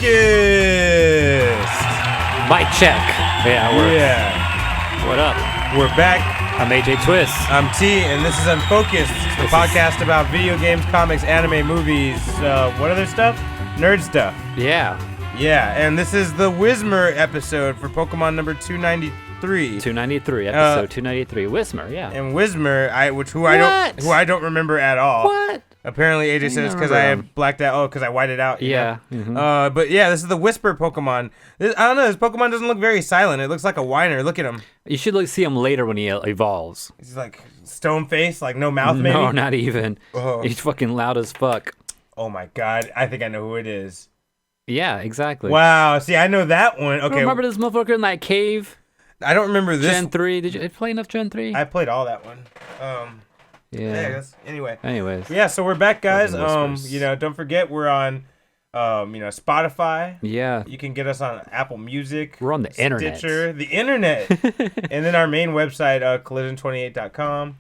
Unfocused. Mic check. Yeah. What up? We're back. I'm AJ Twist. I'm T, and this is Unfocused, the podcast about video games, comics, anime, movies, what other stuff? Nerd stuff. Yeah. Yeah, and this is the Whismer episode for Pokemon number 293. 293, episode 293. Whismer, yeah. And Whismer, who I don't remember at all. What? Apparently, AJ says because I have blacked out. Oh, because I whited out. Yeah. Mm-hmm. But yeah, this is the Whisper Pokemon. I don't know. This Pokemon doesn't look very silent. It looks like a whiner. Look at him. You should see him later when he evolves. He's like stone face, like no mouth, maybe. No, not even. Oh. He's fucking loud as fuck. Oh my god, I think I know who it is. Yeah, exactly. Wow. See, I know that one. Okay. Remember this motherfucker in that cave? I don't remember this. Gen 3. Did you play enough Gen 3? I played all that one. Yeah. Anyways. Yeah, so we're back, guys. Don't forget we're on Spotify. Yeah. You can get us on Apple Music. We're on the internet. Stitcher, the internet. And then our main website, collision28.com.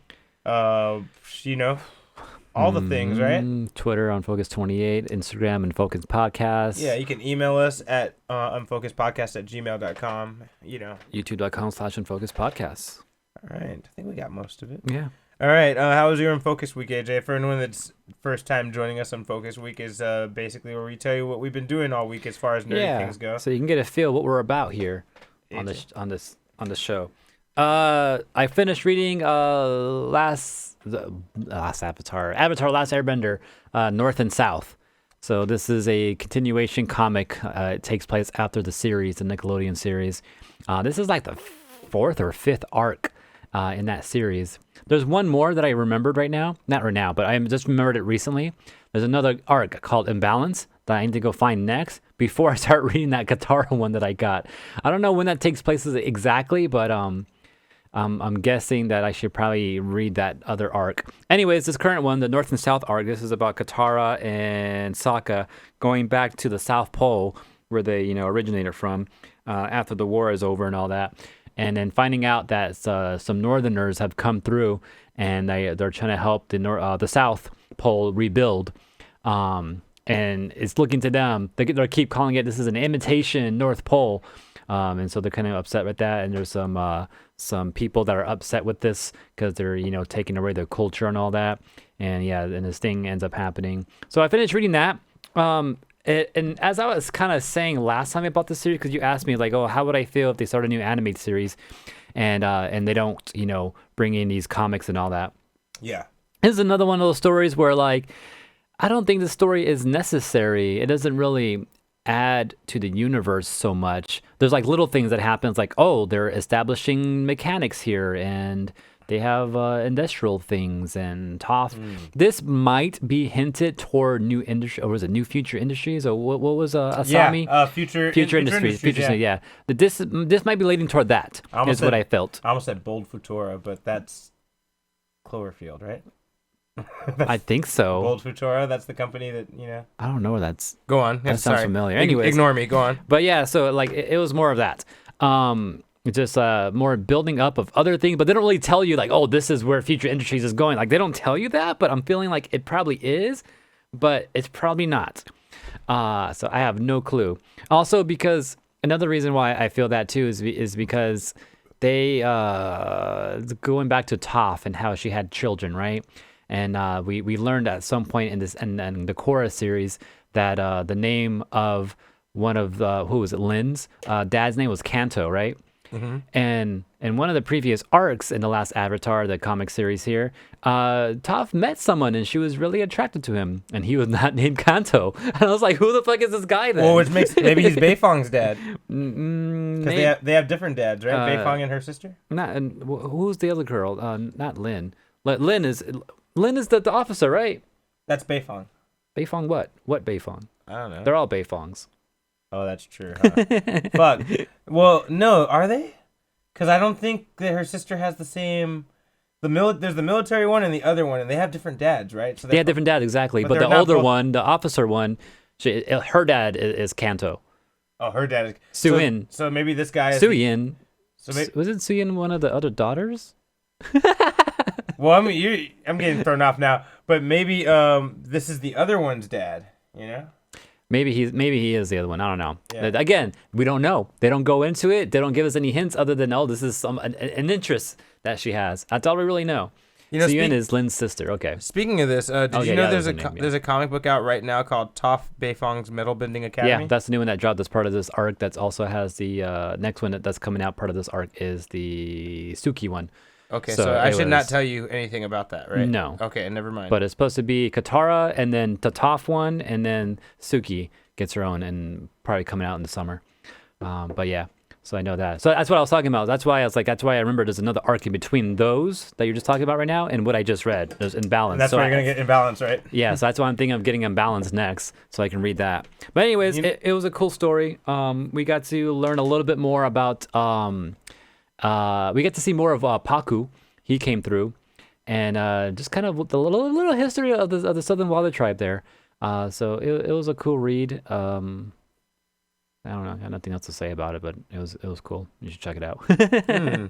All the things, right? Twitter, Unfocused28, Instagram, Unfocused Podcast. Yeah, you can email us at unfocusedpodcast@gmail.com. YouTube.com/Unfocused Podcasts. All right. I think we got most of it. Yeah. All right. How was your Unfocused week, AJ? For anyone that's first time joining us, Unfocused week is basically where we tell you what we've been doing all week as far as nerdy things go. So you can get a feel what we're about here on this show. I finished reading Last Avatar, Last Airbender, North and South. So this is a continuation comic. It takes place after the series, the Nickelodeon series. This is like the fourth or fifth arc in that series. There's one more that I remembered not right now, but I just remembered it recently. There's another arc called Imbalance that I need to go find next before I start reading that Katara one that I got. I don't know when that takes place exactly, but I'm guessing that I should probably read that other arc. Anyways, this current one, the North and South arc, this is about Katara and Sokka going back to the South Pole where they originated from after the war is over and all that. And then finding out that some Northerners have come through and they're trying to help the South Pole rebuild. And it's looking to them. They keep calling it, this is an imitation North Pole. And so they're kind of upset with that. And there's some people that are upset with this because they're, taking away their culture and all that. And and this thing ends up happening. So I finished reading that. And as I was kind of saying last time about this series, because you asked me like, oh, how would I feel if they start a new animated series and they don't, bring in these comics and all that. Yeah. This is another one of those stories where like, I don't think the story is necessary. It doesn't really add to the universe so much. There's like little things that happens like, oh, they're establishing mechanics here and they have industrial things and Toph. This might be hinted toward new industry, or was it New Future Industries, or what was Asami? Yeah, Future Industries. Yeah. This might be leading toward that. Is what I felt. I almost said Bold Futura, but that's Cloverfield, right? I think so. Bold Futura, that's the company that, I don't know where that's. Go on. That sounds familiar. Anyways. Ignore me. Go on. But yeah, so like it was more of that. It's just more building up of other things, but they don't really tell you like, oh, this is where Future Industries is going. Like they don't tell you that, but I'm feeling like it probably is, but it's probably not. So I have no clue. Also, because another reason why I feel that too is because they going back to Toph and how she had children, right? And we learned at some point in this and the Korra series that the name of one of who was it, Lynn's dad's name was Kanto, right? Mm-hmm. And in one of the previous arcs in the last Avatar, the comic series here, Toph met someone and she was really attracted to him, and he was not named Kanto. And I was like, who the fuck is this guy then? Well, which makes maybe he's Beifong's dad. Because they have different dads, right? Beifong and her sister. Who's the other girl? Not Lin. Lin is the officer, right? That's Beifong. Beifong what? What Beifong? I don't know. They're all Beifongs. Oh, that's true, huh? Fuck. Well, no, are they? Because I don't think that her sister has the same... There's the military one and the other one, and they have different dads, right? So they have different dads, exactly. But the older one, the officer one, her dad is Kanto. Oh, her dad is... Su-Yin. So maybe this guy is... Su-Yin. Wasn't Su-Yin one of the other daughters? Well, I mean, I'm getting thrown off now, but maybe this is the other one's dad, Maybe he is the other one. I don't know. Yeah. Again, we don't know. They don't go into it. They don't give us any hints other than this is an interest that she has. That's all we really know. Suyun is Lin's sister. Okay. Speaking of this, did you know there's a comic book out right now called Toph Beifong's Metal Bending Academy? Yeah, that's the new one that dropped as part of this arc. That also has the next one that's coming out. Part of this arc is the Suki one. Okay, so I should not tell you anything about that, right? No. Okay, never mind. But it's supposed to be Katara, and then the Toph one, and then Suki gets her own, and probably coming out in the summer. But yeah, so I know that. So that's what I was talking about. That's why I remember there's another arc in between those that you're just talking about right now and what I just read. There's imbalance. And that's why you're going to get imbalance, right? Yeah, so that's why I'm thinking of getting imbalance next so I can read that. But anyways, it was a cool story. We got to learn a little bit more about... we get to see more of Paku. He came through. And just kind of the little history of the Southern Wilder tribe there. So it was a cool read. I don't know. I got nothing else to say about it, but it was cool. You should check it out.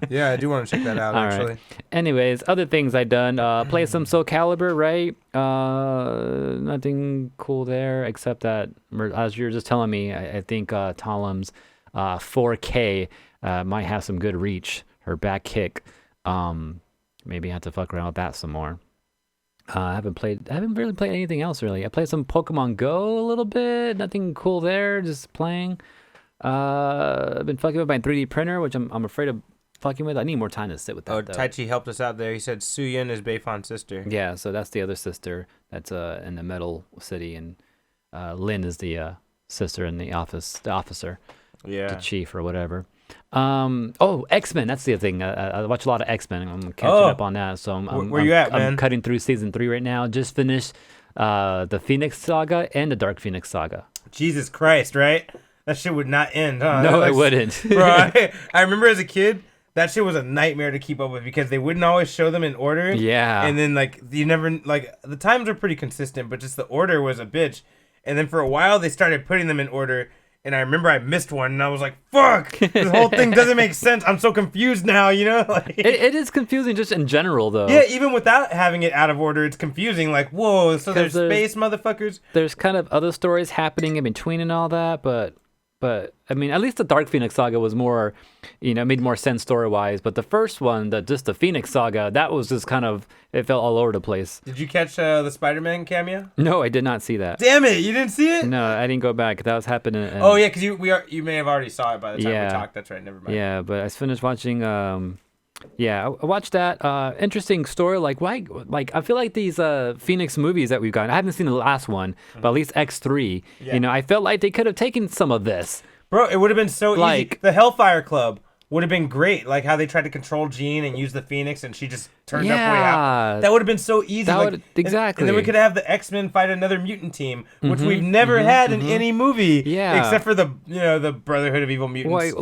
Yeah, I do want to check that out, actually. Right. Anyways, other things I done. Play some Soul Calibur, right? Nothing cool there, except that, as you were just telling me, I think Talam's 4K might have some good reach. Her back kick. Maybe I have to fuck around with that some more. I haven't really played anything else really. I played some Pokemon Go a little bit. Nothing cool there. Just playing. I've been fucking with my 3D printer, which I'm afraid of fucking with. I need more time to sit with that. Tai Chi helped us out there. He said Suyun is Beifon's sister. Yeah, so that's the other sister that's in the metal city, and Lin is the sister in the officer. Yeah. The chief or whatever. X-Men. That's the other thing. I watch a lot of X-Men. I'm catching up on that. So where you at, man? I'm cutting through season 3 right now. Just finished the Phoenix Saga and the Dark Phoenix Saga. Jesus Christ, right? That shit would not end, huh? No, it wouldn't. Bro, I remember as a kid, that shit was a nightmare to keep up with because they wouldn't always show them in order. Yeah. And then you never the times were pretty consistent, but just the order was a bitch. And then for a while they started putting them in order. And I remember I missed one, and I was like, fuck, this whole thing doesn't make sense. I'm so confused now, you know? It is confusing just in general, though. Yeah, even without having it out of order, it's confusing. Like, whoa, so there's space, motherfuckers? There's kind of other stories happening in between and all that, but I mean, at least the Dark Phoenix Saga was more, made more sense story-wise. But the first one, just the Phoenix Saga, that was just kind of, it felt all over the place. Did you catch the Spider-Man cameo? No, I did not see that. Damn it, you didn't see it? No, I didn't go back. That was happening. Oh yeah, because you may have already saw it by the time we talked. That's right. Never mind. Yeah, but I finished watching. I watched that. Interesting story. Why? I feel like these Phoenix movies that we've gotten. I haven't seen the last one, but at least X3. Yeah. I felt like they could have taken some of this. Bro, it would have been so easy. The Hellfire Club would have been great. Like how they tried to control Jean and use the Phoenix, and she just turned up way out. That would have been so easy. Exactly. And then we could have the X-Men fight another mutant team, which we've never had in any movie. Yeah. Except for the Brotherhood of Evil Mutants.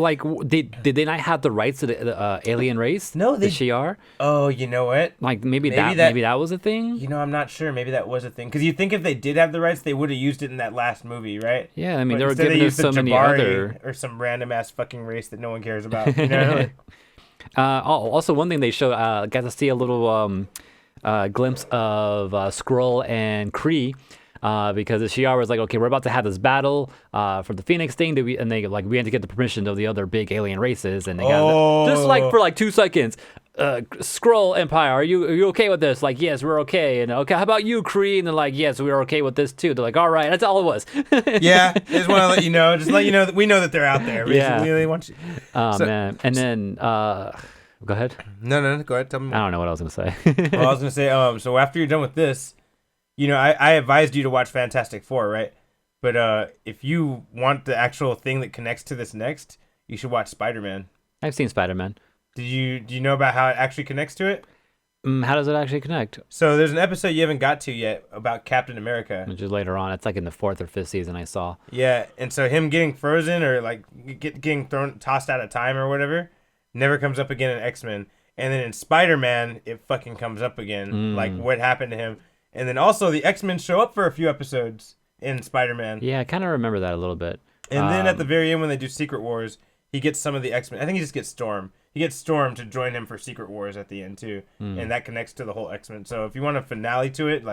Did they not have the rights to the alien race? No, the Shi'ar. Oh, you know what? Maybe that was a thing. I'm not sure. Maybe that was a thing. Because you think if they did have the rights, they would have used it in that last movie, right? Yeah, I mean they were giving us so many other or some random ass fucking race that no one cares about. You know. Also, one thing they showed, got to see a little glimpse of Skrull and Kree, because the Shi'ar was like, okay, we're about to have this battle for the Phoenix thing, we had to get the permission of the other big alien races, and they got just for 2 seconds. Skrull Empire, are you okay with this? Like, yes, we're okay. And okay, how about you, Kree? And they're like, yes, we're okay with this too. They're like, all right, that's all it was. Yeah, I just want to let you know. Just let you know that we know that they're out there. Yeah. They want you. Oh man, and then go ahead. No, go ahead. Tell me. I don't know what I was gonna say. Well, I was gonna say, so after you're done with this, I advised you to watch Fantastic Four, right? But if you want the actual thing that connects to this next, you should watch Spider-Man. I've seen Spider-Man. Do you know about how it actually connects to it? How does it actually connect? So there's an episode you haven't got to yet about Captain America. Which is later on. It's in the 4th or 5th season I saw. Yeah, and so him getting frozen or getting tossed out of time or whatever never comes up again in X-Men. And then in Spider-Man, it fucking comes up again. Like what happened to him. And then also the X-Men show up for a few episodes in Spider-Man. Yeah, I kind of remember that a little bit. And then at the very end when they do Secret Wars, he gets some of the X-Men. I think he just gets Storm. He gets Storm to join him for Secret Wars at the end too, and that connects to the whole X-Men. So if you want a finale to it,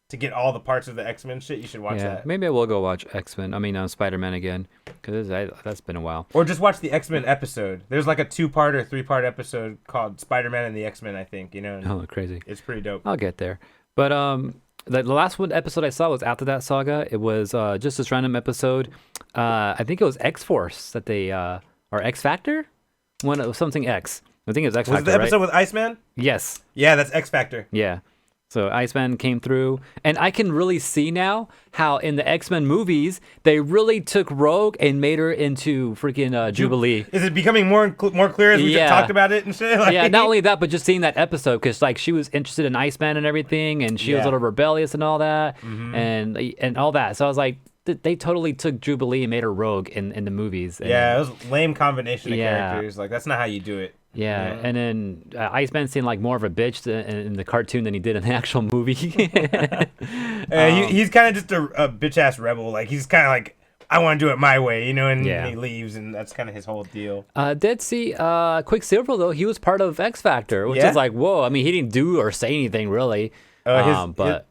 to get all the parts of the X-Men shit, you should watch that. Maybe I will go watch X-Men. I mean, Spider-Man again, because that's been a while. Or just watch the X-Men episode. There's like a 2-part or 3-part episode called Spider-Man and the X-Men, I think. Oh, crazy! It's pretty dope. I'll get there. But the last episode I saw was after that saga. It was just this random episode. I think it was X-Force that they or X-Factor, something X. I think it was X-Factor. Was it the episode with Iceman? Yes. Yeah, that's X-Factor. Yeah. So Iceman came through, and I can really see now how in the X-Men movies they really took Rogue and made her into freaking Jubilee. Is it becoming more clear as we just talked about it and shit? Like... Yeah, not only that, but just seeing that episode, because like she was interested in Iceman and everything, and she was a little rebellious and all that, and all that. So I was like, they totally took Jubilee and made her Rogue in the movies. And, it was a lame combination of characters. Like that's not how you do it. Yeah, and then Iceman seemed like more of a bitch in the cartoon than he did in the actual movie. He's kind of just a bitch-ass rebel. Like, he's kind of like, I want to do it my way, and he leaves, and that's kind of his whole deal. Did see Quicksilver, though. He was part of X Factor, which is like, whoa. I mean, he didn't do or say anything, really. That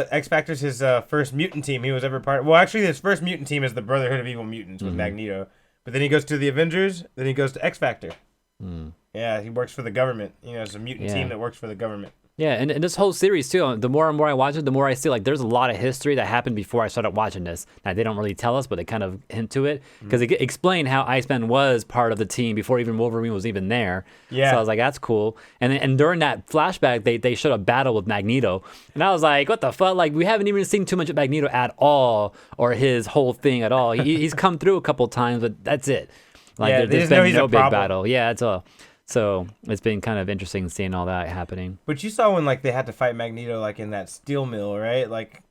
X Factor's his first mutant team he was ever part of. Well, actually, his first mutant team is the Brotherhood of Evil Mutants with Magneto. But then he goes to the Avengers, then he goes to X Factor. Yeah, he works for the government. It's a mutant team that works for the government. Yeah, and this whole series, too, the more and more I watch it, the more I see, like, there's a lot of history that happened before I started watching this. Now, they don't really tell us, but they kind of hint to it. Because they explain how Iceman was part of the team before even Wolverine was even there. Yeah. So I was like, that's cool. And during that flashback, they showed a battle with Magneto. And I was like, what the fuck? Like, we haven't even seen too much of Magneto at all, or his whole thing at all. He's come through a couple times, but that's it. Like, there's been no big battle. Yeah, that's all. So it's been kind of interesting seeing all that happening. But you saw when like they had to fight Magneto like in that steel mill, right? Like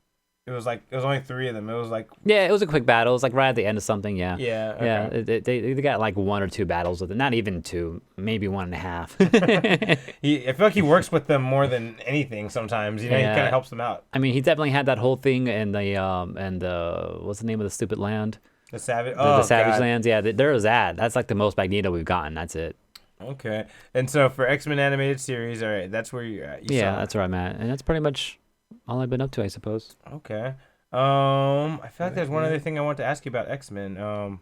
it was only 3 of them. It was like it was a quick battle. It was like right at the end of something. Yeah. Yeah. Okay. Yeah. They got like 1 or 2 battles with it. Not even 2, maybe 1.5. I feel like he works with them more than anything. Sometimes he kind of helps them out. I mean, he definitely had that whole thing in the what's the name of the stupid land? The Savage. The Savage Lands. Yeah, there was that. That's like the most Magneto we've gotten. That's it. Okay. And so for X-Men animated series, all right, that's where you're at. That's where I'm at. And that's pretty much all I've been up to, I suppose. Okay. I feel like there's one other thing I want to ask you about X-Men.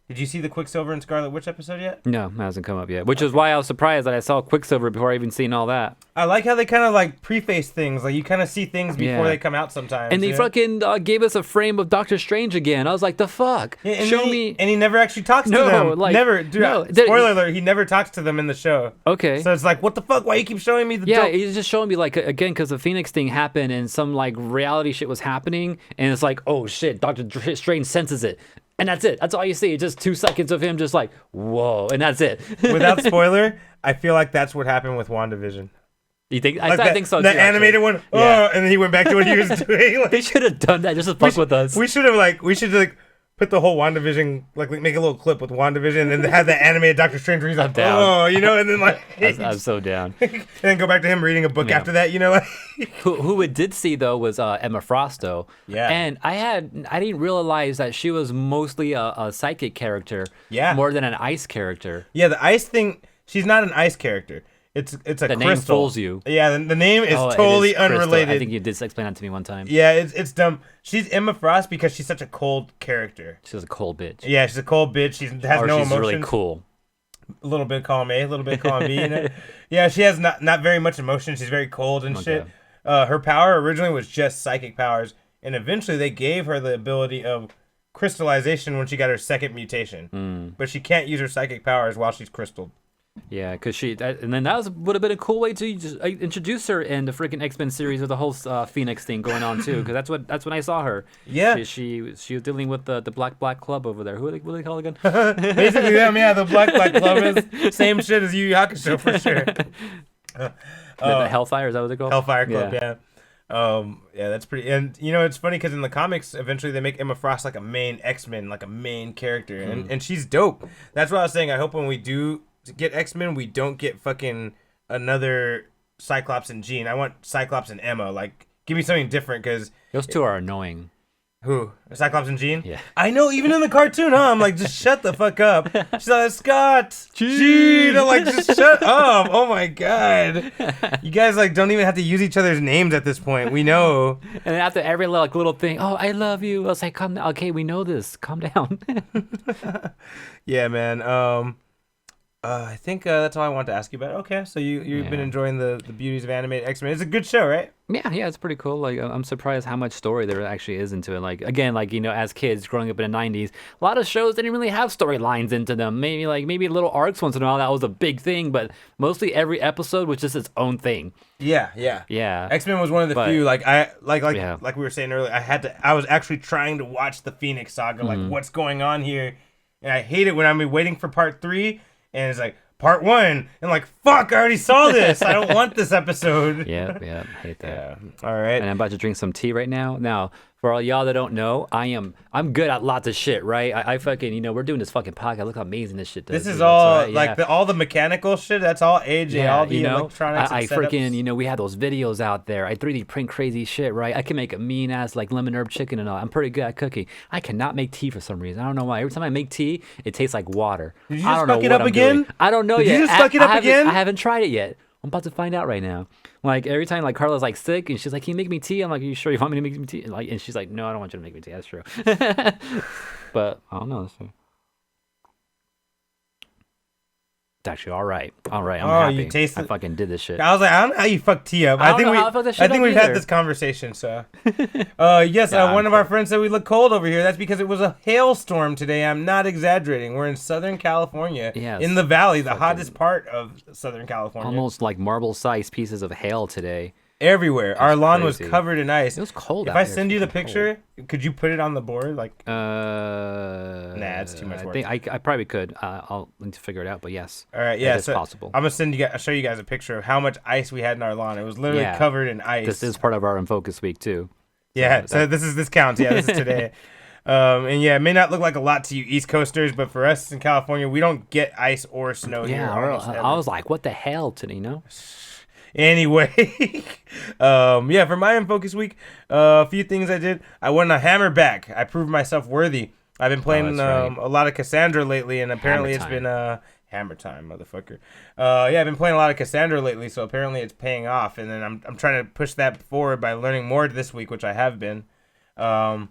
Did you see the Quicksilver and Scarlet Witch episode yet? No, it hasn't come up yet. Which is why I was surprised that I saw Quicksilver before I even seen all that. I like how they kind of like preface things. Like you kind of see things before they come out sometimes. And they fucking gave us a frame of Doctor Strange again. I was like, the fuck? Yeah, Show me. And he never actually talks to them. Like, never. Dude, no. Spoiler alert, he never talks to them in the show. Okay. So it's like, what the fuck? Why you keep showing me the dope? He's just showing me like, again, because the Phoenix thing happened and some like reality shit was happening. And it's like, oh shit, Doctor Strange senses it. And that's it. That's all you see. It's just 2 seconds of him just like, whoa. And that's it. Without spoiler, I feel like that's what happened with WandaVision. You think? Like I think so too. The animated one. And then he went back to what he was doing. Like, they should have done that just to fuck with us. We should put the whole WandaVision, like make a little clip with WandaVision and then have the animated Doctor Strange where he's like, and then like... I'm so down. And then go back to him reading a book after that, Who it did see, though, was Emma Frost, though. Yeah. And I didn't realize that she was mostly a psychic character more than an ice character. Yeah, the ice thing, she's not an ice character. It's a crystal. The name fools you. Yeah, the name is totally unrelated. I think you did explain that to me one time. Yeah, it's dumb. She's Emma Frost because she's such a cold character. She's a cold bitch. Yeah, she's a cold bitch. She has no emotions. She's really cool. A little bit column A, a little bit column B. Yeah, she has not very much emotion. She's very cold and shit. Her power originally was just psychic powers, and eventually they gave her the ability of crystallization when she got her second mutation. But she can't use her psychic powers while she's crystalled. Yeah, because and then that would have been a cool way to just introduce her in the freaking X-Men series with the whole Phoenix thing going on too. Because that's when I saw her. Yeah, she was dealing with the Black Club over there. What do they call it again? Basically them, yeah. The Black Club is same shit as Yu Yu Hakusho for sure. The Hellfire, is that what they call? Hellfire Club, yeah. That's pretty. And it's funny because in the comics, eventually they make Emma Frost like a main X-Men, like a main character, and she's dope. That's what I was saying. I hope when we do get X-Men, we don't get fucking another Cyclops and Jean. I want Cyclops and Emma. Like, give me something different because those two are annoying. Who? Cyclops and Jean? Yeah. I know, even in the cartoon, huh? I'm like, just shut the fuck up. She's like, Scott, Jean. I'm like, just shut up. Oh my God. You guys like don't even have to use each other's names at this point. We know. And then after every little thing, oh, I love you. I was like, calm down. Okay, we know this. Calm down. Yeah, man. I think that's all I want to ask you about. Okay, so you've been enjoying the beauties of animated X-Men. It's a good show, right? Yeah, it's pretty cool. Like, I'm surprised how much story there actually is into it. Like, again, like, you know, as kids growing up in the 90s, a lot of shows didn't really have storylines into them. Maybe little arcs once in a while, that was a big thing, but mostly every episode was just its own thing. Yeah. X-Men was one of the few, like we were saying earlier, I was actually trying to watch the Phoenix Saga, like what's going on here, and I hate it when I'm waiting for part 3, and it's like, part 1, and like, fuck, I already saw this. I don't want this episode. Yeah, hate that. Yeah. All right. And I'm about to drink some tea right now. Now, for all y'all that don't know, I'm good at lots of shit, right? I fucking, you know, we're doing this fucking podcast. Look how amazing this shit does. This is all all the mechanical shit. That's all AJ. All the electronics. I freaking, you know, we had those videos out there. I 3D print crazy shit, right? I can make a mean ass like lemon herb chicken and all. I'm pretty good at cooking. I cannot make tea for some reason. I don't know why. Every time I make tea, it tastes like water. Did you just fuck it up again? I don't know yet. Did you just fuck it up again? I haven't tried it yet. I'm about to find out right now. Like, every time, like, Carla's, like, sick, and she's like, can you make me tea? I'm like, are you sure you want me to make me tea? Like, and she's like, no, I don't want you to make me tea. That's true. But, I don't know. So. It's actually all right. I'm happy. You tasted. I fucking did this shit. I was like, I don't know how you fuck tea up. I think we've had this conversation. So, yes, one of our friends said we look cold over here. That's because it was a hailstorm today. I'm not exaggerating. We're in Southern California, in the valley, the hottest part of Southern California. Almost like marble-sized pieces of hail today. Everywhere. Our lawn was covered in ice. It was cold. If I send you the picture, could you put it on the board? Like, nah, it's too much work. I probably could. I'll need to figure it out, but yes. All right, yeah, it's possible. I'm gonna I'll show you guys a picture of how much ice we had in our lawn. It was literally covered in ice. This is part of our Unfocused week too. Yeah, so this counts. Yeah, this is today. And yeah, it may not look like a lot to you East Coasters, but for us in California, we don't get ice or snow here. Yeah, I was like, what the hell today, you know? Anyway, for my Unfocused week, a few things I did. I won a hammer back. I proved myself worthy. I've been playing a lot of Cassandra lately, and apparently it's been hammer time, motherfucker. I've been playing a lot of Cassandra lately, so apparently it's paying off. And then I'm trying to push that forward by learning more this week, which I have been. The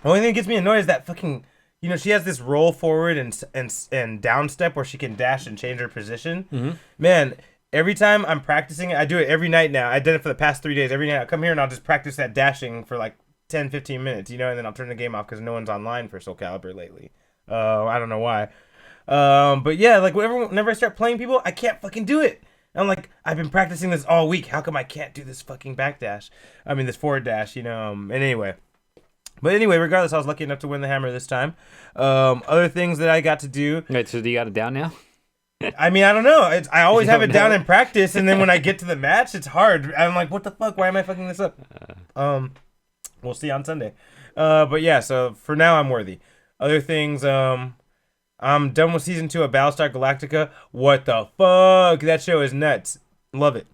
only thing that gets me annoyed is that fucking, you know, she has this roll forward and down step where she can dash and change her position. Mm-hmm. Man. Every time I'm practicing it, I do it every night now. I did it for the past 3 days. Every night I'll come here and I'll just practice that dashing for like 10, 15 minutes, you know, and then I'll turn the game off because no one's online for Soul Calibur lately. I don't know why. But yeah, like whenever I start playing people, I can't fucking do it. I'm like, I've been practicing this all week. How come I can't do this fucking this forward dash, you know? But anyway, regardless, I was lucky enough to win the hammer this time. Other things that I got to do. Wait, so do you got it down now? I mean, I don't know. I always have it down in practice, and then when I get to the match, it's hard. I'm like, what the fuck? Why am I fucking this up? We'll see on Sunday. But yeah, so for now, I'm worthy. Other things, I'm done with season 2 of Battlestar Galactica. What the fuck? That show is nuts. Love it.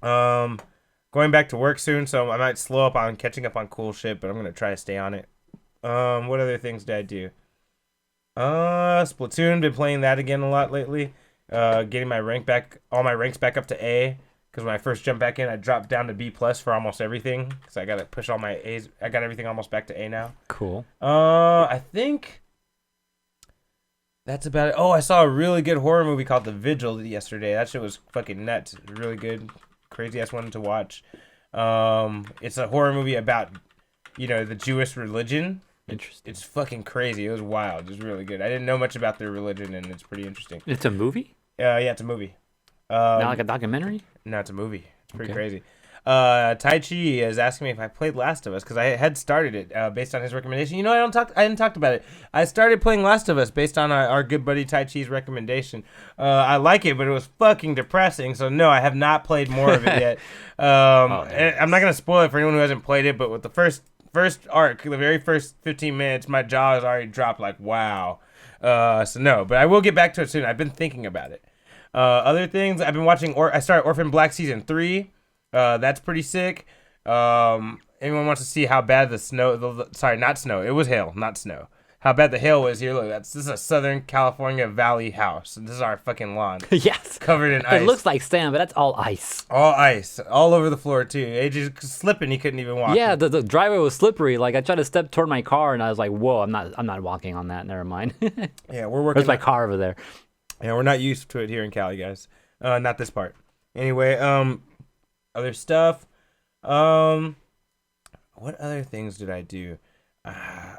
Going back to work soon, so I might slow up on catching up on cool shit, but I'm gonna try to stay on it. What other things did I do? Splatoon, been playing that again a lot lately. Getting my all my ranks back up to A. Because when I first jumped back in, I dropped down to B+ for almost everything. Because I got to push all my A's. I got everything almost back to A now. Cool. I think that's about it. Oh, I saw a really good horror movie called The Vigil yesterday. That shit was fucking nuts. Really good. Crazy ass one to watch. It's a horror movie about, you know, the Jewish religion. Interesting. It's fucking crazy. It was wild. It was really good. I didn't know much about their religion, and it's pretty interesting. It's a movie? Yeah, it's a movie. Not like a documentary? No, it's a movie. It's pretty crazy. Tai Chi is asking me if I played Last of Us because I had started it based on his recommendation. You know, I didn't talk about it. I started playing Last of Us based on our good buddy Tai Chi's recommendation. I like it, but it was fucking depressing. So no, I have not played more of it yet. I'm not gonna spoil it for anyone who hasn't played it, but with the first arc, the very first 15 minutes, my jaw has already dropped like, wow. So no, but I will get back to it soon. I've been thinking about it. Other things, I've been watching, I started Orphan Black Season 3. That's pretty sick. anyone wants to see how bad the snow, sorry, not snow, it was hail, not snow. How bad the hail was here. Look, this is a Southern California Valley house. This is our fucking lawn. Yes. Covered in ice. It looks like sand, but that's all ice. All ice. All over the floor, too. AJ's slipping. He couldn't even walk. Yeah, the driveway was slippery. Like, I tried to step toward my car, and I was like, whoa, I'm not walking on that. Never mind. Yeah, we're working. There's my car over there. Yeah, we're not used to it here in Cali, guys. Not this part. Anyway, other stuff. What other things did I do?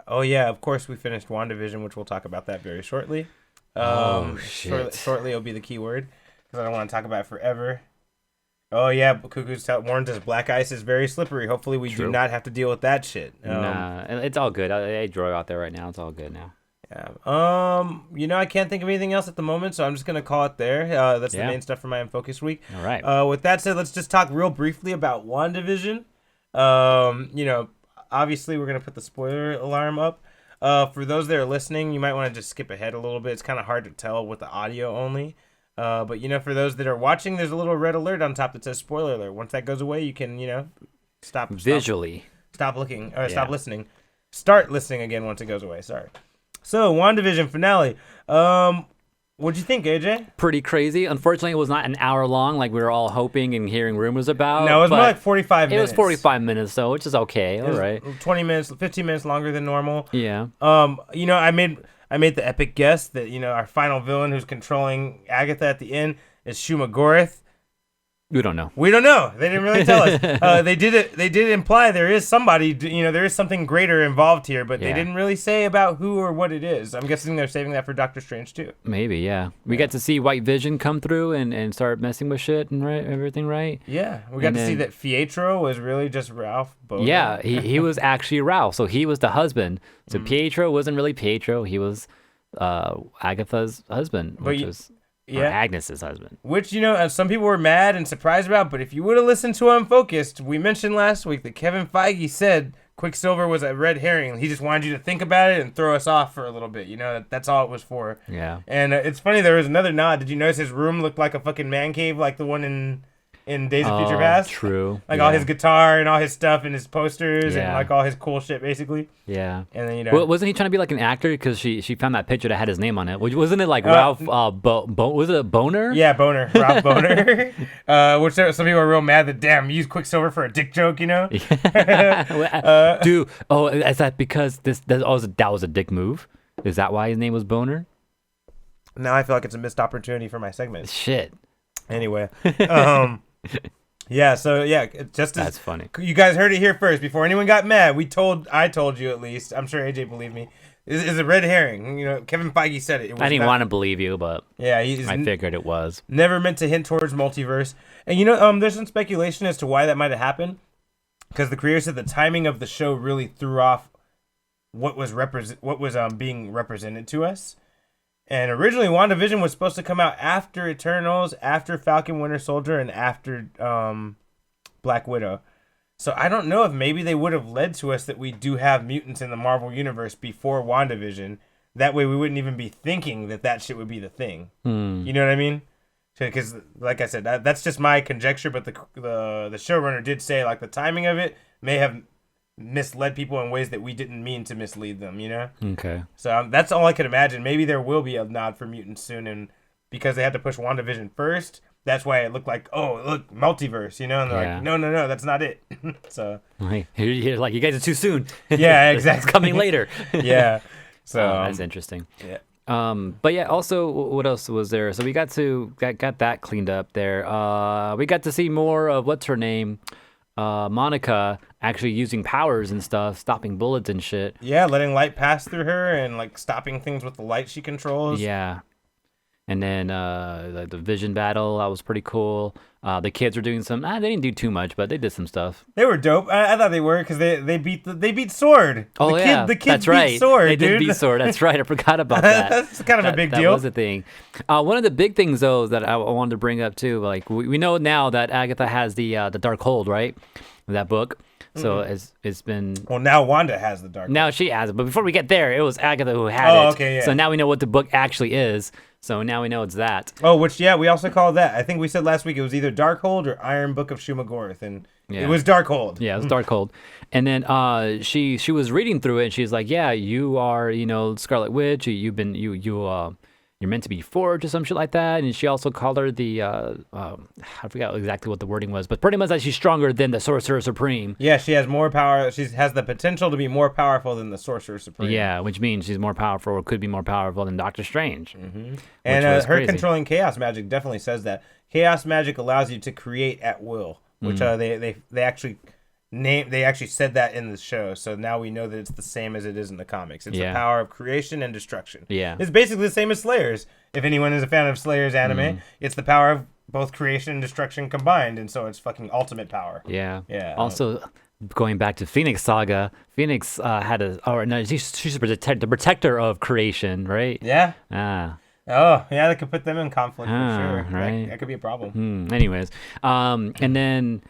Oh yeah, of course we finished WandaVision, which we'll talk about that very shortly. Shit. Shortly will be the key word because I don't want to talk about it forever. Oh yeah, Cuckoo's warned us black ice is very slippery. Hopefully we do not have to deal with that shit. Nah, it's all good. I drove out there right now. It's all good now. Yeah. I can't think of anything else at the moment, so I'm just gonna call it there. That's the main stuff for my Unfocused week. All right. With that said, let's just talk real briefly about WandaVision. Obviously, we're going to put the spoiler alarm up. For those that are listening, you might want to just skip ahead a little bit. It's kind of hard to tell with the audio only. But, for those that are watching, there's a little red alert on top that says spoiler alert. Once that goes away, you can, stop visually. Stop looking, or stop listening. Start listening again once it goes away. Sorry. So, WandaVision finale. What'd you think, AJ? Pretty crazy. Unfortunately, it was not an hour long like we were all hoping and hearing rumors about. No, it was more like 45 minutes. It was 45 minutes, though, which is okay. All right. 20 minutes, 15 minutes longer than normal. Yeah. I made the epic guess that, our final villain who's controlling Agatha at the end is Shuma Gorath. We don't know. We don't know. They didn't really tell us. They did imply there is somebody, there is something greater involved here, but they didn't really say about who or what it is. I'm guessing they're saving that for Doctor Strange too. Maybe, yeah. We got to see White Vision come through and start messing with shit and everything, right? Yeah. We got to see that Pietro was really just Ralph Boner. Yeah, he was actually Ralph, so he was the husband. So Pietro wasn't really Pietro. He was Agatha's husband, which was... Yeah, Agnes's husband. Which, some people were mad and surprised about, but if you would have listened to Unfocused, we mentioned last week that Kevin Feige said Quicksilver was a red herring. He just wanted you to think about it and throw us off for a little bit. That's all it was for. Yeah. And it's funny, there was another nod. Did you notice his room looked like a fucking man cave like the one in Days of Future Past? True. Like all his guitar and all his stuff and his posters and like all his cool shit, basically. Yeah. And then, wasn't he trying to be like an actor? Because she found that picture that had his name on it. Wasn't it like Ralph, was it Boner? Yeah, Boner. Ralph Boner. Which some people are real mad that, damn, you used Quicksilver for a dick joke, Dude, is that because that was a dick move? Is that why his name was Boner? Now I feel like it's a missed opportunity for my segment. Shit. Anyway, that's funny. You guys heard it here first. Before anyone got mad, I told you at least. I'm sure AJ believed me. Is a red herring. Kevin Feige said it. I didn't want to believe you, but I figured it was. Never meant to hint towards multiverse. And there's some speculation as to why that might have happened. Because the creator said the timing of the show really threw off what was being represented to us. And originally, WandaVision was supposed to come out after Eternals, after Falcon Winter Soldier, and after Black Widow. So I don't know if maybe they would have led to us that we do have mutants in the Marvel Universe before WandaVision. That way we wouldn't even be thinking that shit would be the thing. You know what I mean? Because, like I said, that's just my conjecture, but the showrunner did say, like, the timing of it may have misled people in ways that we didn't mean to mislead them, Okay. So that's all I could imagine. Maybe there will be a nod for mutants soon, and because they had to push WandaVision first, that's why it looked like, oh, look, multiverse, and they're like, no, that's not it. So you're like, you guys are too soon. Yeah, exactly. It's coming later. Yeah. So that's interesting. Yeah. But yeah, also, what else was there? So we got that cleaned up there. We got to see more of what's her name, Monica, actually using powers and stuff, stopping bullets and shit. Yeah, letting light pass through her and like stopping things with the light she controls. Yeah. And then the Vision battle, that was pretty cool. The kids were doing some. They didn't do too much, but they did some stuff. They were dope. I thought they were because they beat Sword. Oh the kids that's beat right. Sword. They did beat Sword. That's right. I forgot about that. That's kind of a big deal. That was a thing. One of the big things though that I wanted to bring up too, like we know now that Agatha has the Dark Hold, right? That book. So it's been... Well, now Wanda has the Dark Hold. Now she has it. But before we get there, it was Agatha who had it. Okay, yeah. So now we know what the book actually is. So now we know it's that. Oh, which, yeah, we also call that. I think we said last week it was either Darkhold or Iron Book of Shumagorath, and it was Darkhold. Yeah, it was Darkhold. And then she was reading through it, and she's like, yeah, you are, Scarlet Witch. You're meant to be forged or some shit like that. And she also called her the, I forgot exactly what the wording was, but pretty much that she's stronger than the Sorcerer Supreme. Yeah, she has more power. She has the potential to be more powerful than the Sorcerer Supreme. Yeah, which means she's more powerful or could be more powerful than Doctor Strange. Mm-hmm. And her crazy. Controlling chaos magic definitely says that. Chaos magic allows you to create at will, which they actually... They actually said that in the show, so now we know that it's the same as it is in the comics. It's the power of creation and destruction. Yeah, it's basically the same as Slayers. If anyone is a fan of Slayers anime, it's the power of both creation and destruction combined, and so it's fucking ultimate power. Yeah. Also, going back to Phoenix Saga, Phoenix she's the protector of creation, right? Yeah. Oh, yeah, that could put them in conflict for sure. Right. That could be a problem. Anyways, and then.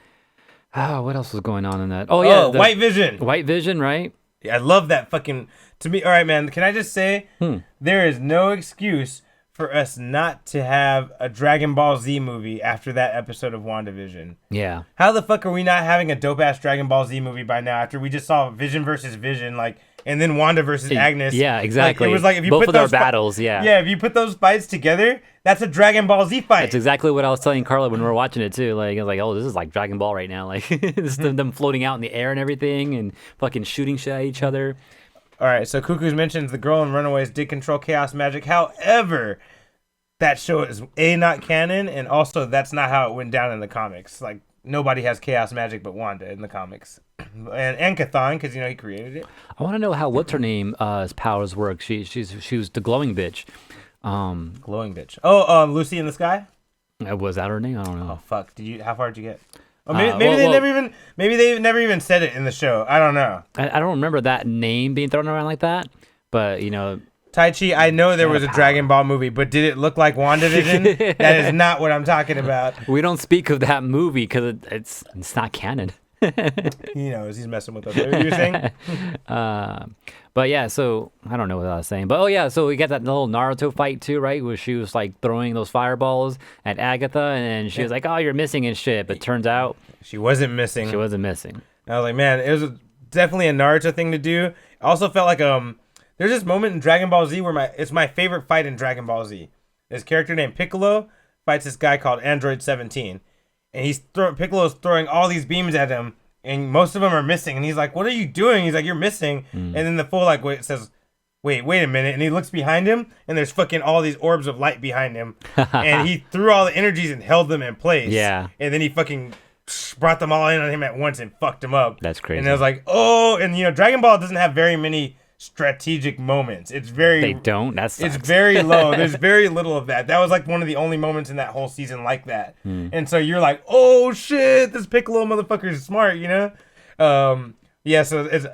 What else was going on in that? Oh, yeah. White Vision. White Vision, right? Yeah, I love that fucking... To me, all right, man, can I just say, there is no excuse for us not to have a Dragon Ball Z movie after that episode of WandaVision. Yeah. How the fuck are we not having a dope-ass Dragon Ball Z movie by now after we just saw Vision versus Vision, and then Wanda versus Agnes? Yeah, exactly. It was like if you both put of their those battles, yeah. Yeah, if you put those fights together, that's a Dragon Ball Z fight. That's exactly what I was telling Carla when we were watching it too. I was like, oh, this is like Dragon Ball right now. Like this is them floating out in the air and everything and fucking shooting shit at each other. All right, so Cuckoo's mentions the girl in Runaways did control chaos magic. However, that show is not canon, and also that's not how it went down in the comics. Like, nobody has chaos magic but Wanda in the comics. And Chthon, because, he created it. I want to know how, what's her name, powers work. She was the glowing bitch. Glowing bitch. Oh, Lucy in the Sky? Was that her name? I don't know. Oh, fuck. How far did you get? Oh, maybe they never even said it in the show. I don't know. I don't remember that name being thrown around like that, but, Tai Chi, I know there was a Dragon Ball movie, but did it look like WandaVision? That is not what I'm talking about. We don't speak of that movie because it's not canon. He's messing with us. What were you saying? But yeah, so I don't know what I was saying. But so we got that little Naruto fight too, right? Where she was like throwing those fireballs at Agatha, and she was like, "Oh, you're missing and shit." But turns out she wasn't missing. She wasn't missing. I was like, man, it was definitely a Naruto thing to do. I also felt like there's this moment in Dragon Ball Z where it's my favorite fight in Dragon Ball Z. This character named Piccolo fights this guy called Android 17. And Piccolo's throwing all these beams at him, and most of them are missing. And he's like, "What are you doing?" He's like, "You're missing." And then the fool says, wait a minute. And he looks behind him, and there's fucking all these orbs of light behind him. And he threw all the energies and held them in place. Yeah. And then he fucking brought them all in on him at once and fucked him up. That's crazy. And I was like, oh, and Dragon Ball doesn't have very many strategic moments. It's very... They don't? That sucks. It's very low. There's very little of that. That was like one of the only moments in that whole season like that. And so you're like, oh shit, this Piccolo motherfucker is smart, so it's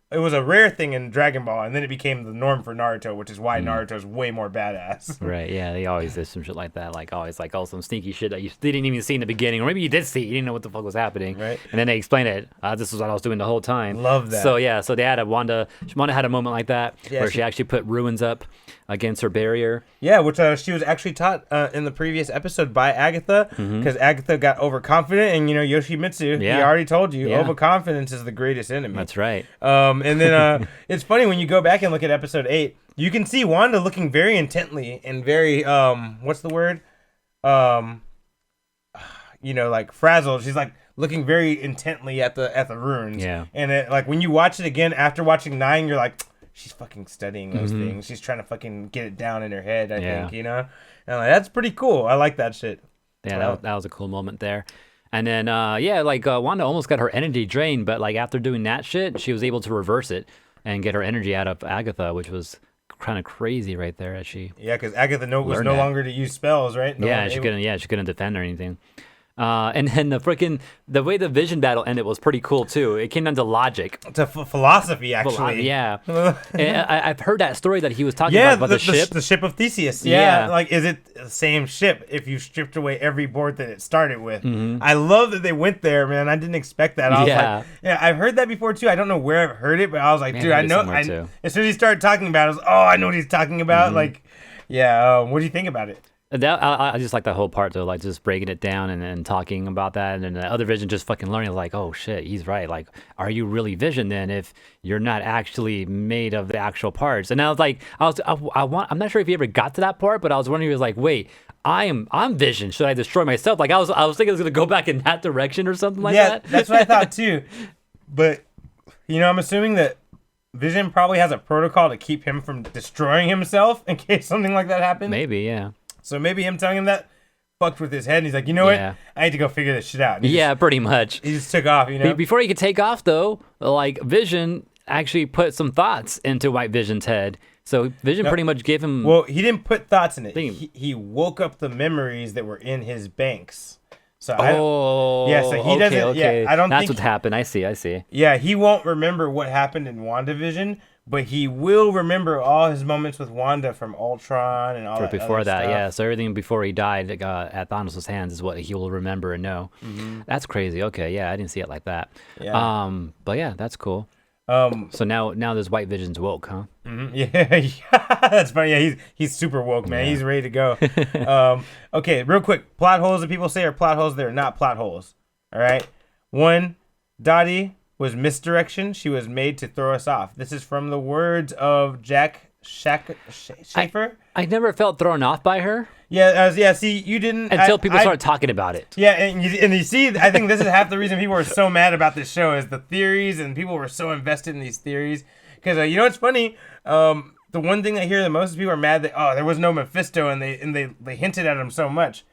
it was a rare thing in Dragon Ball, and then it became the norm for Naruto, which is why Naruto's way more badass. Right, yeah, they always did some shit like that, like always like all some sneaky shit that you didn't even see in the beginning, or maybe you did see, you didn't know what the fuck was happening, right? And then they explained it. This is what I was doing the whole time. Love that. So they had Wanda had a moment like that where she actually put ruins up against her barrier. Yeah, which she was actually taught in the previous episode by Agatha, because Agatha got overconfident, and Yoshimitsu, he already told you, overconfidence is the greatest enemy. That's right. And then it's funny when you go back and look at episode 8, you can see Wanda looking very intently and very what's the word? Like frazzled. She's like looking very intently at the runes. Yeah. And like when you watch it again after watching 9, you're like, she's fucking studying those things. She's trying to fucking get it down in her head, I think, And I'm like, that's pretty cool. I like that shit. Yeah, that was a cool moment there. And then, Wanda almost got her energy drained, but like after doing that shit, she was able to reverse it and get her energy out of Agatha, which was kind of crazy right there. Because Agatha was no longer to use spells, right? She couldn't defend or anything. And then the way the Vision battle ended was pretty cool too. It came down to logic. To philosophy, actually. Yeah. And I've heard that story that he was talking about the ship. The ship of Theseus. Yeah. Like, is it the same ship if you stripped away every board that it started with? I love that they went there, man. I didn't expect that. I was like, I've heard that before too. I don't know where I've heard it, but I was like, dude, I know. As soon as he started talking about it, I was, I know what he's talking about. Like, Yeah. What do you think about it? That I just like that whole part though, like just breaking it down and talking about that, and then the other Vision just fucking learning like, oh shit, he's right. Like, are you really Vision then if you're not actually made of the actual parts? And I was like, I'm not sure if he ever got to that part, but I was wondering, he was like, wait, I'm Vision. Should I destroy myself? Like I was thinking I was gonna go back in that direction or something like that. Yeah, that's what I thought too. But I'm assuming that Vision probably has a protocol to keep him from destroying himself in case something like that happens. Maybe, yeah. So maybe him telling him that fucked with his head, and he's like, you know what? I need to go figure this shit out. Pretty much. He just took off, Before he could take off, though, like Vision actually put some thoughts into White Vision's head. So Vision pretty much gave him. Well, he didn't put thoughts in it. He woke up the memories that were in his banks. So so he doesn't. Okay. Yeah, I don't. That's what happened. I see. Yeah, he won't remember what happened in WandaVision. But he will remember all his moments with Wanda from Ultron and all that before that, stuff. yeah. So everything before he died at Thanos' hands is what he will remember and know. Mm-hmm. That's crazy. Okay, yeah, I didn't see it like that. Yeah. But yeah, that's cool. So now this White Vision's woke, huh? Mm-hmm. Yeah, that's funny. Yeah, he's super woke, man. Yeah. He's ready to go. Okay, real quick. Plot holes that people say are plot holes. They're not plot holes. All right. One, Dottie was misdirection. She was made to throw us off. This is from the words of Jack Schaefer. I never felt thrown off by her. Yeah. See, you didn't until people started talking about it. Yeah, and you see, I think this is half the reason people were so mad about this show is the theories, and people were so invested in these theories. Because what's funny? The one thing I hear the most is people are mad that there was no Mephisto, and they hinted at him so much.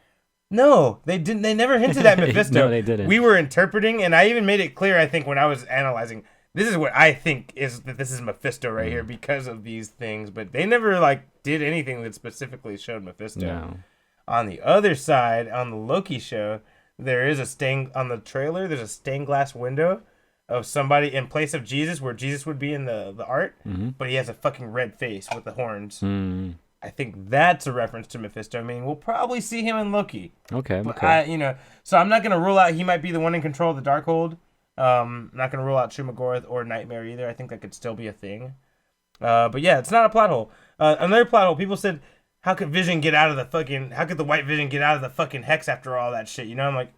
No, they didn't. They never hinted at Mephisto. No, they didn't. We were interpreting, and I even made it clear, I think, when I was analyzing, this is what I think is that this is Mephisto right here because of these things. But they never, did anything that specifically showed Mephisto. No. On the other side, on the Loki show, there is on the trailer, there's a stained glass window of somebody in place of Jesus, where Jesus would be in the art, but he has a fucking red face with the horns. Mm. I think that's a reference to Mephisto. I mean, we'll probably see him in Loki. Okay. But so I'm not going to rule out he might be the one in control of the Darkhold. I'm not going to rule out Shumagorath or Nightmare either. I think that could still be a thing. But yeah, it's not a plot hole. Another plot hole, people said, how could the White Vision get out of the fucking hex after all that shit? I'm like,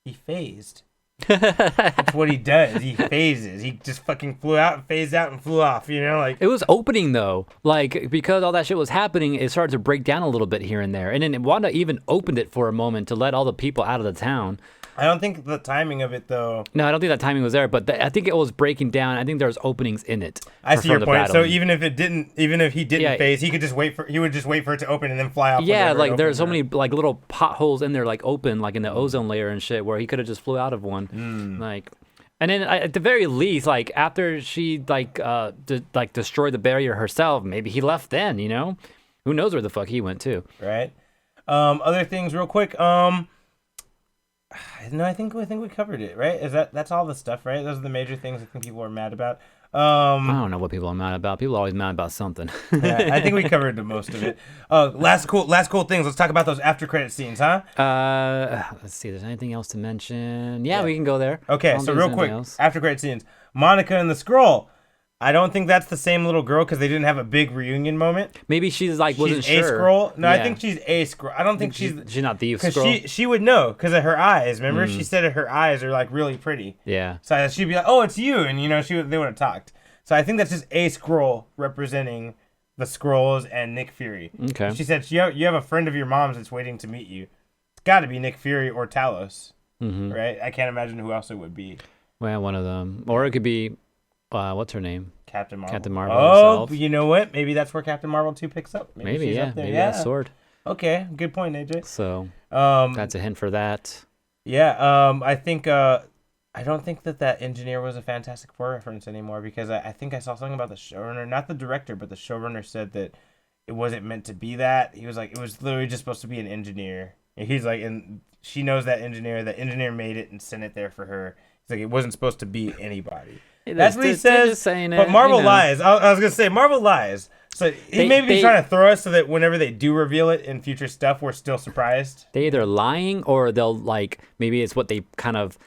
he phased. That's what he does. He phases. He just fucking flew out and phased out and flew off. It was opening though, because all that shit was happening. It started to break down a little bit here and there, and then Wanda even opened it for a moment to let all the people out of the town. I don't think the timing of it though. No, I don't think that timing was there, but I think it was breaking down. I think there was openings in it. I see your point. Battling. So even if he didn't phase, he could just wait for it to open and then fly off. Yeah, there's so many little potholes in there, open, in the ozone layer and shit, where he could have just flew out of one. And then at the very least, after she destroyed the barrier herself, maybe he left then. Who knows where the fuck he went to? Right. Other things, real quick. No, I think we covered it, right? That's all the stuff, right? Those are the major things I think people are mad about. I don't know what people are mad about. People are always mad about something. Yeah, I think we covered the most of it. Last cool things. Let's talk about those after credit scenes, huh? Let's see. There's anything else to mention? Yeah, we can go there. Okay, so real quick, after credit scenes. Monica and the Skrull. I don't think that's the same little girl because they didn't have a big reunion moment. Maybe wasn't sure. She's a Skrull? No, yeah. I think she's a Skrull. I don't think she's not the Skrull. Because she would know because of her eyes. Remember, she said her eyes are really pretty. Yeah. So she'd be like, "Oh, it's you," and they would have talked. So I think that's just a Skrull representing the Skrulls and Nick Fury. Okay. She said, you have a friend of your mom's that's waiting to meet you. It's got to be Nick Fury or Talos, right? I can't imagine who else it would be. Well, one of them, or it could be. What's her name? Captain Marvel. Captain Marvel herself. You know what? Maybe that's where Captain Marvel 2 picks up. Maybe yeah. Maybe that sword. Okay, good point, AJ. So, that's a hint for that. Yeah, I think I don't think that engineer was a Fantastic Four reference anymore because I think I saw something about the showrunner, not the director, but the showrunner said that it wasn't meant to be that. He was like, it was literally just supposed to be an engineer. And he's like, and she knows that engineer. The engineer made it and sent it there for her. He's like, it wasn't supposed to be anybody. That's what he says. But Marvel lies. I was gonna say Marvel lies. So he may be trying to throw us so that whenever they do reveal it in future stuff, we're still surprised. They either lying or they'll maybe it's what they kind of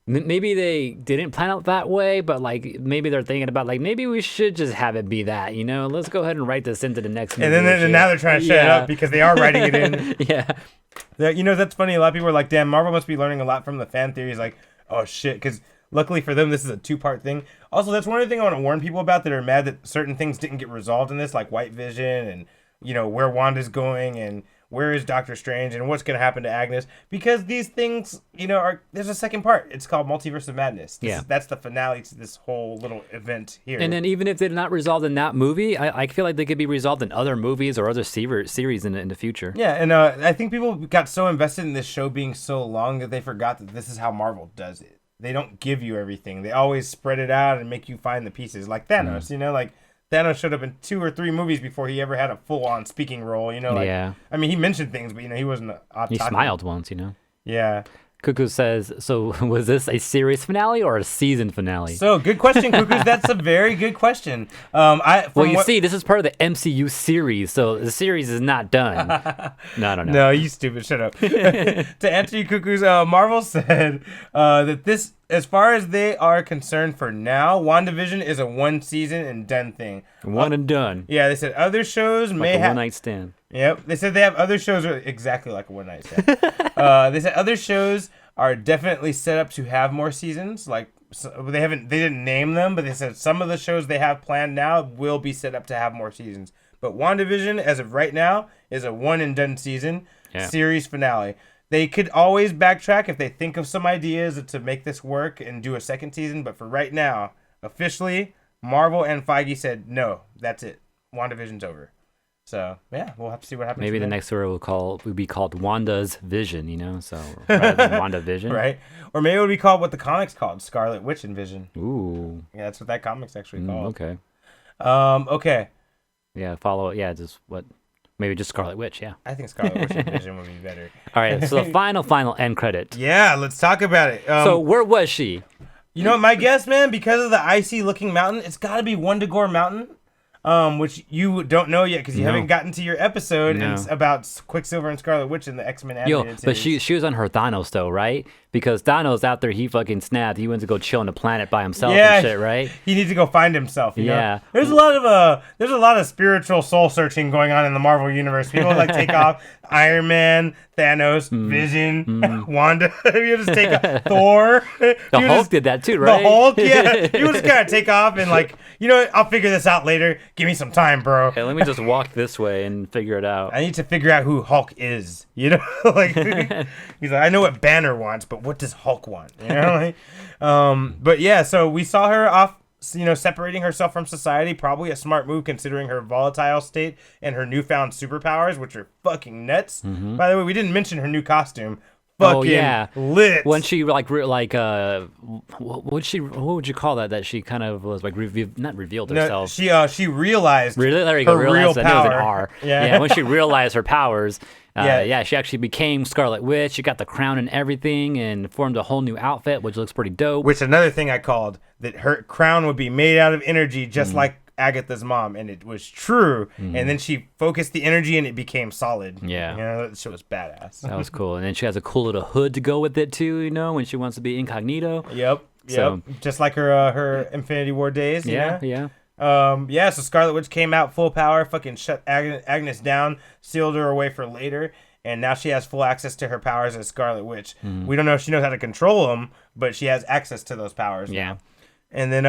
maybe they didn't plan it that way, but like maybe they're thinking about like maybe we should just have it be that, you know. Let's go ahead and write this into the next movie. And then now they're trying to shut it up because they are writing it in. Yeah. You know, that's funny. A lot of people are like, damn, Marvel must be learning a lot from the fan theories. Like, oh shit, because luckily for them, this is a 2-part thing. Also, that's one of the things I want to warn people about that are mad that certain things didn't get resolved in this, like White Vision and, you know, where Wanda's going and where is Doctor Strange and what's going to happen to Agnes. Because these things, you know, there's a second part. It's called Multiverse of Madness. That's the finale to this whole little event here. And then even if they're not resolved in that movie, I feel like they could be resolved in other movies or other series in the future. Yeah, and I think people got so invested in this show being so long that they forgot that this is how Marvel does it. They don't give you everything. They always spread it out and make you find the pieces. Like Thanos, you know, like Thanos showed up in 2 or 3 movies before he ever had a full-on speaking role, you know? Like, I mean, he mentioned things, but, you know, he wasn't... He smiled once, you know? Yeah. Cuckoo says, so was this a series finale or a season finale? So, good question, Cuckoos. That's a very good question. See, this is part of the MCU series, so the series is not done. No. No, you stupid. Shut up. To answer you, Cuckoos, Marvel said that this, as far as they are concerned for now, WandaVision is a 1-season and done thing. One and done. Yeah, they said other shows may have... one-night stand. Yep. They said they have other shows exactly like a one-night stand. They said other shows are definitely set up to have more seasons. Like they didn't name them, but they said some of the shows they have planned now will be set up to have more seasons. But WandaVision, as of right now, is a 1-and-done season series finale. They could always backtrack if they think of some ideas to make this work and do a second season. But for right now, officially, Marvel and Feige said, no, that's it. WandaVision's over. So, yeah, we'll have to see what happens. Maybe the next story will be called Wanda's Vision, you know? So, rather than WandaVision. Right. Or maybe it would be called what the comics called, Scarlet Witch and Vision. Ooh. Yeah, that's what that comic's actually called. Okay. Okay. Yeah, maybe just Scarlet Witch, yeah. I think Scarlet Witch and Vision would be better. All right, so the final end credit. Yeah, let's talk about it. So where was she? You know what, my guess, man, because of the icy looking mountain, it's got to be Wendigo Mountain. Which you don't know yet because you haven't gotten to your episode about Quicksilver and Scarlet Witch in the X-Men animated but series. she was on her Thanos though, right? Because Thanos out there, he fucking snapped. He went to go chill on the planet by himself and shit, right? He needs to go find himself. You know? There's a lot of spiritual soul searching going on in the Marvel universe. People like take off Iron Man, Thanos, Vision, Wanda. You just take off Thor. The Hulk did that too, right? The Hulk, yeah. You just kind of take off and like, you know, I'll figure this out later. Give me some time, bro. Hey, let me just walk this way and figure it out. I need to figure out who Hulk is. You know, like he's like, I know what Banner wants, but what does Hulk want? You know, like, but yeah. So we saw her off, you know, separating herself from society. Probably a smart move considering her volatile state and her newfound superpowers, which are fucking nuts. By the way, we didn't mention her new costume. Fucking lit. When she what would you call that? That she kind of was like not revealed herself. She realized there you go, her real power. I knew it was an R. Yeah, when she realized her powers. Yeah, she actually became Scarlet Witch. She got the crown and everything and formed a whole new outfit, which looks pretty dope. Which another thing I called, that her crown would be made out of energy just like Agatha's mom, and it was true. And then she focused the energy and it became solid. Yeah. You know, that shit was badass. That was cool. And then she has a cool little hood to go with it too, you know, when she wants to be incognito. Yep. So, just like her Infinity War days. Yeah. So Scarlet Witch came out full power, fucking shut Agnes down, sealed her away for later, and now she has full access to her powers as Scarlet Witch. We don't know if she knows how to control them, but she has access to those powers. Yeah. Now. And then,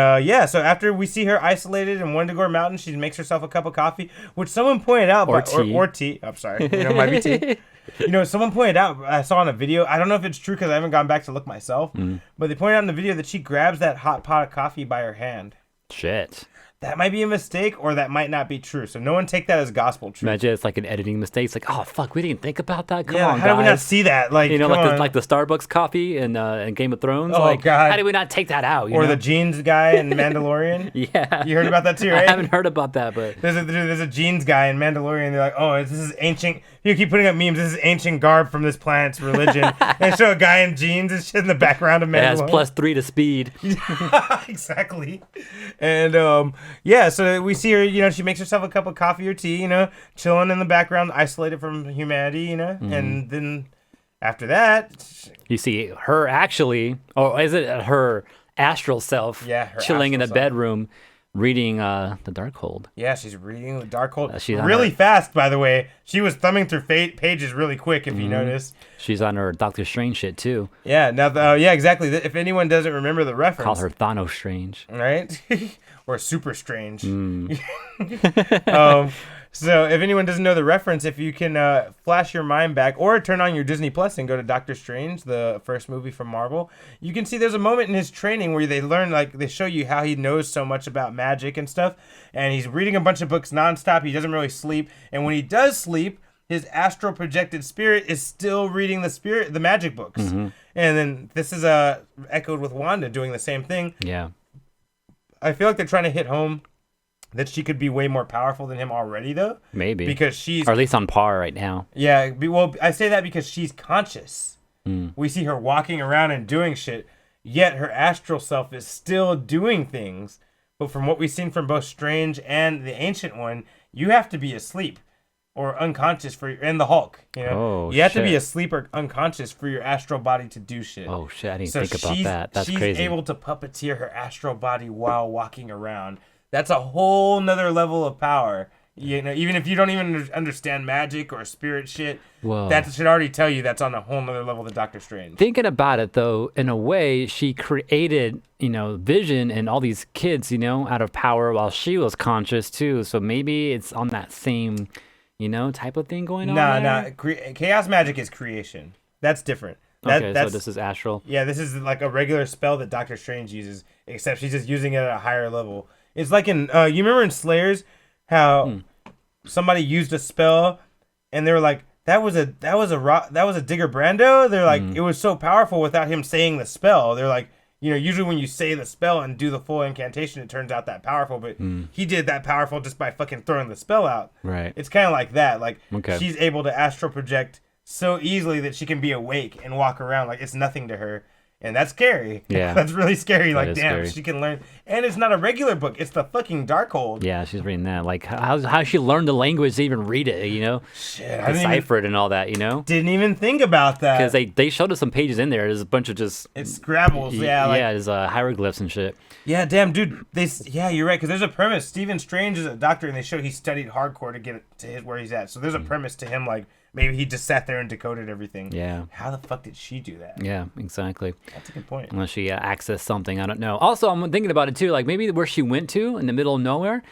so after we see her isolated in Wendigo Mountain, she makes herself a cup of coffee, which someone pointed out. Or tea. I'm sorry. You know, might be tea. You know, someone pointed out, I saw in a video, I don't know if it's true because I haven't gone back to look myself, but they pointed out in the video that she grabs that hot pot of coffee by her hand. Shit. That might be a mistake, or that might not be true. So no one take that as gospel truth. Imagine it's like an editing mistake. It's like, oh fuck, we didn't think about that. Come on, how did we not see that? Like, you know, like the Starbucks coffee in Game of Thrones. Oh like, god, how did we not take that out? Or the jeans guy in Mandalorian. Yeah, you heard about that too, right? I haven't heard about that, but there's a jeans guy in Mandalorian. They're like, oh, this is ancient. You keep putting up memes. This is ancient garb from this planet's religion. And show a guy in jeans and shit in the background of Mandalorian. It has +3 to speed. Exactly. And so we see her, you know, she makes herself a cup of coffee or tea, you know, chilling in the background, isolated from humanity, you know, and then After that, You see her actually, or is it her astral self her chilling in the astral self. bedroom reading The Darkhold? Yeah, she's reading the Darkhold She's on really her- fast, by the way. She was thumbing through pages really quick, if you notice. She's on her Doctor Strange shit too. Yeah, now, yeah, exactly. If anyone doesn't remember the reference. Call her Thanos Strange. Right? Or Super Strange. Mm. So if anyone doesn't know the reference, if you can flash your mind back or turn on your Disney Plus and go to Doctor Strange, the first movie from Marvel, you can see there's a moment in his training where they learn, like, they show you how he knows so much about magic and stuff. And he's reading a bunch of books nonstop. He doesn't really sleep. And when he does sleep, his astral projected spirit is still reading the magic books. Mm-hmm. And then this is echoed with Wanda doing the same thing. Yeah. I feel like they're trying to hit home that she could be way more powerful than him already, though. Maybe. Because she's... Or at least on par right now. Yeah, well, I say that because she's conscious. We see her walking around and doing shit, yet her astral self is still doing things. But from what we've seen from both Strange and the Ancient One, you have to be asleep or unconscious and the Hulk. You know, Oh, you have to be shit. asleep or unconscious for your astral body to do shit. Oh shit! I didn't think about that. That's she's crazy. able to puppeteer her astral body while walking around. That's a whole nother level of power. You know, even if you don't even understand magic or spirit shit, Whoa. that should already tell you that's on a whole nother level than Doctor Strange. Thinking about it though, in a way, she created, Vision and all these kids, out of power while she was conscious too. So maybe it's on that same, type of thing going on. Nah. Chaos magic is creation. That's different. Okay, That's, so this is astral. Yeah, this is like a regular spell that Doctor Strange uses, except she's just using it at a higher level. It's like in you remember in Slayers how somebody used a spell and they were like that was a Digger Brando. They're like it was so powerful without him saying the spell. They're like, usually when you say the spell and do the full incantation, it turns out that powerful, but he did that powerful just by fucking throwing the spell out. Right. It's kind of like that. Like Okay. she's able to astral project so easily that she can be awake and walk around like it's nothing to her. And that's scary. Yeah. That's really scary. Like, is damn, scary. she can learn. And it's not a regular book. It's the fucking Darkhold. Yeah, she's reading that. Like, how she learned the language to even read it, Shit, I decipher it and all that, didn't even think about that. Because they showed us some pages in there. There's a bunch of just It's Scrabbles, yeah. Like, there's hieroglyphs and shit. yeah, damn, dude. You're right. Because there's a premise. Stephen Strange is a doctor, and they show he studied hardcore to get to where he's at. So there's a premise to him, like, maybe he just sat there and decoded everything. Yeah. How the fuck did she do that? Yeah, exactly. That's a good point. Unless she accessed something, I don't know. Also, I'm thinking about it too. Like maybe where she went to in the middle of nowhere,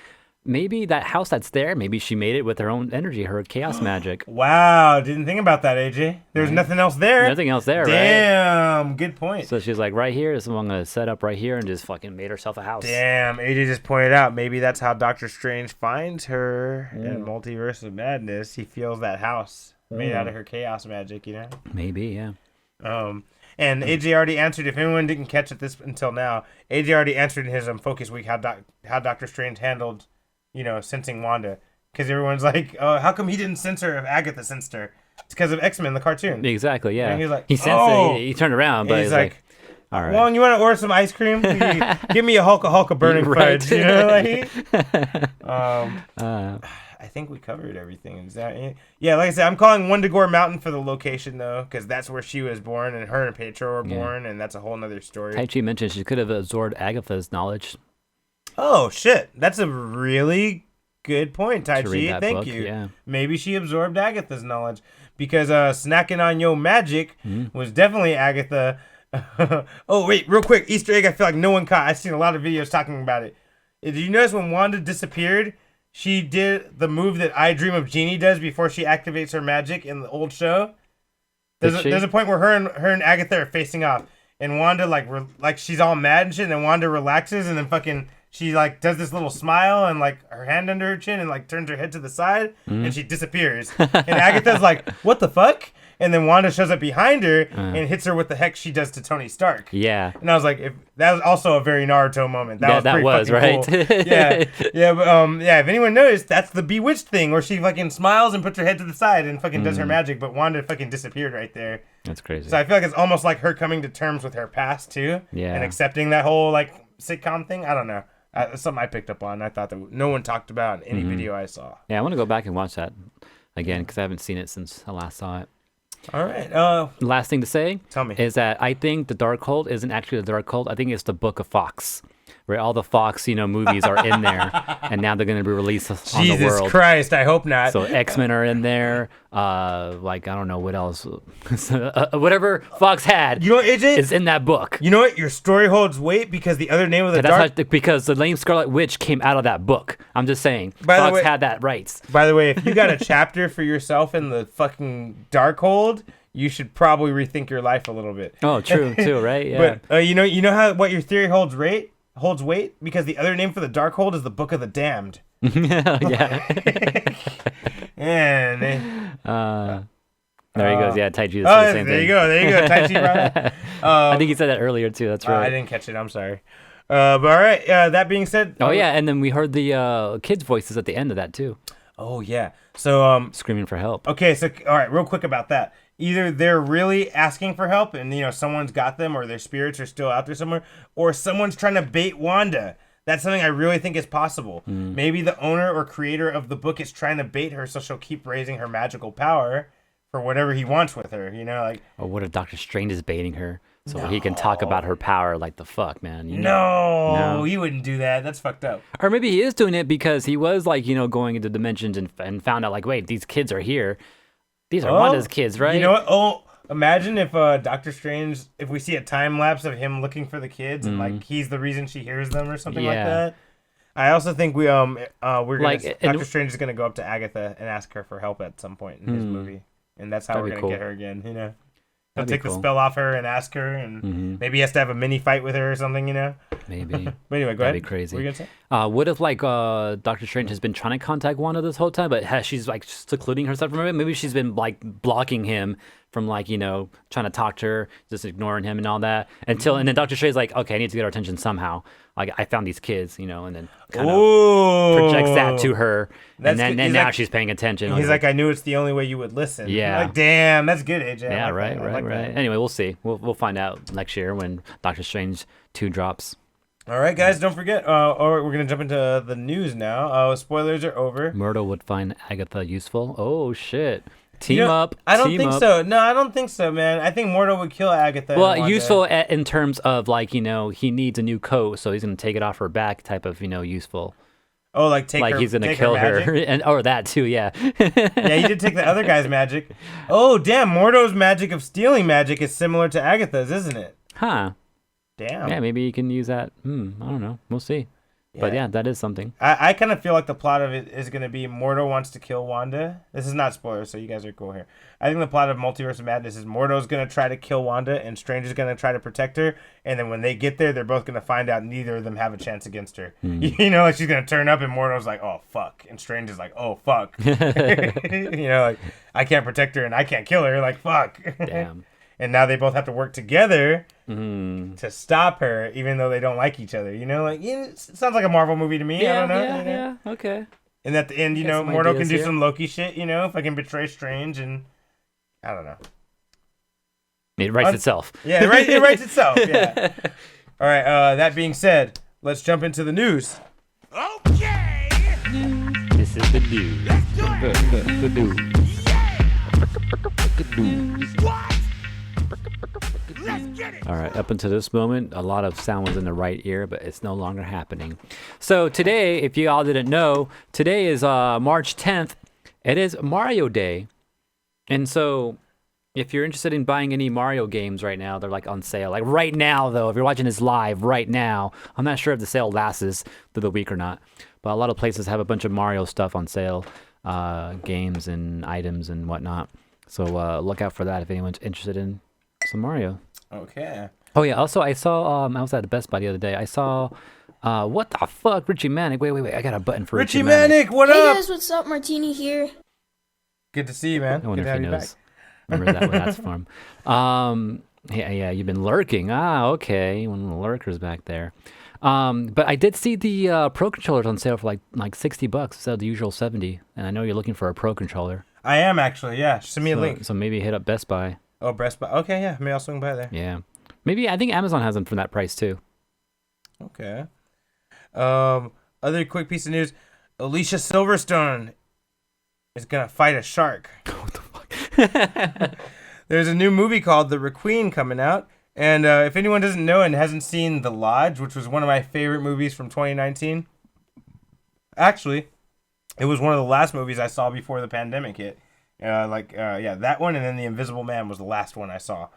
maybe that house that's there, maybe she made it with her own energy, her chaos magic. Wow, didn't think about that, AJ. There's nothing else there. Nothing else there, right? Damn, good point. So she's like, right here, this is what I'm gonna set up right here, and just fucking made herself a house. Damn, AJ just pointed out maybe that's how Doctor Strange finds her in Multiverse of Madness. He feels that house made out of her chaos magic, Maybe, yeah. And AJ already answered. If anyone didn't catch it until now, AJ already answered in his Focus Week how Doctor Strange handled, sensing Wanda. Because everyone's like, oh, how come he didn't sense her if Agatha sensed her? It's because of X-Men, the cartoon. Exactly, yeah. And he's like, he sensed oh. it. He turned around, but And he's like, all right. Well, you want to order some ice cream? Give me a Hulk of burning Right. fudge. I think we covered everything. Is that it? Yeah, like I said, I'm calling Wundagore Mountain for the location, though, because that's where she was born, and her and Pietro were born, and that's a whole nother story. Tai Chi mentioned she could have absorbed Agatha's knowledge. Oh, shit. That's a really good point, Tai To read Chi. that Thank book, you. yeah. Maybe she absorbed Agatha's knowledge, because snacking on yo magic Mm-hmm. was definitely Agatha. Oh, wait, real quick. Easter egg I feel like no one caught. I've seen a lot of videos talking about it. Did you notice when Wanda disappeared, she did the move that I Dream of Jeannie does before she activates her magic in the old show? There's a point where her and Agatha are facing off, and Wanda like she's all mad and shit, and then Wanda relaxes, and then fucking she like does this little smile and like her hand under her chin and like turns her head to the side, and she disappears. And Agatha's like, "What the fuck?" And then Wanda shows up behind her and hits her with the hex she does to Tony Stark. Yeah. And I was like, that was also a very Naruto moment. That was pretty right. fucking cool. Yeah, but if anyone noticed, that's the Bewitched thing where she fucking smiles and puts her head to the side and fucking does her magic, but Wanda fucking disappeared right there. That's crazy. So I feel like it's almost like her coming to terms with her past too, Yeah. and accepting that whole like sitcom thing. I don't know. It's something I picked up on. I thought that no one talked about in any video I saw. Yeah, I want to go back and watch that again because I haven't seen it since I last saw it. All right. Last thing to say Tell me. is that I think the Darkhold isn't actually the Darkhold. I think it's the Book of Fox, where all the Fox, movies are in there, and now they're going to be released on the world. Jesus Christ, I hope not. So X-Men are in there. I don't know what else. Whatever Fox had is in that book. You know what? Your story holds weight because the other name of the because the name Scarlet Witch came out of that book. I'm just saying. Fox had that rights. By the way, if you got a chapter for yourself in the fucking Darkhold, you should probably rethink your life a little bit. Oh, true, too, right? Yeah. But you know what your theory holds weight because the other name for the Darkhold is the Book of the Damned. Yeah. And there he goes. Yeah, Tai Chi. The same there thing. you go. Tai Chi brought it. I think he said that earlier too. That's right. I didn't catch it. I'm sorry. But all right. That being said. Oh yeah, and then we heard the kids' voices at the end of that too. Oh yeah. So screaming for help. Okay. So all right, real quick about that. Either they're really asking for help, and someone's got them, or their spirits are still out there somewhere, or someone's trying to bait Wanda. That's something I really think is possible. Maybe the owner or creator of the book is trying to bait her so she'll keep raising her magical power for whatever he wants with her, Or what if Doctor Strange is baiting her so he can talk about her power like the fuck, man? No, he wouldn't do that. That's fucked up. Or maybe he is doing it because he was going into dimensions and found out wait, these kids are here. These are Wanda's kids, right? You know what? Oh, imagine if Doctor Strange, if we see a time lapse of him looking for the kids and he's the reason she hears them or something like that. I also think Doctor Strange is gonna go up to Agatha and ask her for help at some point in his movie, and that's how we're gonna get her again. He'll take the spell off her and ask her, and maybe he has to have a mini fight with her or something. Maybe. But anyway, go ahead. That'd be crazy. What were you gonna say? What if Doctor Strange has been trying to contact Wanda this whole time, but she's secluding herself from him? Maybe she's been blocking him from trying to talk to her, just ignoring him and all that and then Doctor Strange's okay, I need to get our attention somehow. I found these kids, and then kind of projects that to her, and then now she's paying attention. He's I knew it's the only way you would listen. Yeah. Damn, that's good, AJ. Yeah, right. Anyway, we'll see. We'll find out next year when Doctor Strange 2 drops. All right, guys, don't forget. We're going to jump into the news now. Spoilers are over. Myrtle would find Agatha useful. Oh, shit. Team up. I don't think so. No, I don't think so, man. I think Myrtle would kill Agatha. Well, useful in terms of he needs a new coat, so he's going to take it off her back type of, useful. Oh, take her, he's going to kill her. Or that too, yeah. Yeah, he did take the other guy's magic. Oh, damn. Myrtle's magic of stealing magic is similar to Agatha's, isn't it? Huh. Damn. Yeah, maybe you can use that. I don't know. We'll see. Yeah. But yeah, that is something. I kind of feel like the plot of it is going to be Myrtle wants to kill Wanda. This is not spoilers, so you guys are cool here. I think the plot of Multiverse of Madness is Myrtle's going to try to kill Wanda and Strange is going to try to protect her. And then when they get there, they're both going to find out neither of them have a chance against her. She's going to turn up and Myrtle's like, oh, fuck. And Strange is like, oh, fuck. I can't protect her and I can't kill her. Fuck. Damn. And now they both have to work together to stop her, even though they don't like each other. It sounds like a Marvel movie to me. Yeah, I don't know. Yeah, okay. And at the end, Myrtle can do some Loki shit, if I can betray Strange, and I don't know. It writes itself. Yeah, it writes itself, yeah. All right, that being said, let's jump into the news. Okay! This is the news. Let's do it! The news. What? Let's get it! All right, up until this moment, a lot of sound was in the right ear, but it's no longer happening. So today, if you all didn't know, today is March 10th. It is Mario Day. And so if you're interested in buying any Mario games right now, they're on sale. Right now, though, if you're watching this live right now, I'm not sure if the sale lasts through the week or not, but a lot of places have a bunch of Mario stuff on sale, games and items and whatnot. So look out for that if anyone's interested in some Mario. Okay. Oh yeah. Also, I saw. I was at the Best Buy the other day. I saw. What the fuck, Richie Manic? Wait. I got a button for Richie Manic. What up? Hey guys, what's up? Martini here. Good to see you, man. I wonder Good if to he have knows. Remember that when that's from. Yeah. You've been lurking. Okay. One of the lurkers back there. But I did see the Pro controllers on sale for like $60 instead of the usual $70. And I know you're looking for a Pro controller. I am actually. Yeah. Send me a link. So maybe hit up Best Buy. Oh, Best Buy. Okay, yeah. Maybe I'll swing by there. Yeah. Maybe I think Amazon has them for that price too. Okay. Other quick piece of news: Alicia Silverstone is gonna fight a shark. What the fuck? there's a new movie called The Requiem coming out. And if anyone doesn't know and hasn't seen The Lodge, which was one of my favorite movies from 2019, actually, it was one of the last movies I saw before the pandemic hit. That one, and then The Invisible Man was the last one I saw.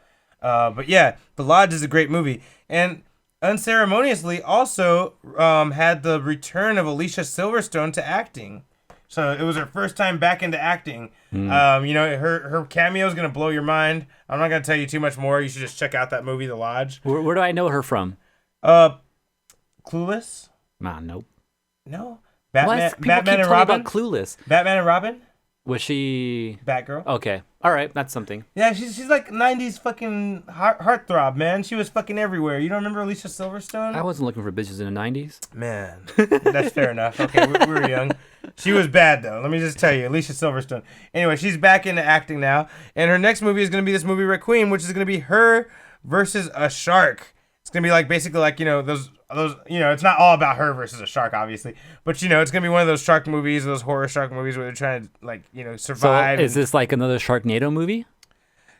But yeah, The Lodge is a great movie. And unceremoniously also had the return of Alicia Silverstone to acting. So it was her first time back into acting. Her cameo is going to blow your mind. I'm not going to tell you too much more. You should just check out that movie, The Lodge. Where do I know her from? Clueless? Nope. No. Batman and Robin? About Clueless. Batman and Robin? Was she... Batgirl? Okay. All right. That's something. Yeah, she's like 90s fucking heartthrob, man. She was fucking everywhere. You don't remember Alicia Silverstone? I wasn't looking for bitches in the 90s. Man, that's fair enough. Okay, we were young. She was bad, though. Let me just tell you. Alicia Silverstone. Anyway, she's back into acting now. And her next movie is going to be this movie, Requiem, which is going to be her versus a shark. It's going to be like basically like, those, it's not all about her versus a shark, obviously. But, it's going to be one of those shark movies, those horror shark movies where they're trying to, survive. So is this like another Sharknado movie?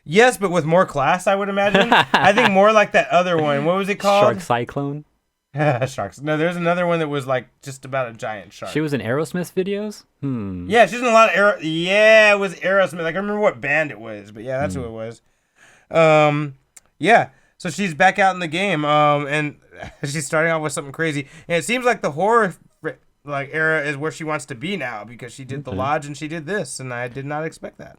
Yes, but with more class, I would imagine. I think more like that other one. What was it called? Shark Cyclone? Sharks. No, there's another one that was like just about a giant shark. She was in Aerosmith videos? Yeah, she's in a lot of Yeah, it was Aerosmith. Like, I remember what band it was, but yeah, that's who it was. Yeah. So she's back out in the game, and she's starting off with something crazy. And it seems like the horror era is where she wants to be now because she did The Lodge and she did this, and I did not expect that.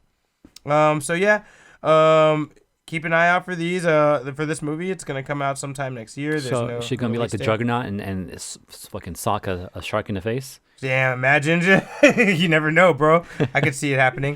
Keep an eye out for these. For this movie, it's gonna come out sometime next year. Is she gonna be like the Juggernaut and fucking sock a shark in the face? Yeah, imagine. You never know, bro. I could see it happening.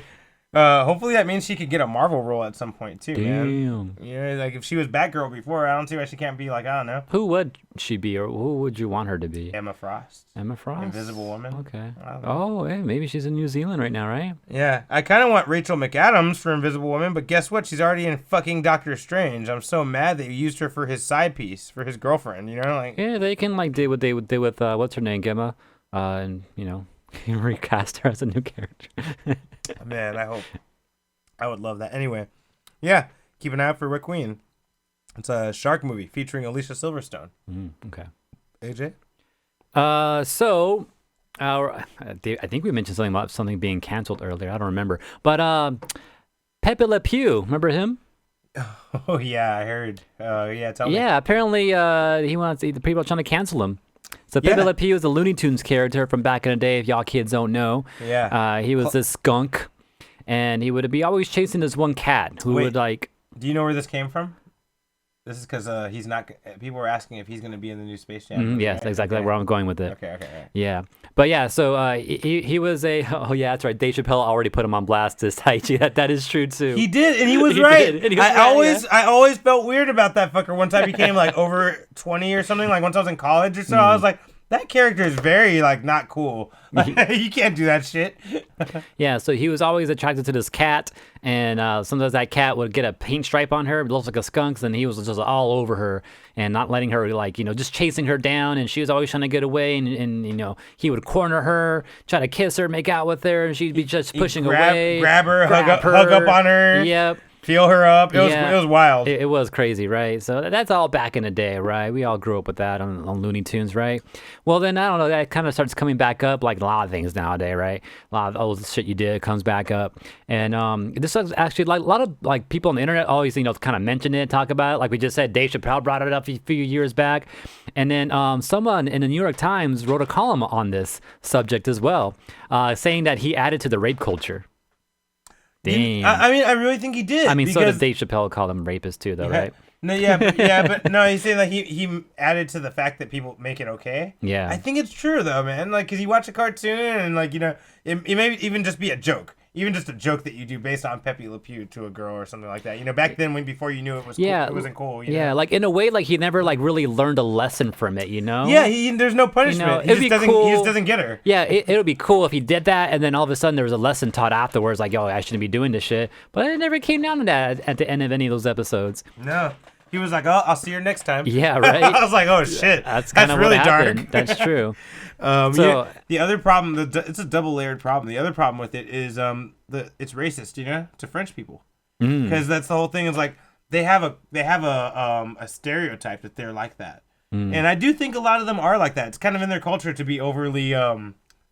Hopefully that means she could get a Marvel role at some point too, man. Yeah, like if she was Batgirl before, I don't see why she can't be like, I don't know. Who would she be, or who would you want her to be? Emma Frost. Invisible Woman. Okay. Oh, hey, maybe she's in New Zealand right now, right? Yeah, I kind of want Rachel McAdams for Invisible Woman, but guess what? She's already in fucking Doctor Strange. I'm so mad that you used her for his side piece, for his girlfriend. Yeah, they can do what they would do with what's her name, Gemma, and recast her as a new character. Man, I would love that. Anyway, yeah, keep an eye out for Requiem. It's a shark movie featuring Alicia Silverstone. Okay. AJ? I think we mentioned something about something being canceled earlier. I don't remember. But Pepe Le Pew, remember him? Oh, yeah, I heard. Tell me. Yeah, apparently the people are trying to cancel him. So Pepe Le Pew is a Looney Tunes character from back in the day, if y'all kids don't know. Yeah. He was this skunk, and he would be always chasing this one cat who would like... Do you know where this came from? This is because he's not... People were asking if he's going to be in the new Space Jam. Yes, right? exactly where I'm going with it. Okay. Yeah. But yeah, so he was a... Oh, yeah, that's right. Dave Chappelle already put him on blast this Taichi. That is true, too. He did, and he was right. I always felt weird about that fucker. Once I became, like, over 20 or something, like, once I was in college or so, I was like... That character is very, like, not cool. You can't do that shit. Yeah, so he was always attracted to this cat, and sometimes that cat would get a paint stripe on her. It looks like a skunk, and he was just all over her and not letting her, like, just chasing her down, and she was always trying to get away, and he would corner her, try to kiss her, make out with her, and she'd be just pushing away. Grab her, hug up on her. Yep. Feel her up. It was wild. It was crazy, right? So that's all back in the day, right? We all grew up with that on Looney Tunes, right? Well, then, I don't know, that kind of starts coming back up like a lot of things nowadays, right? A lot of old shit you did comes back up. And this is actually, like, a lot of like people on the internet always, kind of mention it, talk about it. Like we just said, Dave Chappelle brought it up a few years back. And then someone in the New York Times wrote a column on this subject as well, saying that he added to the rape culture. Damn. I really think he did. So did Dave Chappelle call them rapists too, though, right? No, but no, he's saying that he added to the fact that people make it okay. Yeah. I think it's true though, man. Like, cause you watch a cartoon and like, it may even just be a joke. Even just a joke that you do based on Pepe Le Pew to a girl or something like that. Back then before you knew it was cool, it wasn't cool. Yeah, like in a way, like he never like really learned a lesson from it, Yeah, there's no punishment. He just doesn't get her. Yeah, it would be cool if he did that, and then all of a sudden there was a lesson taught afterwards, like, I shouldn't be doing this shit. But it never came down to that at the end of any of those episodes. No. He was like, "Oh, I'll see her next time." Yeah, right. I was like, "Oh shit, that's really dark." That's true. The other problem, it's a double-layered problem. The other problem with it is it's racist, to French people. because that's the whole thing. Is like they have a stereotype that they're like that, and I do think a lot of them are like that. It's kind of in their culture to be overly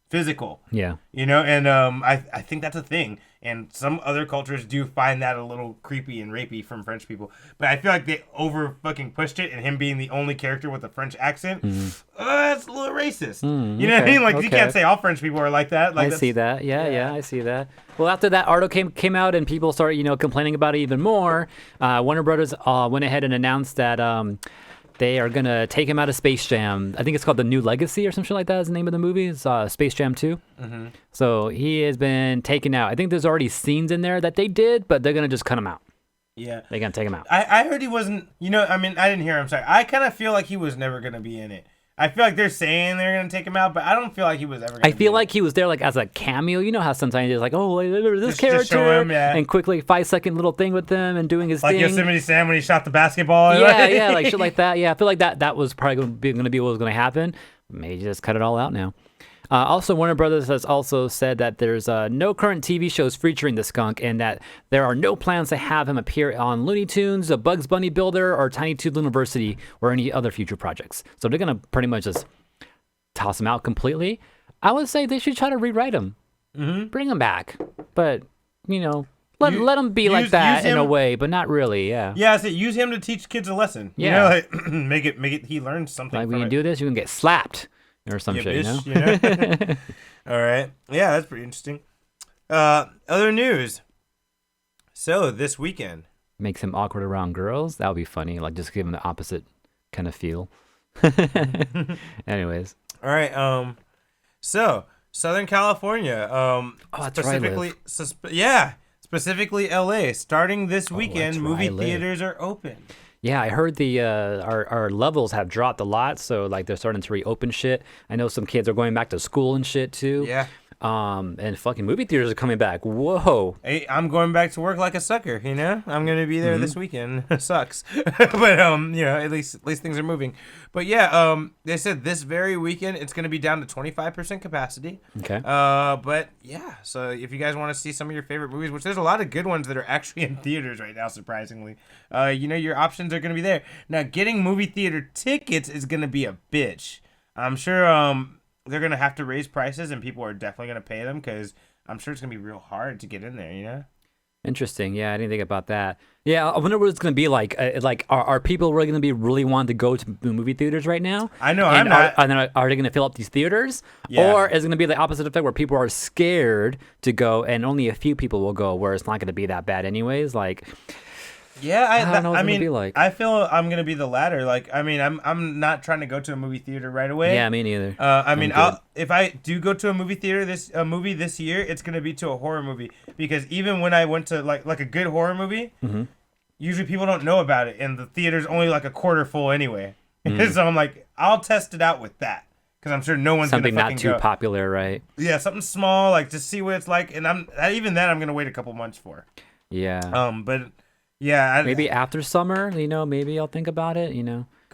physical. Yeah. You know, and I think that's a thing. And some other cultures do find that a little creepy and rapey from French people. But I feel like they over fucking pushed it, and him being the only character with a French accent, that's a little racist. You know what I mean? Like, you can't say all French people are like that. Like, I see that. Yeah, I see that. Well, after that article came out and people started, complaining about it even more, Warner Brothers went ahead and announced that they are going to take him out of Space Jam. I think it's called The New Legacy or something like that is the name of the movie. It's Space Jam 2. So he has been taken out. I think there's already scenes in there that they did, but they're going to just cut him out. Yeah. They're going to take him out. I heard he wasn't, I didn't hear him. Sorry. I kind of feel like he was never going to be in it. I feel like they're saying they're going to take him out, but I don't feel like he was ever going to I feel like he was there like as a cameo. You know how sometimes it's like, oh, this Just character. show him, yeah. And quickly 5-second little thing with them and doing his like thing. Yosemite Sam when he shot the basketball. Yeah, like shit like that. Yeah, I feel like that was probably going to be what was going to happen. Maybe just cut it all out now. Also, Warner Brothers has also said that there's no current TV shows featuring the skunk and that there are no plans to have him appear on Looney Tunes, a Bugs Bunny Builder, or Tiny Toon University, or any other future projects. So they're going to pretty much just toss him out completely. I would say they should try to rewrite him. Bring him back. But, let him be like that in a way, but not really, yeah. Yeah, I said use him to teach kids a lesson. Yeah. Make it he learns something Like from when you it. do this, you can get slapped or some shit, bitch, All right. Yeah, that's pretty interesting. Other news. So, this weekend. Makes him awkward around girls. That would be funny. Like, just give him the opposite kind of feel. Anyways. All right. So, Southern California. That's where I live. Specifically LA. Starting this weekend, that's where movie I live. theaters are open. Yeah, I heard the our levels have dropped a lot, so like they're starting to reopen shit. I know some kids are going back to school and shit too. Yeah. And fucking movie theaters are coming back. Whoa. Hey, I'm going back to work like a sucker, I'm going to be there this weekend. Sucks. But at least things are moving. But yeah, they said this very weekend it's going to be down to 25% capacity. Okay. But yeah, so if you guys want to see some of your favorite movies, which there's a lot of good ones that are actually in theaters right now, surprisingly, your options are going to be there. Now, getting movie theater tickets is going to be a bitch. I'm sure they're going to have to raise prices, and people are definitely going to pay them because I'm sure it's going to be real hard to get in there, Interesting. Yeah, I didn't think about that. Yeah, I wonder what it's going to be like. Are people really going to be really wanting to go to movie theaters right now? I know, and I'm not. Are they going to fill up these theaters? Yeah. Or is it going to be the opposite effect where people are scared to go and only a few people will go where it's not going to be that bad anyways? Like... Yeah, I don't know what it's gonna be like. I feel I'm gonna be the latter. Like, I'm not trying to go to a movie theater right away. Yeah, me neither. If I do go to a movie theater movie this year, it's gonna be to a horror movie because even when I went to like a good horror movie, usually people don't know about it, and the theater's only like a quarter full anyway. So I'm like, I'll test it out with that because I'm sure no one's something gonna not too popular, right? Yeah, something small, like to see what it's like, and I'm gonna wait a couple months for. Yeah. But. Yeah, maybe after summer, maybe I'll think about it,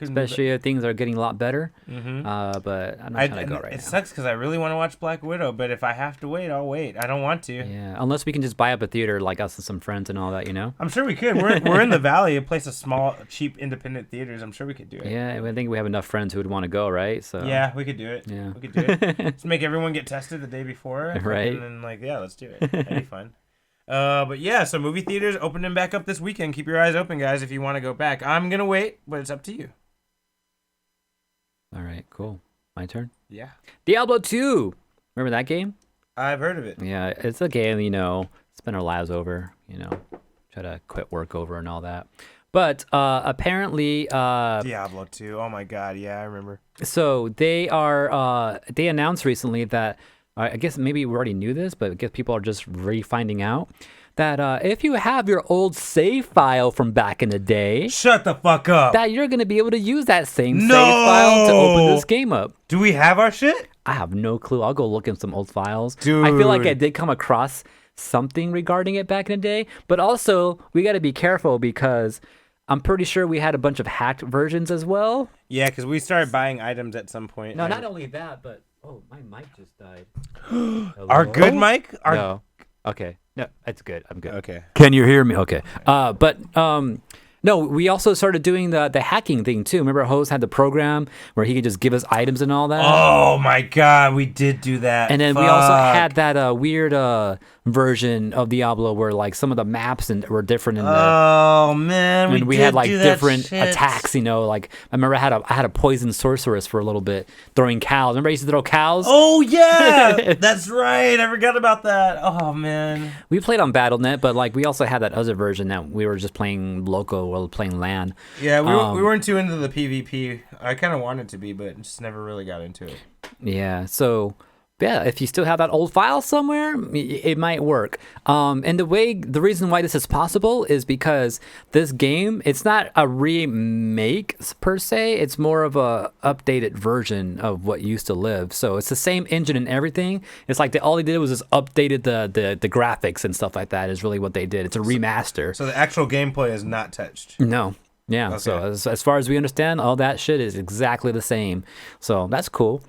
especially if things are getting a lot better. But I'm not trying to go right now. It sucks because I really want to watch Black Widow, but if I have to wait, I'll wait. I don't want to. Yeah, unless we can just buy up a theater like us and some friends and all that, I'm sure we could. We're in the Valley, a place of small, cheap, independent theaters. I'm sure we could do it. Yeah, I think we have enough friends who would want to go, right? So yeah, we could do it. Yeah, we could do it. Let's make everyone get tested the day before, right? And then let's do it. That'd be fun. But yeah, so movie theaters opening back up this weekend. Keep your eyes open, guys, if you want to go back. I'm gonna wait, but it's up to you. All right, cool. My turn. Yeah. Diablo 2. Remember that game? I've heard of it. Yeah, it's a game, spend our lives over, try to quit work over and all that. But apparently Diablo 2. Oh my god, yeah, I remember. So they announced recently that I guess maybe we already knew this, but I guess people are just finding out that if you have your old save file from back in the day, shut the fuck up, that you're going to be able to use that same save file to open this game up. Do we have our shit? I have no clue. I'll go look in some old files. Dude. I feel like I did come across something regarding it back in the day, but also we got to be careful because I'm pretty sure we had a bunch of hacked versions as well. Yeah, because we started buying items at some point. No, not only that, but... Oh, my mic just died. Our good mic? No. Okay. No, that's good. I'm good. Okay. Can you hear me? Okay. No, we also started doing the hacking thing too. Remember, Hose had the program where he could just give us items and all that. Oh my God, we did do that. And then we also had that weird version of Diablo where like some of the maps were different in the. Oh man, we had like different attacks. Like I remember I had a poison sorceress for a little bit throwing cows. Remember I used to throw cows? Oh yeah, that's right. I forgot about that. Oh man. We played on BattleNet, but like we also had that other version that we were just playing local or playing LAN. Yeah, we weren't too into the PvP. I kind of wanted to be, but just never really got into it. Yeah, so yeah, if you still have that old file somewhere, it might work. And the reason why this is possible is because this game, it's not a remake per se. It's more of a updated version of what used to live. So it's the same engine and everything. It's like all they did was just updated the graphics and stuff like that. Is really what they did. It's a remaster. So the actual gameplay is not touched. No. Yeah. Okay. So as far as we understand, all that shit is exactly the same. So that's cool.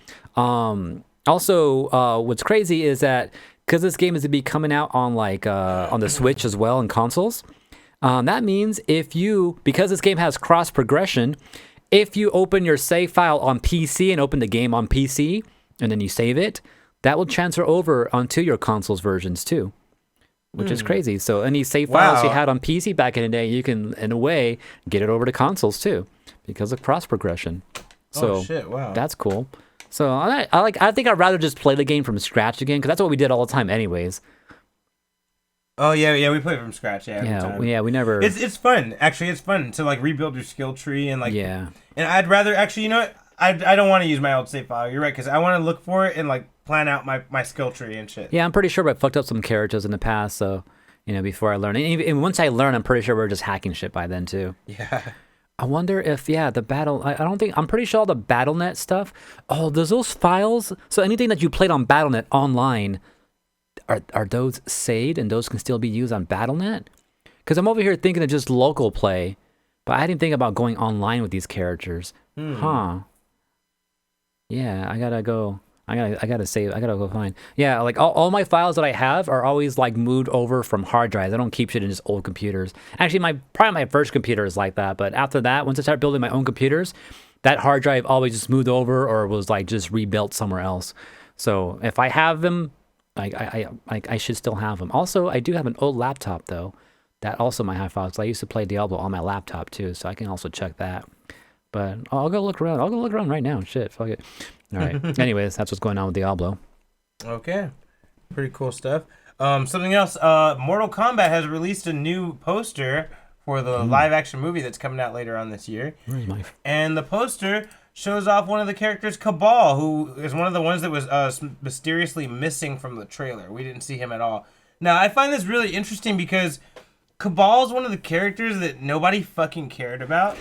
Also, what's crazy is that because this game is to be coming out on on the Switch as well and consoles, that means because this game has cross progression, if you open your save file on PC and open the game on PC and then you save it, that will transfer over onto your consoles versions too, which is crazy. So any save files you had on PC back in the day, you can in a way get it over to consoles too because of cross progression. So shit! Wow, that's cool. So I think I'd rather just play the game from scratch again because that's what we did all the time, anyways. Oh yeah, we play from scratch. We never. It's fun. Actually, it's fun to like rebuild your skill tree and like. Yeah. And I'd rather actually, you know what? I don't want to use my old save file. You're right, because I want to look for it and like plan out my skill tree and shit. Yeah, I'm pretty sure I fucked up some characters in the past, so before I learn, and once I learn, I'm pretty sure we're just hacking shit by then too. Yeah. I wonder if the battle. I'm pretty sure all the BattleNet stuff. Oh, does those files? So anything that you played on BattleNet online, are those saved and those can still be used on BattleNet? Because I'm over here thinking of just local play, but I didn't think about going online with these characters. Huh? Yeah, I gotta go. I gotta save. I gotta go find. Yeah, like all my files that I have are always like moved over from hard drives. I don't keep shit in just old computers. Actually, probably my first computer is like that. But after that, once I started building my own computers, that hard drive always just moved over or was like just rebuilt somewhere else. So if I have them, I should still have them. Also, I do have an old laptop though. That also might have files. I used to play Diablo on my laptop too, so I can also check that. But I'll go look around. I'll go look around right now. Shit, fuck it. All right. Anyways, that's what's going on with Diablo. Okay. Pretty cool stuff. Something else. Mortal Kombat has released a new poster for the live-action movie that's coming out later on this year. Where's my... And the poster shows off one of the characters, Cabal, who is one of the ones that was mysteriously missing from the trailer. We didn't see him at all. Now, I find this really interesting because Cabal is one of the characters that nobody fucking cared about.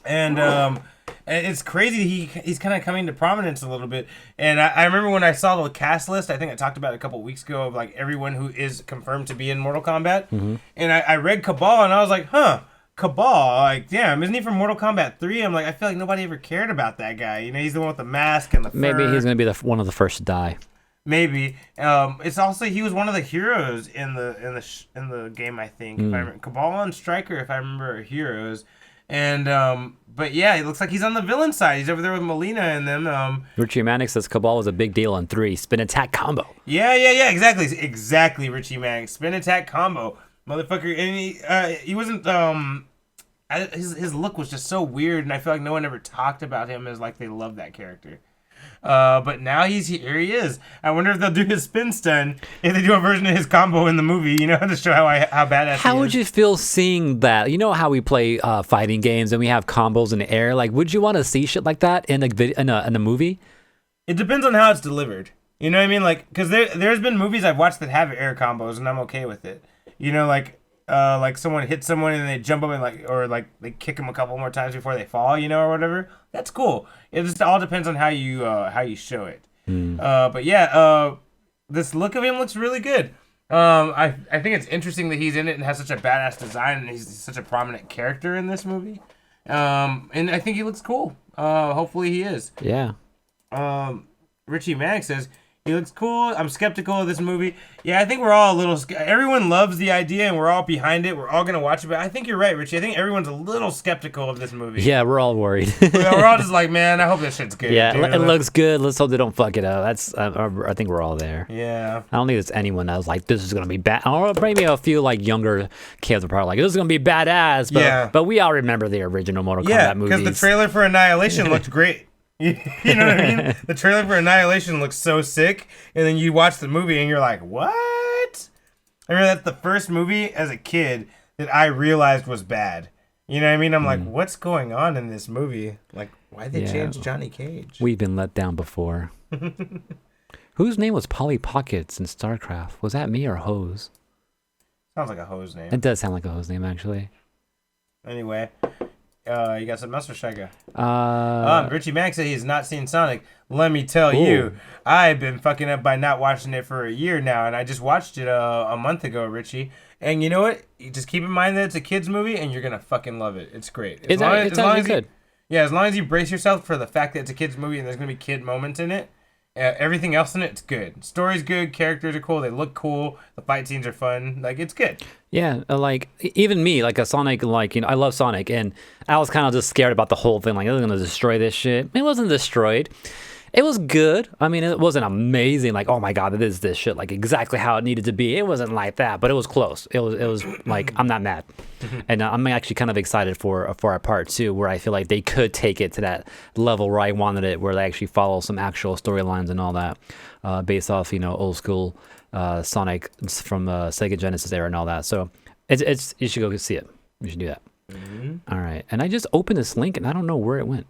And it's crazy he's kind of coming to prominence a little bit. And I remember when I saw the cast list, I think I talked about it a couple weeks ago, of like everyone who is confirmed to be in Mortal Kombat. Mm-hmm. And I read Cabal and I was like, Cabal, like, damn, isn't he from Mortal Kombat 3? I'm like, I feel like nobody ever cared about that guy. You know, he's the one with the mask and the fur. Maybe he's going to be one of the first to die. Maybe. It's also, he was one of the heroes in the game, I think. If I remember. Cabal and Stryker, if I remember, are heroes. And but yeah, it looks like he's on the villain side. He's over there with Molina and them. Richie Mannix says Cabal was a big deal in 3. Spin attack combo. Yeah, exactly. Richie Mannix, spin attack combo, motherfucker. And he wasn't. His look was just so weird, and I feel like no one ever talked about him as like they love that character. But now here he is. I wonder if they'll do his spin stun, if they do a version of his combo in the movie, you know, to show how badass he is. How would you feel seeing that? You know how we play fighting games and we have combos in the air? Like, would you want to see shit like that in a movie? It depends on how it's delivered. You know what I mean? Like, because there's been movies I've watched that have air combos, and I'm okay with it. You know, like someone hits someone and they jump up and they kick them a couple more times before they fall, you know, or whatever. That's cool. It just all depends on how you show it. But yeah, this look of him looks really good. I think it's interesting that he's in it and has such a badass design, and he's such a prominent character in this movie. And I think he looks cool. Hopefully he is. Yeah. Richie Mannix says, He looks cool. I'm skeptical of this movie. Yeah, I think we're all a little... Everyone loves the idea, and we're all behind it. We're all going to watch it, but I think you're right, Richie. I think everyone's a little skeptical of this movie. Yeah, we're all worried. We're all just like, man, I hope this shit's good. Yeah, dude. it looks good. Let's hope they don't fuck it up. That's I think we're all there. Yeah. I don't think there's anyone that was like, this is gonna be bad. Or maybe a few like younger kids are probably like, this is gonna be badass. But, Yeah. but we all remember the original Mortal Kombat movies. because the trailer for Annihilation looked great. You know what I mean? The trailer for Annihilation looks so sick, and then you watch the movie and you're like, what? I remember that's the first movie as a kid that I realized was bad. You know what I mean? I'm like, what's going on in this movie? Like, why'd they change Johnny Cage? We've been let down before. Whose name was Polly Pockets in StarCraft? Was that me or Hose? Sounds like a hose name. It does sound like a Hose name, actually. Anyway, you got something else for Shaka? Richie Mack said he's not seen Sonic. Let me tell you, I've been fucking up by not watching it for a year now, and I just watched it a month ago, Richie. And you know what? You just keep in mind that it's a kid's movie, and you're gonna fucking love it. It's great. It's actually good. As long as you brace yourself for the fact that it's a kid's movie and there's gonna be kid moments in it. Everything else in it's good. Story's good. Characters are cool. They look cool. The fight scenes are fun. Like, it's good. Yeah, like even me, like a Sonic, like, you know, I love Sonic, and I was kind of just scared about the whole thing. Like, I was gonna destroy this shit. It wasn't destroyed. It was good. I mean, it wasn't amazing. Like, oh my god, it is this shit. Like exactly how it needed to be. It wasn't like that, but it was close. It was like, I'm not mad, and I'm actually kind of excited for a part two, where I feel like they could take it to that level where I wanted it, where they actually follow some actual storylines and all that, based off, you know, old school Sonic from Sega Genesis era and all that. So it's you should go see it. You should do that. All right, and I just opened this link and I don't know where it went.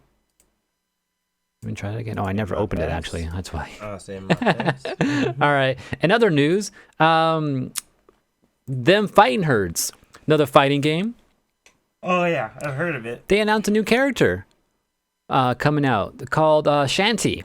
Let me try it again. Oh, I never opened it, actually. That's why. Oh, same. All right. In other news, them fighting herds, another fighting game. Oh yeah, I've heard of it. They announced a new character coming out called Shanty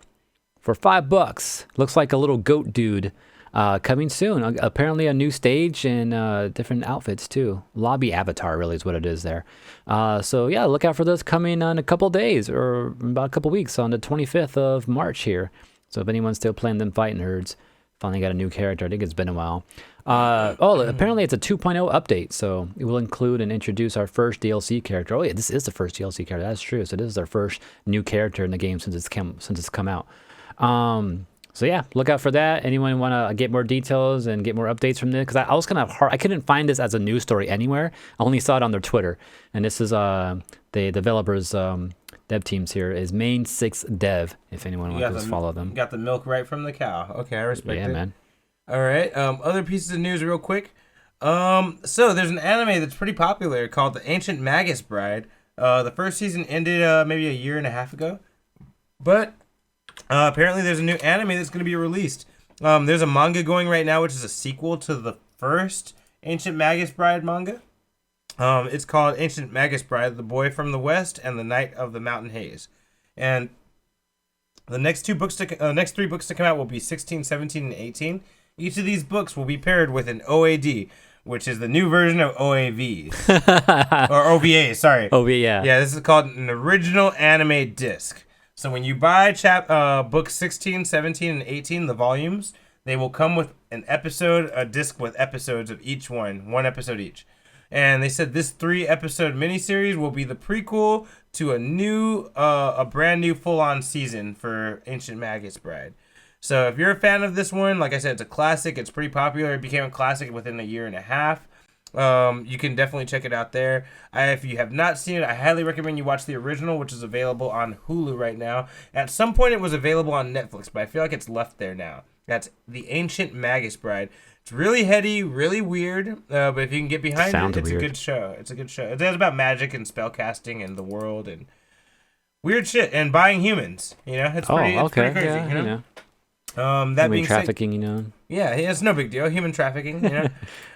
for $5. Looks like a little goat dude. Coming soon. Apparently a new stage and different outfits too. Lobby avatar really is what it is there. So yeah, look out for this coming in a couple days or about a couple weeks on the 25th of March here. So if anyone's still playing them fighting herds, finally got a new character. I think it's been a while. Apparently it's a 2.0 update, so it will include and introduce our first DLC character. Oh yeah, this is the first DLC character. That's true. So this is our first new character in the game since it's come out. So yeah, look out for that. Anyone want to get more details and get more updates from this? Because I was kind of hard. I couldn't find this as a news story anywhere. I only saw it on their Twitter. And this is the developers, dev teams here is Main 6 Dev. If anyone wants to follow them. Got the milk right from the cow. Okay, I respect it. Yeah, man. All right. Other pieces of news, real quick. So there's an anime that's pretty popular called The Ancient Magus Bride. The first season ended maybe a year and a half ago, but apparently there's a new anime that's going to be released. There's a manga going right now, which is a sequel to the first Ancient Magus Bride manga. It's called Ancient Magus Bride, The Boy from the West and The Night of the Mountain Haze. And the next three books to come out will be 16, 17, and 18. Each of these books will be paired with an OAD, which is the new version of OAVs. Or OVAs, sorry. OVA, yeah. Yeah, this is called an original anime disc. So when you buy books 16, 17, and 18, the volumes, they will come with a disc with episodes of each one episode each. And they said this 3-episode miniseries will be the prequel to a brand new full-on season for Ancient Magus Bride. So if you're a fan of this one, like I said, it's a classic. It's pretty popular. It became a classic within a year and a half. You can definitely check it out there. If you have not seen it, I highly recommend you watch the original, which is available on Hulu right now. At some point, it was available on Netflix, but I feel like it's left there now. That's The Ancient Magus Bride. It's really heady, really weird, but if you can get behind it, it's weird. A good show. It's a good show. It's about magic and spellcasting and the world and weird shit and buying humans. You know, it's pretty crazy. Yeah, you know? That being trafficking, you know. Yeah, it's no big deal. Human trafficking, you know.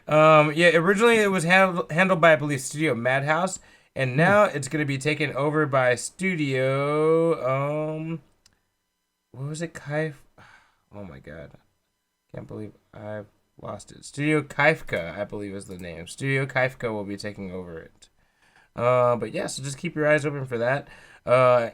Originally it was handled by, I believe, Studio Madhouse, and now it's going to be taken over by Studio. What was it? Oh my god, can't believe I've lost it. Studio Kaifka, I believe, is the name. Studio Kaifka will be taking over it. But yeah, so just keep your eyes open for that.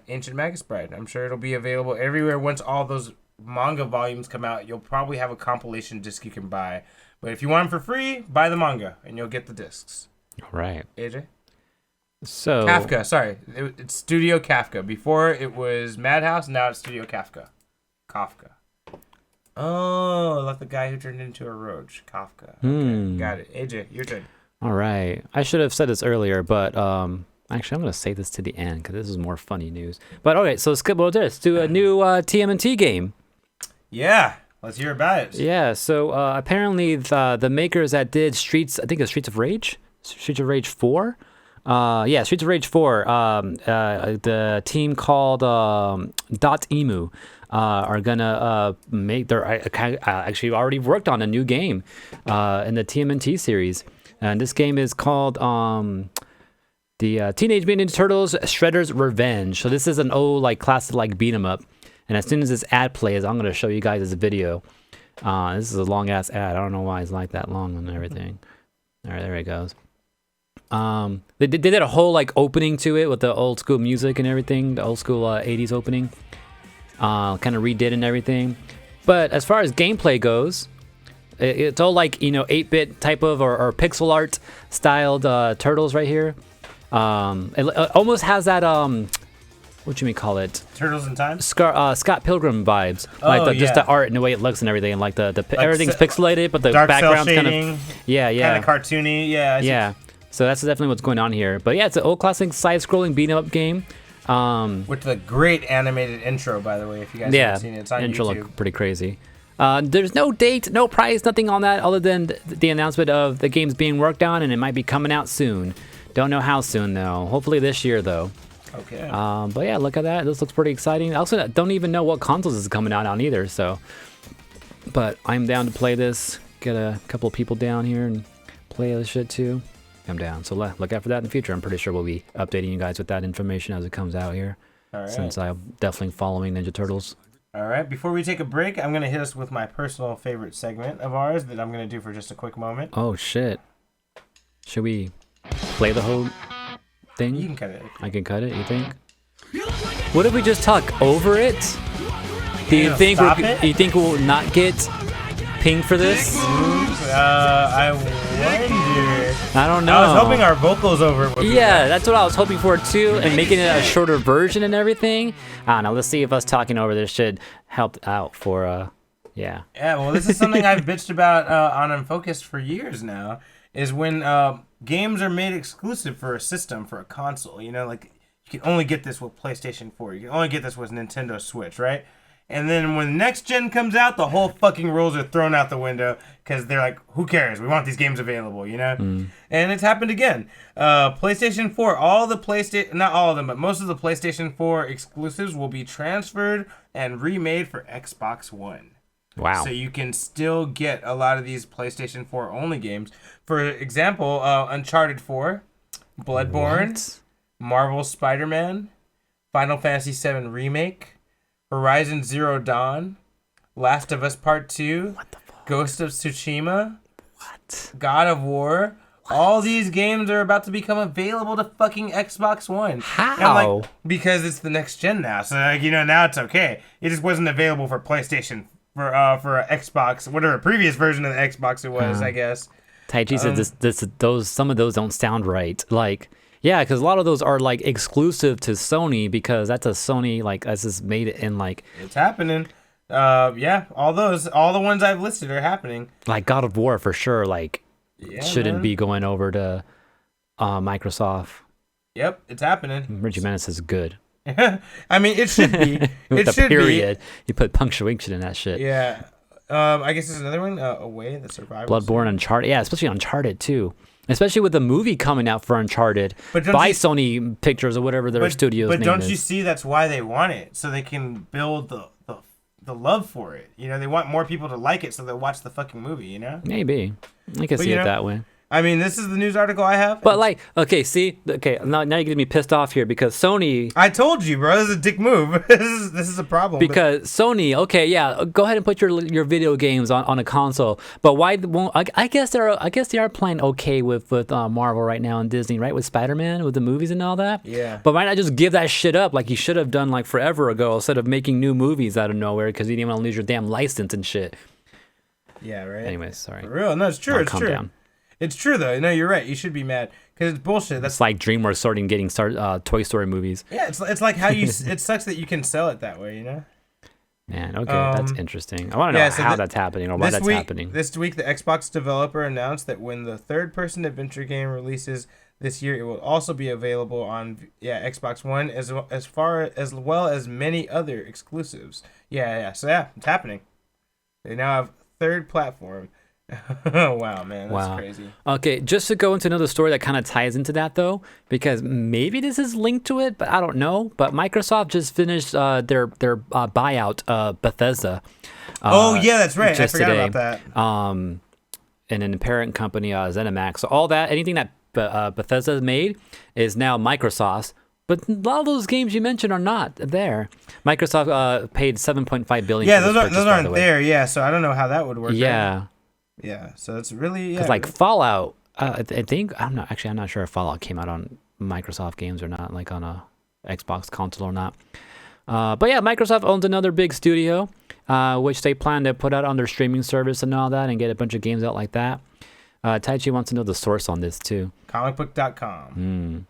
Ancient Magus Bride. I'm sure it'll be available everywhere once all those manga volumes come out, you'll probably have a compilation disc you can buy. But if you want them for free, buy the manga and you'll get the discs. All right. AJ? So Kafka, sorry. It's Studio Kafka. Before it was Madhouse, now it's Studio Kafka. Kafka. Oh, like the guy who turned into a roach. Kafka. Okay, got it. AJ, your turn. All right. I should have said this earlier, but actually, I'm going to save this to the end because this is more funny news. But okay, so let's do a new TMNT game. Yeah, let's hear about it. Yeah, so apparently the makers that did Streets of Rage 4. Streets of Rage 4. The team called Emu are gonna make actually already worked on a new game in the TMNT series, and this game is called the Teenage Mutant Ninja Turtles Shredder's Revenge. So this is an old classic beat 'em up. And as soon as this ad plays, I'm going to show you guys this video. This is a long-ass ad. I don't know why it's like that long and everything. All right, there it goes. They did a whole opening to it with the old school music and everything, the old school 80s opening. Kind of redid and everything. But as far as gameplay goes, it's all 8-bit type of or pixel art styled turtles right here. It almost has that what you may call it? Turtles in Time? Scott Pilgrim vibes. Just the art and the way it looks and everything. And everything's pixelated, but the dark background's cell kind of... Yeah. Kind of cartoony, yeah. Yeah. So that's definitely what's going on here. But yeah, it's an old classic side-scrolling beat-em-up game. With the great animated intro, by the way, if you guys haven't seen it. It's on intro YouTube. Looked pretty crazy. There's no date, no price, nothing on that other than the announcement of the game's being worked on and it might be coming out soon. Don't know how soon, though. Hopefully this year, though. Okay. But yeah, look at that. This looks pretty exciting. I also don't even know what consoles this is coming out on either, so. But I'm down to play this. Get a couple of people down here and play this shit too. I'm down. So look out for that in the future. I'm pretty sure we'll be updating you guys with that information as it comes out here. All right. Since I'm definitely following Ninja Turtles. All right. Before we take a break, I'm going to hit us with my personal favorite segment of ours that I'm going to do for just a quick moment. Oh, shit. Should we play the whole thing? You can cut it. I can cut it, you think? What if we just talk over it? Do you think we'll not get pinged for this? I wonder. I don't know. I was hoping our vocals over would be that's what I was hoping for too, and making it a shorter version and everything. I don't know. Let's see if us talking over this should help out for yeah. Yeah, well, this is something I've bitched about on Unfocused for years now, is when games are made exclusive for a system, for a console. You know, you can only get this with PlayStation 4. You can only get this with Nintendo Switch, right? And then when next gen comes out, the whole fucking rules are thrown out the window because they're like, who cares? We want these games available, you know? And it's happened again. PlayStation 4, not all of them, but most of the PlayStation 4 exclusives will be transferred and remade for Xbox One. Wow. So you can still get a lot of these PlayStation 4 only games. For example, Uncharted 4, Bloodborne, Marvel Spider-Man, Final Fantasy VII Remake, Horizon Zero Dawn, Last of Us Part 2, Ghost of Tsushima, God of War. All these games are about to become available to fucking Xbox One. How? Because it's the next gen now. So now it's okay. It just wasn't available for PlayStation for Xbox, whatever previous version of the Xbox it was, I guess. Taichi said some of those don't sound right. Yeah, because a lot of those are exclusive to Sony because that's a Sony that's just made it in It's happening. All the ones I've listed are happening. God of War for sure. Shouldn't be going over to Microsoft. Yep, it's happening. Reggie Menace is good. I mean, it should be. With the period. You put punctuation in that shit. Yeah. I guess there's another one. Away, the Survival. Bloodborne, Uncharted. Yeah, especially Uncharted too. Especially with the movie coming out for Uncharted by Sony Pictures or whatever their studio's name is. But don't you see that's why they want it? So they can build the love for it. You know, they want more people to like it so they'll watch the fucking movie, you know? Maybe. I can see it that way. I mean, this is the news article I have. But like, okay, now you're getting me pissed off here because Sony. I told you, bro. This is a dick move. this is a problem. Because Sony, okay, yeah, go ahead and put your video games on a console. But why won't I guess they are playing okay with Marvel right now and Disney, right? With Spider-Man, with the movies and all that. Yeah. But why not just give that shit up like you should have done like forever ago instead of making new movies out of nowhere because you didn't want to lose your damn license and shit. Yeah, right. Anyways, sorry. For real, no, it's true. It's calm true. down. It's true though. No, you're right. You should be mad because it's bullshit. That's like DreamWorks getting Toy Story movies. Yeah, it's like how you. It sucks that you can sell it that way, you know. Man, okay, that's interesting. I want to know how that's happening or why that's happening. This week, the Xbox developer announced that when the third-person adventure game releases this year, it will also be available on Xbox One as well as many other exclusives. So it's happening. They now have third platform. Wow, man, that's crazy. Okay, just to go into another story that kind of ties into that though, because maybe this is linked to it, but I don't know. But Microsoft just finished their buyout Bethesda. That's right. I forgot today. about that. And then the parent company ZeniMax. So all that, anything that Bethesda made is now Microsoft's. But a lot of those games you mentioned are not there. Microsoft paid $7.5 billion. Yeah, those aren't there. Yeah, so I don't know how that would work. Yeah. Right? Yeah, so it's really because like Fallout, I think I'm not sure if Fallout came out on Microsoft games or not, like on a Xbox console or not. But yeah, Microsoft owns another big studio, which they plan to put out on their streaming service and all that, and get a bunch of games out like that. Taichi wants to know the source on this too. Comicbook.com.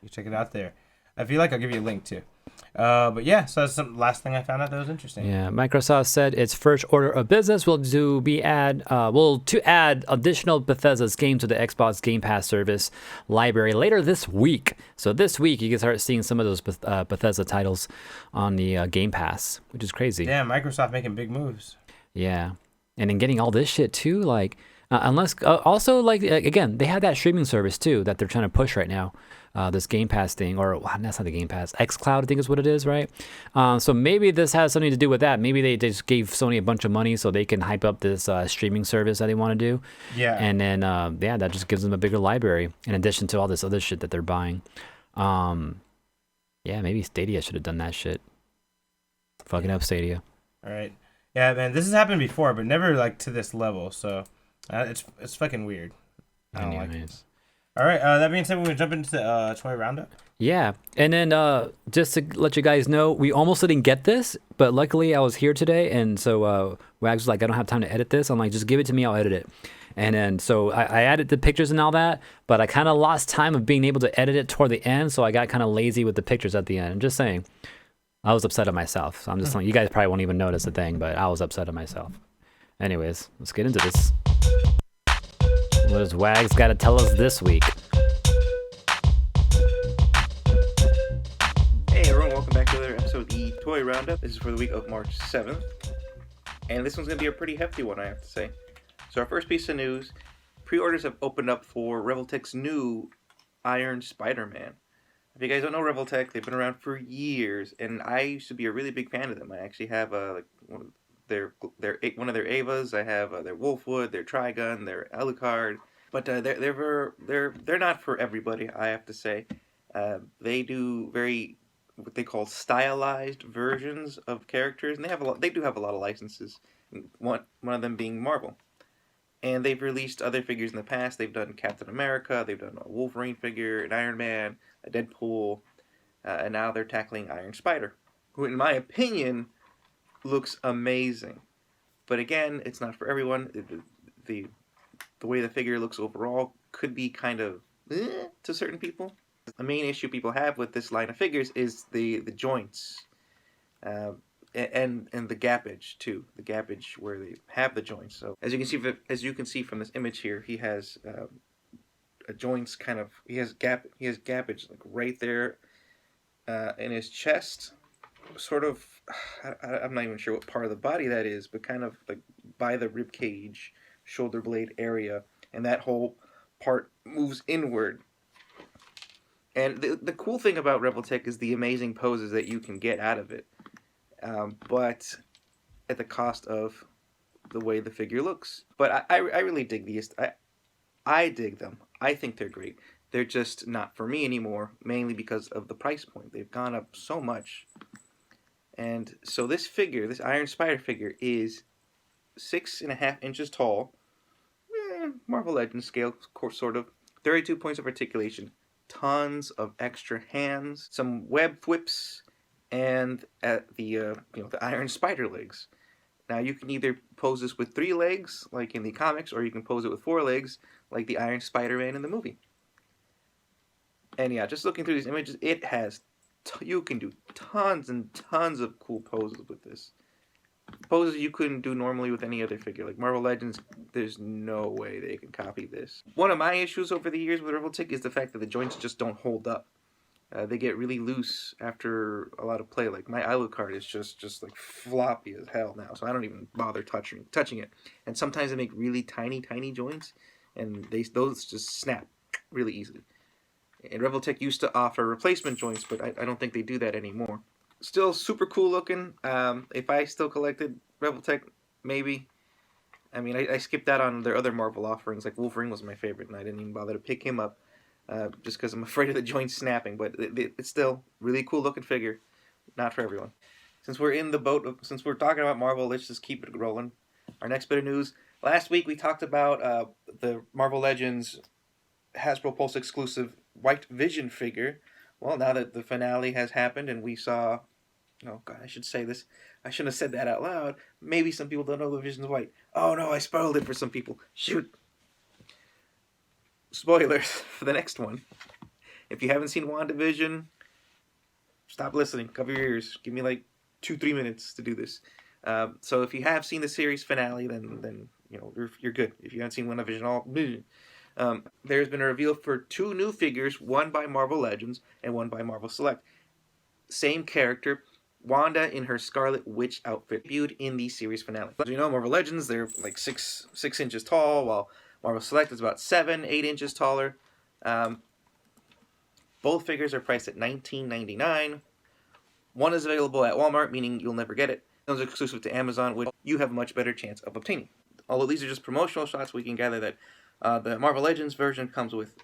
You check it out there. If you like, I'll give you a link too. But yeah, so that's the last thing I found out that was interesting. Yeah, Microsoft said its first order of business will add additional Bethesda's games to the Xbox Game Pass service library later this week. So this week you can start seeing some of those Bethesda titles on the Game Pass, which is crazy. Yeah, Microsoft making big moves. Yeah, and then getting all this shit too, like also like again they have that streaming service too that they're trying to push right now. This Game Pass thing, or that's not the Game Pass, xCloud I think is what it is, right? So maybe this has something to do with that. Maybe they just gave Sony a bunch of money so they can hype up this streaming service that they want to do. Yeah. And then that just gives them a bigger library in addition to all this other shit that they're buying. Maybe Stadia should have done that shit. Fucking up Stadia. All right. Yeah, man, this has happened before, but never like to this level. So it's fucking weird. I don't like it. All right, that being said, we're going to jump into the toy roundup. Yeah, and then just to let you guys know, we almost didn't get this, but luckily I was here today, and so Wags was like, I don't have time to edit this. I'm like, just give it to me, I'll edit it. And then so I added the pictures and all that, but I kind of lost time of being able to edit it toward the end, so I got kind of lazy with the pictures at the end. I'm just saying, I was upset at myself. So I'm just like, you guys probably won't even notice the thing, but I was upset at myself. Anyways, let's get into this. What does Wags got to tell us this week? Hey everyone, welcome back to another episode of the Toy Roundup. This is for the week of March 7th. And this one's going to be a pretty hefty one, I have to say. So our first piece of news, pre-orders have opened up for Revoltech's new Iron Spider-Man. If you guys don't know Revoltech, they've been around for years, and I used to be a really big fan of them. I actually have one of their Avas. I have their Wolfwood, their Trigun, their Alucard. But they're not for everybody, I have to say. They do what they call stylized versions of characters, and they do have a lot of licenses. One of them being Marvel. And they've released other figures in the past. They've done Captain America, they've done a Wolverine figure, an Iron Man, a Deadpool, and now they're tackling Iron Spider, who in my opinion looks amazing. But again, it's not for everyone. The way the figure looks overall could be kind of to certain people. The main issue people have with this line of figures is the joints. And the gappage too, the gappage where they have the joints. So as you can see from this image here, he has a joints kind of he has gappage like right there in his chest, sort of. I'm not even sure what part of the body that is, but kind of like by the rib cage, shoulder blade area, and that whole part moves inward. And the cool thing about Revoltech is the amazing poses that you can get out of it. But at the cost of the way the figure looks. But I really dig these. I dig them. I think they're great. They're just not for me anymore, mainly because of the price point. They've gone up so much. And so this figure, this Iron Spider figure, is 6.5 inches tall. Marvel Legends scale, sort of. 32 points of articulation. Tons of extra hands. Some web whips. And at the Iron Spider legs. Now you can either pose this with 3 legs, like in the comics, or you can pose it with 4 legs, like the Iron Spider-Man in the movie. And yeah, just looking through these images, it has, you can do tons and tons of cool poses with this. Poses you couldn't do normally with any other figure. Like Marvel Legends, there's no way they can copy this. One of my issues over the years with Revoltic is the fact that the joints just don't hold up. They get really loose after a lot of play. Like my Alucard is just like floppy as hell now, so I don't even bother touching it. And sometimes they make really tiny joints, and those just snap really easily. And Revoltech used to offer replacement joints, but I don't think they do that anymore. Still super cool looking. If I still collected Revoltech, maybe. I mean, I skipped out on their other Marvel offerings. Like Wolverine was my favorite, and I didn't even bother to pick him up. Just because I'm afraid of the joints snapping, but it's still really cool looking figure. Not for everyone. Since we're in the boat, since we're talking about Marvel, let's just keep it rolling. Our next bit of news. Last week we talked about the Marvel Legends Hasbro Pulse exclusive White Vision figure. Well, now that the finale has happened and we saw... Oh, God, I should say this. I shouldn't have said that out loud. Maybe some people don't know the Vision's white. Oh, no, I spoiled it for some people. Shoot. Spoilers for the next one. If you haven't seen WandaVision, stop listening. Cover your ears. Give me like 2-3 minutes to do this. So if you have seen the series finale, then you're good. if you haven't seen WandaVision, there's been a reveal for 2 new figures, one by Marvel Legends and one by Marvel Select. Same character, Wanda in her Scarlet Witch outfit, debuted in the series finale. As you know, Marvel Legends, they're like 6 inches tall, while Marvel Select is about 7-8 inches taller. Both figures are priced at $19.99. One is available at Walmart, meaning you'll never get it. Those are exclusive to Amazon, which you have a much better chance of obtaining. Although these are just promotional shots, we can gather that the Marvel Legends version comes with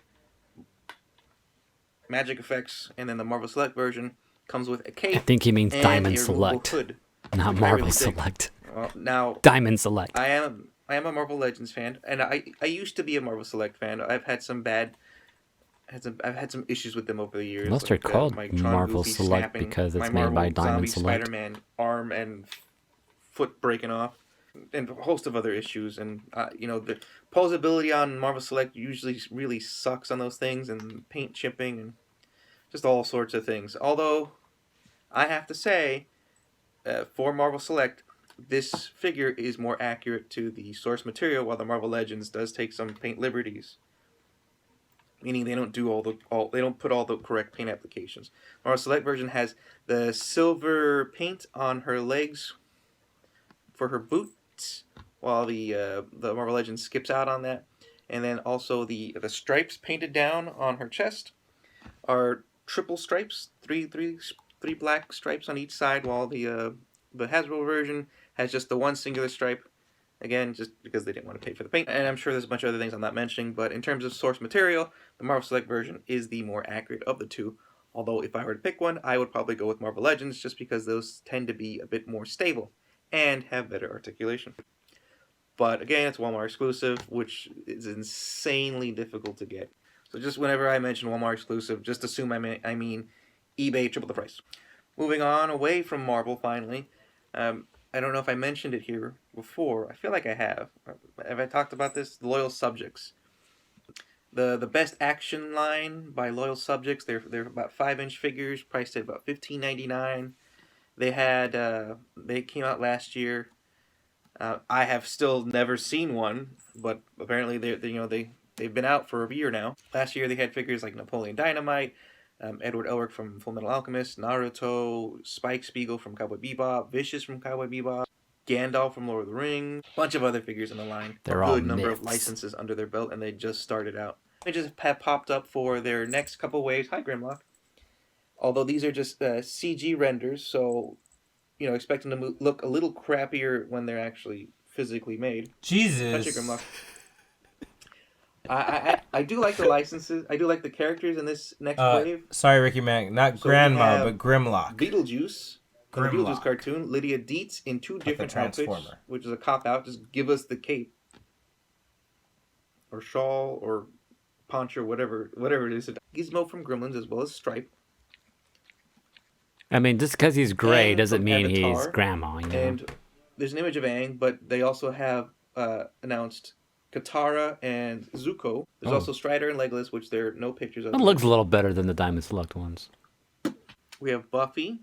magic effects, and then the Marvel Select version comes with a cape. I think he means and Diamond a removable Select, hood, not which I Marvel really dig. Select. Well, now Diamond Select. I am a Marvel Legends fan, and I used to be a Marvel Select fan. I've had some issues with them over the years. Most are called my Tron Marvel Goofy Select snapping, because it's my made by Marvel Diamond Zombie Select. Spider-Man arm and foot breaking off, and a host of other issues. And the posability on Marvel Select usually really sucks on those things, and paint chipping, and just all sorts of things. Although I have to say, for Marvel Select, this figure is more accurate to the source material, while the Marvel Legends does take some paint liberties. Meaning they don't do they don't put all the correct paint applications. Marvel Select version has the silver paint on her legs for her boots, while the Marvel Legends skips out on that. And then also the stripes painted down on her chest are triple stripes, three black stripes on each side, while the Hasbro version has just the one singular stripe. Again, just because they didn't want to pay for the paint. And I'm sure there's a bunch of other things I'm not mentioning, but in terms of source material, the Marvel Select version is the more accurate of the two. Although if I were to pick one, I would probably go with Marvel Legends, just because those tend to be a bit more stable and have better articulation. But again, it's Walmart exclusive, which is insanely difficult to get. So just whenever I mention Walmart exclusive, just assume I mean eBay triple the price. Moving on away from Marvel, finally. I don't know if I mentioned it here before. I feel like I have. Have I talked about this? The Loyal Subjects. The Best Action line by Loyal Subjects. They're about 5-inch figures, priced at about $15.99. They came out last year. I have still never seen one, but apparently they've been out for a year now. Last year they had figures like Napoleon Dynamite, Edward Elric from Fullmetal Alchemist, Naruto, Spike Spiegel from Cowboy Bebop, Vicious from Cowboy Bebop, Gandalf from Lord of the Rings, a bunch of other figures in the line. They're a all good number myths. of licenses under their belt, and they just started out. They just have popped up for their next couple waves. Hi, Grimlock. Although these are just CG renders, so expect them to look a little crappier when they're actually physically made. Jesus. Touch it, Grimlock. I do like the licenses. I do like the characters in this next wave. Sorry, Ricky Mac. Not So we Grandma, have but Grimlock. Beetlejuice. From the Beetlejuice Grimlock. cartoon, Lydia Dietz in two different outfits, Transformer. which is a cop-out. Just give us the cape. Or shawl, or poncho, whatever it is. Gizmo from Gremlins, as well as Stripe. I mean, just because he's gray And doesn't from mean he's Avatar, grandma, you know? And there's an image of Aang, but they also have announced Katara and Zuko. There's also Strider and Legolas, which there are no pictures of. It looks a little better than the Diamond Select ones. We have Buffy.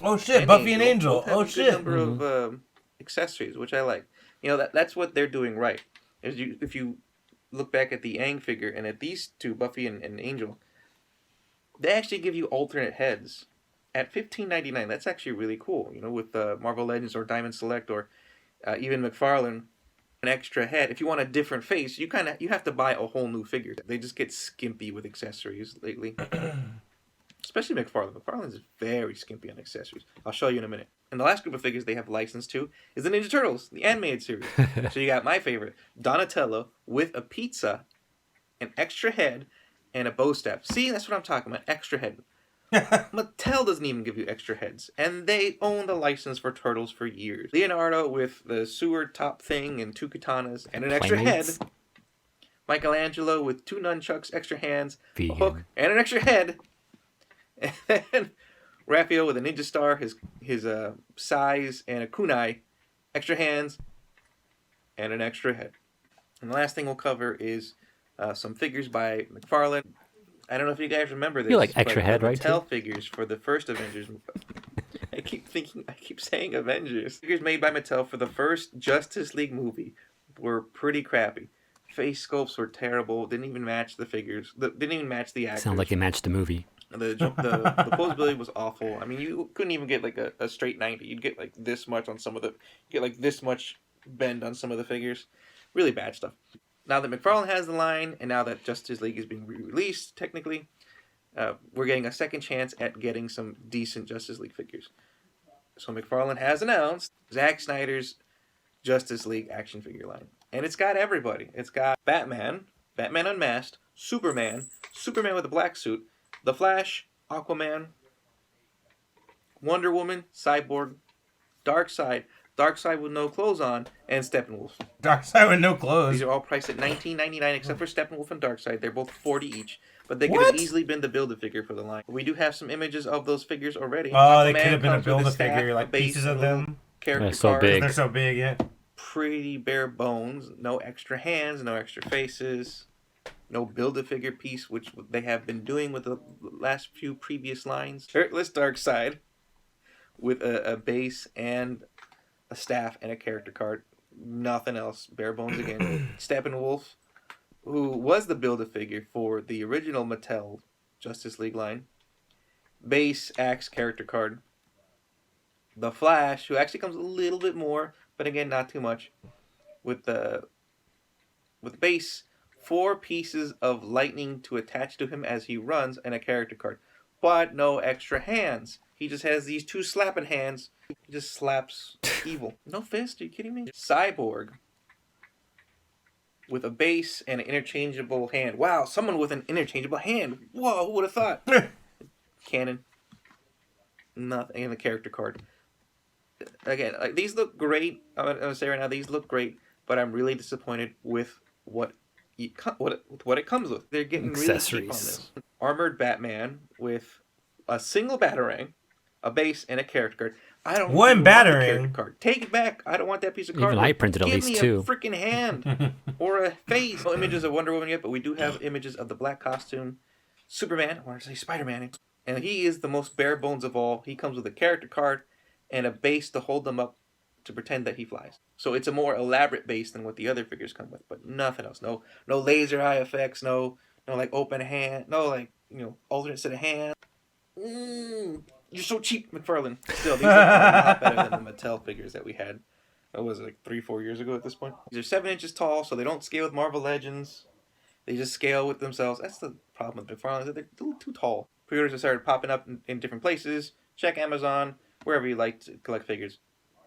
Oh shit, Buffy and Angel. Both have Oh a good shit. number of accessories, which I like. You know, that's what they're doing right. If you look back at the Aang figure and at these two, Buffy and Angel, they actually give you alternate heads at $15.99. That's actually really cool. You know, with Marvel Legends or Diamond Select or even McFarlane, an extra head. If you want a different face, you have to buy a whole new figure. They just get skimpy with accessories lately. Especially McFarlane. McFarlane's very skimpy on accessories. I'll show you in a minute. And the last group of figures they have licensed to is the Ninja Turtles, the animated series. So you got my favorite, Donatello with a pizza, an extra head, and a bow staff. See, that's what I'm talking about, extra head. Mattel doesn't even give you extra heads, and they own the license for Turtles for years. Leonardo with the sewer top thing and two katanas and an extra Playmates? head. Michelangelo with two nunchucks, extra hands, Vegan. a hook, and an extra head. And then Raphael with a ninja star, his size, and a kunai, extra hands, and an extra head. And the last thing we'll cover is some figures by McFarlane. I don't know if you guys remember this. You like extra but head, the right, Mattel figures for the first Avengers. I keep saying Avengers. Figures made by Mattel for the first Justice League movie were pretty crappy. Face sculpts were terrible. Didn't even match the figures. Didn't even match the actors. Sounds like they matched the movie. The posability was awful. I mean, you couldn't even get like a straight 90. You'd get like this much on some of the... Get like this much bend on some of the figures. Really bad stuff. Now that McFarlane has the line, and now that Justice League is being re-released, technically, we're getting a second chance at getting some decent Justice League figures. So McFarlane has announced Zack Snyder's Justice League action figure line. And it's got everybody. It's got Batman, Batman Unmasked, Superman, Superman with a black suit, The Flash, Aquaman, Wonder Woman, Cyborg, Darkseid with no clothes on, and Steppenwolf. Darkseid with no clothes. These are all priced at $19.99 except for Steppenwolf and Darkseid. They're both $40 each. But they could What? have easily been the Build-A-Figure for the line. We do have some images of those figures already. Oh, they Aquaman could have been a comes with Build-A-Figure, staff, like base, pieces of little them. Character They're so cards. big. They're so big, yeah. Pretty bare bones. No extra hands, no extra faces. No Build-A-Figure piece, which they have been doing with the last few previous lines. Shirtless Darkseid with a base and a staff and a character card. Nothing else. Bare bones again. Steppenwolf, who was the Build-A-Figure for the original Mattel Justice League line. Base, axe, character card. The Flash, who actually comes a little bit more, but again, not too much. With the base, 4 pieces of lightning to attach to him as he runs, and a character card. But no extra hands. He just has these 2 slapping hands. He just slaps evil. No fist? Are you kidding me? Cyborg. With a base and an interchangeable hand. Wow, someone with an interchangeable hand. Whoa, who would have thought? Cannon. Nothing. And the character card. Again, like, these look great. I'm going to say right now, these look great. But I'm really disappointed with what it comes with. They're getting really cheap on Accessories. this. Armored Batman with a single Batarang, a base, and a character card. I don't One even want the Batarang? character card. Take it back. I don't want that piece of card. Even I printed at Give least me 2. a freaking hand or a face. No images of Wonder Woman yet, but we do have images of the black costume, Superman, I want to say Spider-Man, and he is the most bare bones of all. He comes with a character card and a base to hold them up to pretend that he flies. So it's a more elaborate base than what the other figures come with, but nothing else. No laser eye effects. No like open hand. No like alternate set of hands. You're so cheap, McFarlane. Still, these are a lot better than the Mattel figures that we had. That was like 3-4 years ago at this point. These are 7 inches tall, so they don't scale with Marvel Legends. They just scale with themselves. That's the problem with McFarlane, is that they're a little too tall. Pre-orders have started popping up in different places. Check Amazon, wherever you like to collect figures.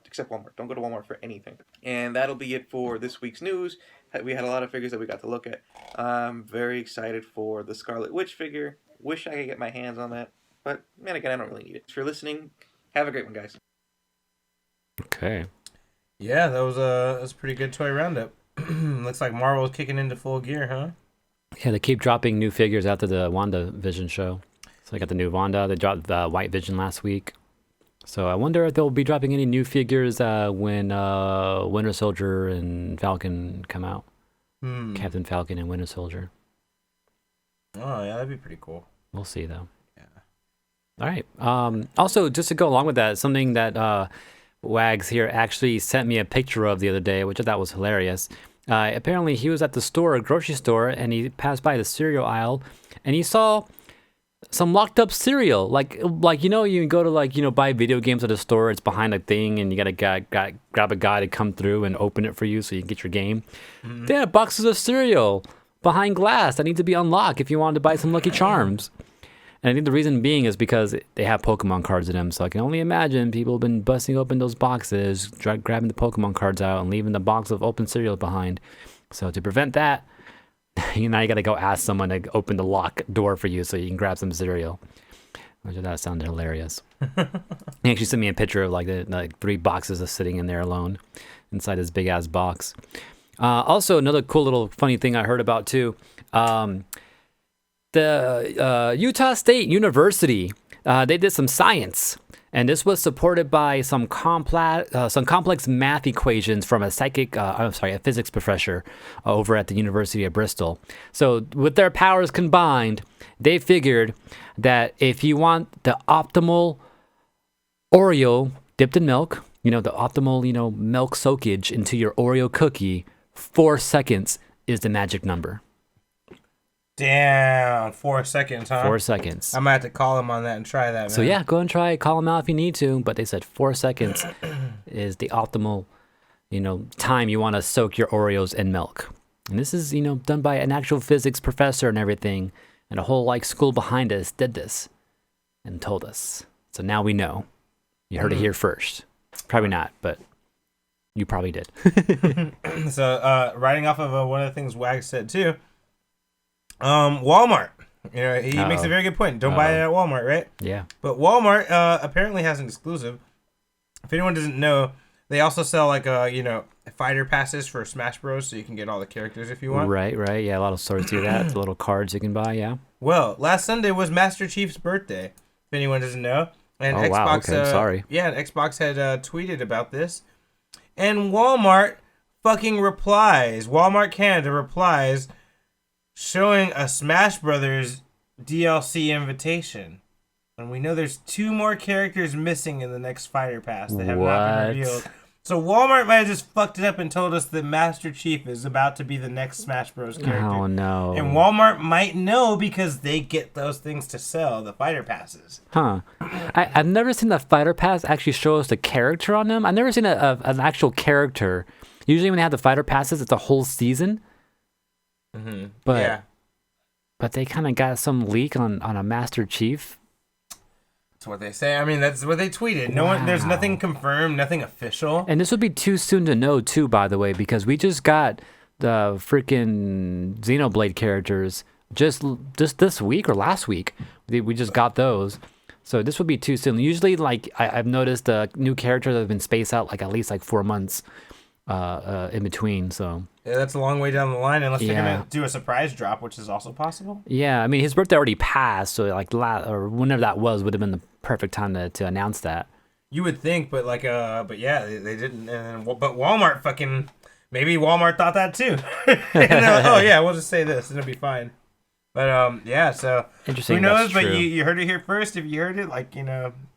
Except Walmart. Don't go to Walmart for anything. And that'll be it for this week's news. we had a lot of figures that we got to look at. I'm very excited for the Scarlet Witch figure. Wish I could get my hands on that, but man, again, I don't really need it. Thanks for listening. Have a great one, guys. Okay. Yeah, that was a pretty good toy roundup. Looks like Marvel's kicking into full gear, huh? Yeah, they keep dropping new figures after the WandaVision show. So they got the new Wanda. They dropped the White Vision last week. So I wonder if they'll be dropping any new figures when Winter Soldier and Falcon come out. Captain Falcon and Winter Soldier. Oh, yeah, that'd be pretty cool. We'll see, though. Yeah. All right. Also, just to go along with that, something that Wags here actually sent me a picture of the other day, which I thought was hilarious. Apparently, he was at the store, a grocery store, and he passed by the cereal aisle, and he saw some locked up cereal. Like you know, you can go to buy video games at a store. It's behind a thing, and you gotta grab a guy to come through and open it for you so you can get your game. They had boxes of cereal behind glass that need to be unlocked if you wanted to buy some Lucky Charms. And I think the reason being is because they have Pokemon cards in them. So I can only imagine people have been busting open those boxes, grabbing the Pokemon cards out, and leaving the box of open cereal behind. So to prevent that, now you got to go ask someone to open the lock door for you so you can grab some cereal. Which that sounded hilarious. He actually sent me a picture of like 3 boxes of sitting in there alone inside this big ass box. Also, another cool little funny thing I heard about too. The Utah State University, they did some science, and this was supported by some complex math equations from a physics professor over at the University of Bristol. So with their powers combined, they figured that if you want the optimal Oreo dipped in milk, the optimal, milk soakage into your Oreo cookie, 4 seconds is the magic number. Damn, 4 seconds, huh? 4 seconds. I'm gonna have to call him on that and try that, man. So yeah, go and try it. Call them out if you need to. But they said 4 seconds is the optimal, time you want to soak your Oreos in milk. And this is, done by an actual physics professor and everything. And a whole school behind us did this and told us. So now we know. You heard it here first. Probably not, but you probably did. So writing off of one of the things Wag said too. Walmart. He makes a very good point. Don't buy it at Walmart, right? Yeah. But Walmart apparently has an exclusive. If anyone doesn't know, they also sell fighter passes for Smash Bros. So you can get all the characters if you want. Right. Yeah, a lot of sorts to that. Little cards you can buy. Yeah. Well, last Sunday was Master Chief's birthday. If anyone doesn't know, and Xbox. Wow. Okay, I'm sorry. Yeah, Xbox had tweeted about this, and Walmart fucking replies. Walmart Canada replies, showing a Smash Brothers DLC invitation. And we know there's 2 more characters missing in the next fighter pass that have not been revealed. So Walmart might have just fucked it up and told us that Master Chief is about to be the next Smash Bros. Character. Oh, no. And Walmart might know because they get those things to sell, the fighter passes. Huh. I've never seen the fighter pass actually show us the character on them. I've never seen an actual character. Usually when they have the fighter passes, it's a whole season. Mm-hmm. But they kind of got some leak on a Master Chief. That's what they say. I mean, that's what they tweeted. There's nothing confirmed, nothing official. And this would be too soon to know too, by the way, because we just got the freaking Xenoblade characters just this week or last week. We just got those. So this would be too soon. Usually, I've noticed the new characters have been spaced out at least 4 months in between. So yeah, that's a long way down the line, unless they're gonna do a surprise drop, which is also possible. Yeah, I mean his birthday already passed, so or whenever that would have been the perfect time to announce that. You would think, but yeah, they didn't. But Walmart maybe Walmart thought that too. And they're like, oh yeah, we'll just say this and it'll be fine. But yeah, so interesting. Who knows? But you heard it here first. If you heard it,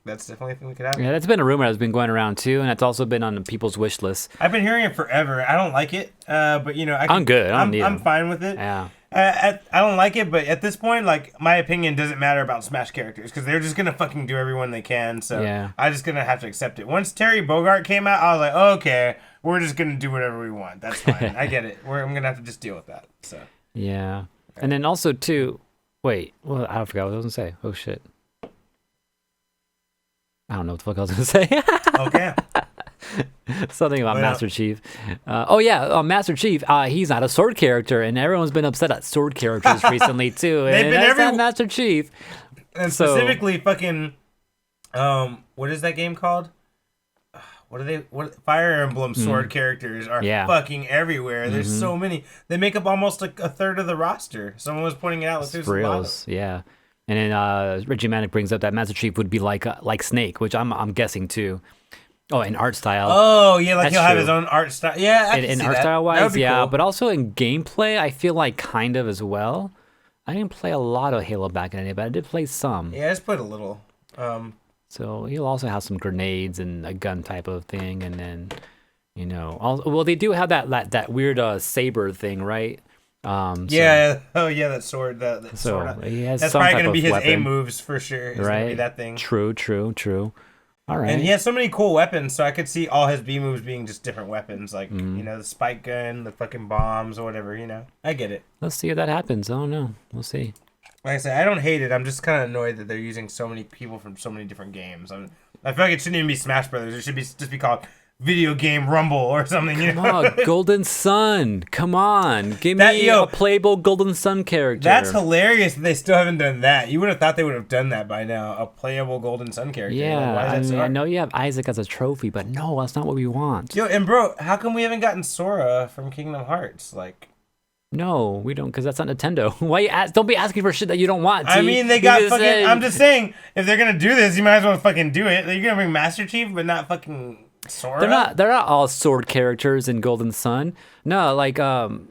that's definitely a thing that could happen. Yeah, that's been a rumor that's been going around too, and it's also been on people's wish list. I've been hearing it forever. I don't like it, but I'm good. I'm fine with it. Yeah. I don't like it, but at this point, my opinion doesn't matter about Smash characters because they're just gonna fucking do everyone they can. So yeah. I'm just gonna have to accept it. Once Terry Bogard came out, I was like, okay, we're just gonna do whatever we want. That's fine. I get it. I'm gonna have to just deal with that. So yeah, and then also too. Wait, well, I forgot what I was gonna say. Oh shit. I don't know what the fuck I was gonna say. Okay. Something about Master Chief. Master Chief. He's not a sword character, and everyone's been upset at sword characters recently too. They've And been that's not Master Chief. And specifically, fucking, what is that game called? What Fire Emblem sword characters are fucking everywhere. There's so many. They make up almost like a third of the roster. Someone was pointing it out. Like, there's Reals, yeah. And then Reggie Manic brings up that Master Chief would be like Snake, which I'm guessing too. Oh, in art style. Oh yeah, like That's he'll have true. his own art style. Yeah, I can in see art that. style That would wise, be yeah. cool. But also in gameplay, I feel like kind of as well. I didn't play a lot of Halo back in the day, but I did play some. Yeah, I just played a little. So he'll also have some grenades and a gun type of thing, and then, they do have that weird saber thing, right? Yeah. Oh yeah, that sword. That sword. He has That's some probably type gonna be of his weapon, A moves for sure. It's gonna be right? that thing. True. All right. And he has so many cool weapons, so I could see all his B moves being just different weapons, like the spike gun, the fucking bombs, or whatever. I get it. Let's see if that happens. I don't know. We'll see. Like I said, I don't hate it. I'm just kind of annoyed that they're using so many people from so many different games. I feel like it shouldn't even be Smash Brothers. It should just be called Video Game Rumble or something. Come on, Golden Sun. Come on. Give me a playable Golden Sun character. That's hilarious that they still haven't done that. You would have thought they would have done that by now. A playable Golden Sun character. Yeah, I know you have Isaac as a trophy, but no, that's not what we want. And bro, how come we haven't gotten Sora from Kingdom Hearts? No, we don't, because that's not Nintendo. Why you don't be asking for shit that you don't want. I mean, they got fucking. I'm just saying, if they're gonna do this, you might as well fucking do it. You're gonna bring Master Chief, but not fucking Sora. They're not all sword characters in Golden Sun. No, like freaking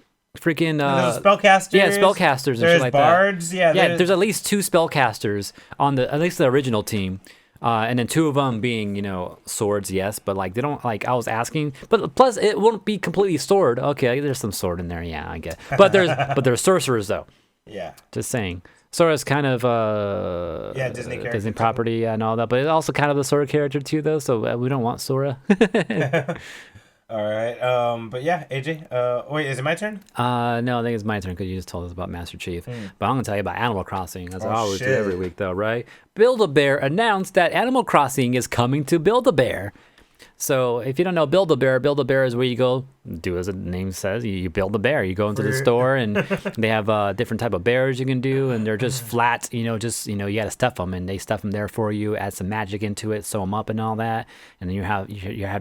there's spellcasters. Yeah, spellcasters and shit like bards. that. Yeah, there's at least 2 spellcasters on at least the original team. And then 2 of them being, swords, yes, but they don't I was asking, but plus it won't be completely sword. Okay, there's some sword in there, yeah, I get. But there's sorcerers though. Yeah. Just saying. Sora's kind of Disney property and all that, but it's also kind of a Sora character too though, so we don't want Sora. All right. But yeah, AJ. Wait, is it my turn? No, I think it's my turn because you just told us about Master Chief. But I'm gonna tell you about Animal Crossing, as I always do every week, though, right? Build-A-Bear announced that Animal Crossing is coming to Build-A-Bear. So if you don't know Build-A-Bear is where you go, do as the name says, you build a bear. You go into the store and they have different type of bears you can do, and they're just flat, you got to stuff them, and they stuff them there for you, add some magic into it, sew them up and all that, and then you have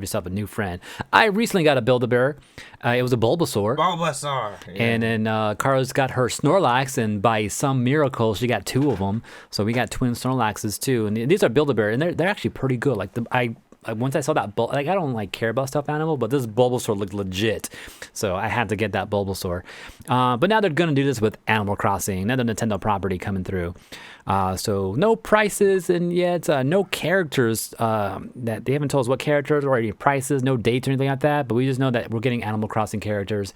yourself a new friend. I recently got a Build-A-Bear. It was a Bulbasaur. Yeah. And then Carla's got her Snorlax, and by some miracle, she got 2 of them. So we got twin Snorlaxes too, and these are Build-A-Bear, and they're actually pretty good. Once I saw that, I don't care about stuffed animal, but this Bulbasaur looked legit, so I had to get that Bulbasaur. But now they're gonna do this with Animal Crossing, another Nintendo property coming through. So no prices and yet no characters. That they haven't told us what characters or any prices, no dates or anything like that. But we just know that we're getting Animal Crossing characters